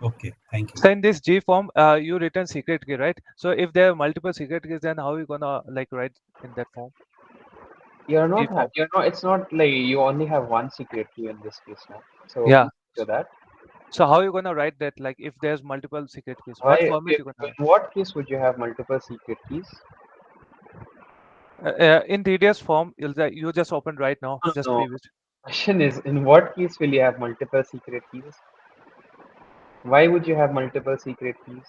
Okay, thank you. so in this G form, you return secret key, right? So if there are multiple secret keys, then how are you gonna like write in that form? You're G not. form. You're not. It's not like you only have one secret key in this case now. So Yeah. please do that. So how are you gonna write that? Like if there's multiple secret keys, what Why? format you gonna write? In what case would you have multiple secret keys? In TDS form, you just opened right now, No, just no. previous. Question is, in what case will you have multiple secret keys? Why would you have multiple secret keys?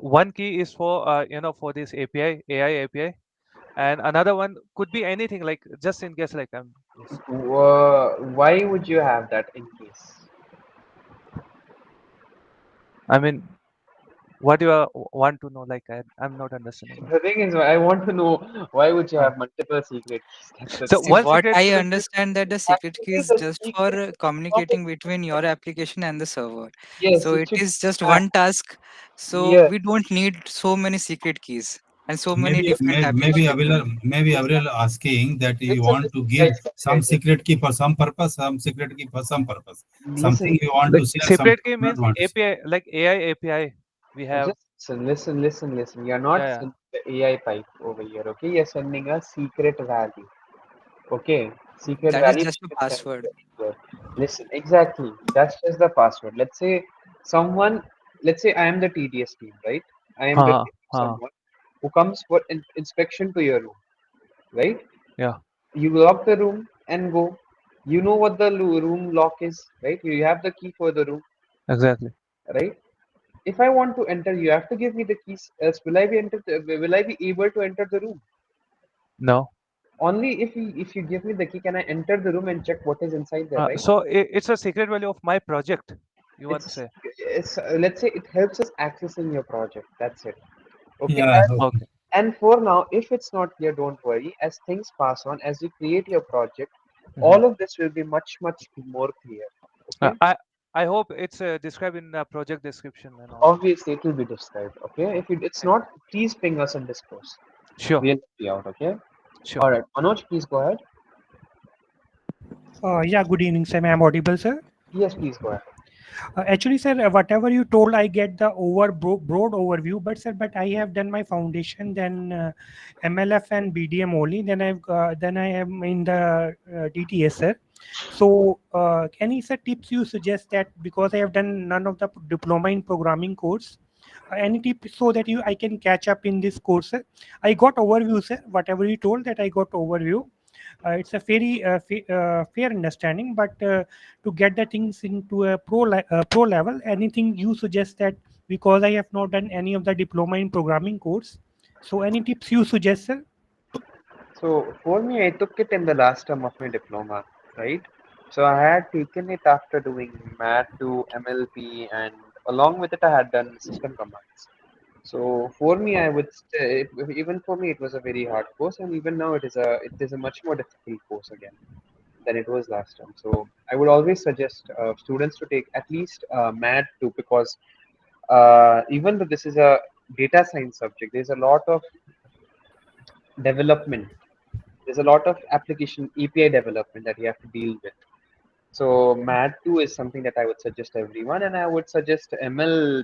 One key is for for this API, AI API, and another one could be anything. Like just in case, like yes. Why would you have that in case? I mean, what do you want to know? Like I'm not understanding that. The thing is, I want to know why would you Uh, have multiple secret keys? That's the so thing. See, one what secret I key will be understand that the secret key Actually, is the just for secret communicating between your application and the server. yes, So it it should. is just one task. So Yes, we don't need so many secret keys and so many Maybe different applications running. maybe listen, Avril asking that you listen, want to listen, give guys, some guys, secret key for some purpose, some secret key for some purpose. listen, Something you want like to share, secret something key you not means want to share. API, like AI API. We have just listen. You're yeah, not yeah. sending the AI pipe over here, okay? You're sending a secret value, okay? Secret That is value just that a you can send password. anywhere. Listen, exactly. That's just the password. Someone, let's say I am the TDS team, right? I am Uh, getting uh, someone who comes for inspection to your room, right? yeah, You lock the room and go. You know what the room lock is, right? You have the key for the room, exactly. right? If I want to enter, you have to give me the keys. Else, will I be able to enter the room? No. Only if you give me the key, can I enter the room and check what is inside there, right? So it's a secret value of my project. You want to It's say? let's say it helps us accessing your project. That's it. Okay. Yeah, okay. Okay. And for now, if it's not clear, don't worry. As things pass on, as you create your project, Mhm. all of this will be much more clear. Uh, Okay. I I hope it's described in the project description and all. Obviously, it will be described. Okay. If it's Thank you. not, please ping us in Discourse. Sure, We'll help you out. Okay. sure. All right. Manoj, please go ahead. Yeah, good evening, sir. I'm audible, sir. Yes, please go ahead. Actually, sir, whatever you told, I get the broad overview. But sir, but I have done my foundation, then MLF and BDM only. Then I am in the DTS, sir. So, any sir tips you suggest that because I have done none of the diploma in programming course, any tip so that I can catch up in this course, sir? I got overview, sir. Whatever you told, that I got overview. It's a very fair understanding, but to get the things into a pro level, anything you suggest that, because I have not done any of the diploma in programming course, so any tips you suggest, sir? So for me, I took it in the last term of my diploma, right? So I had taken it after doing math to MLP, and along with it, I had done system commands. So for me, I would say, even for me, it was a very hard course, and even now it is a much more difficult course again than it was last time. So I would always suggest students to take at least math too, because even though this is a data science subject, there's a lot of development. There's a lot of application API development that you have to deal with. So math 2 is something that I would suggest everyone, and I would suggest ML,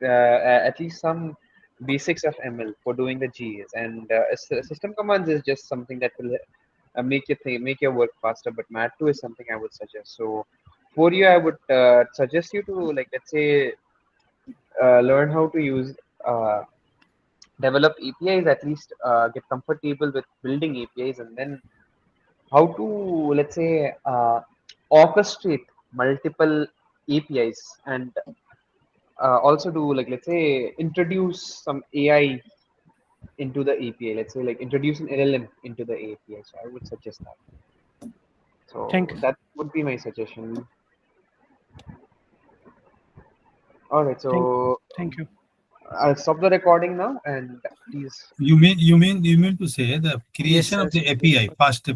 at least some basics of ML for doing the GAs. And system commands is just something that will make your work faster. But math 2 is something I would suggest. So for you, I would suggest you to, like, let's say, learn how to use develop APIs, at least get comfortable with building APIs, and then how to, let's say, orchestrate multiple APIs, and also do, like, let's say, introduce some AI into the API. Let's say, like, introduce an LLM into the API. So I would suggest that. So Thank you. that would be my suggestion. All right. So Thank you. I'll stop the recording now, and please. You mean to say the creation sir. of the API, fast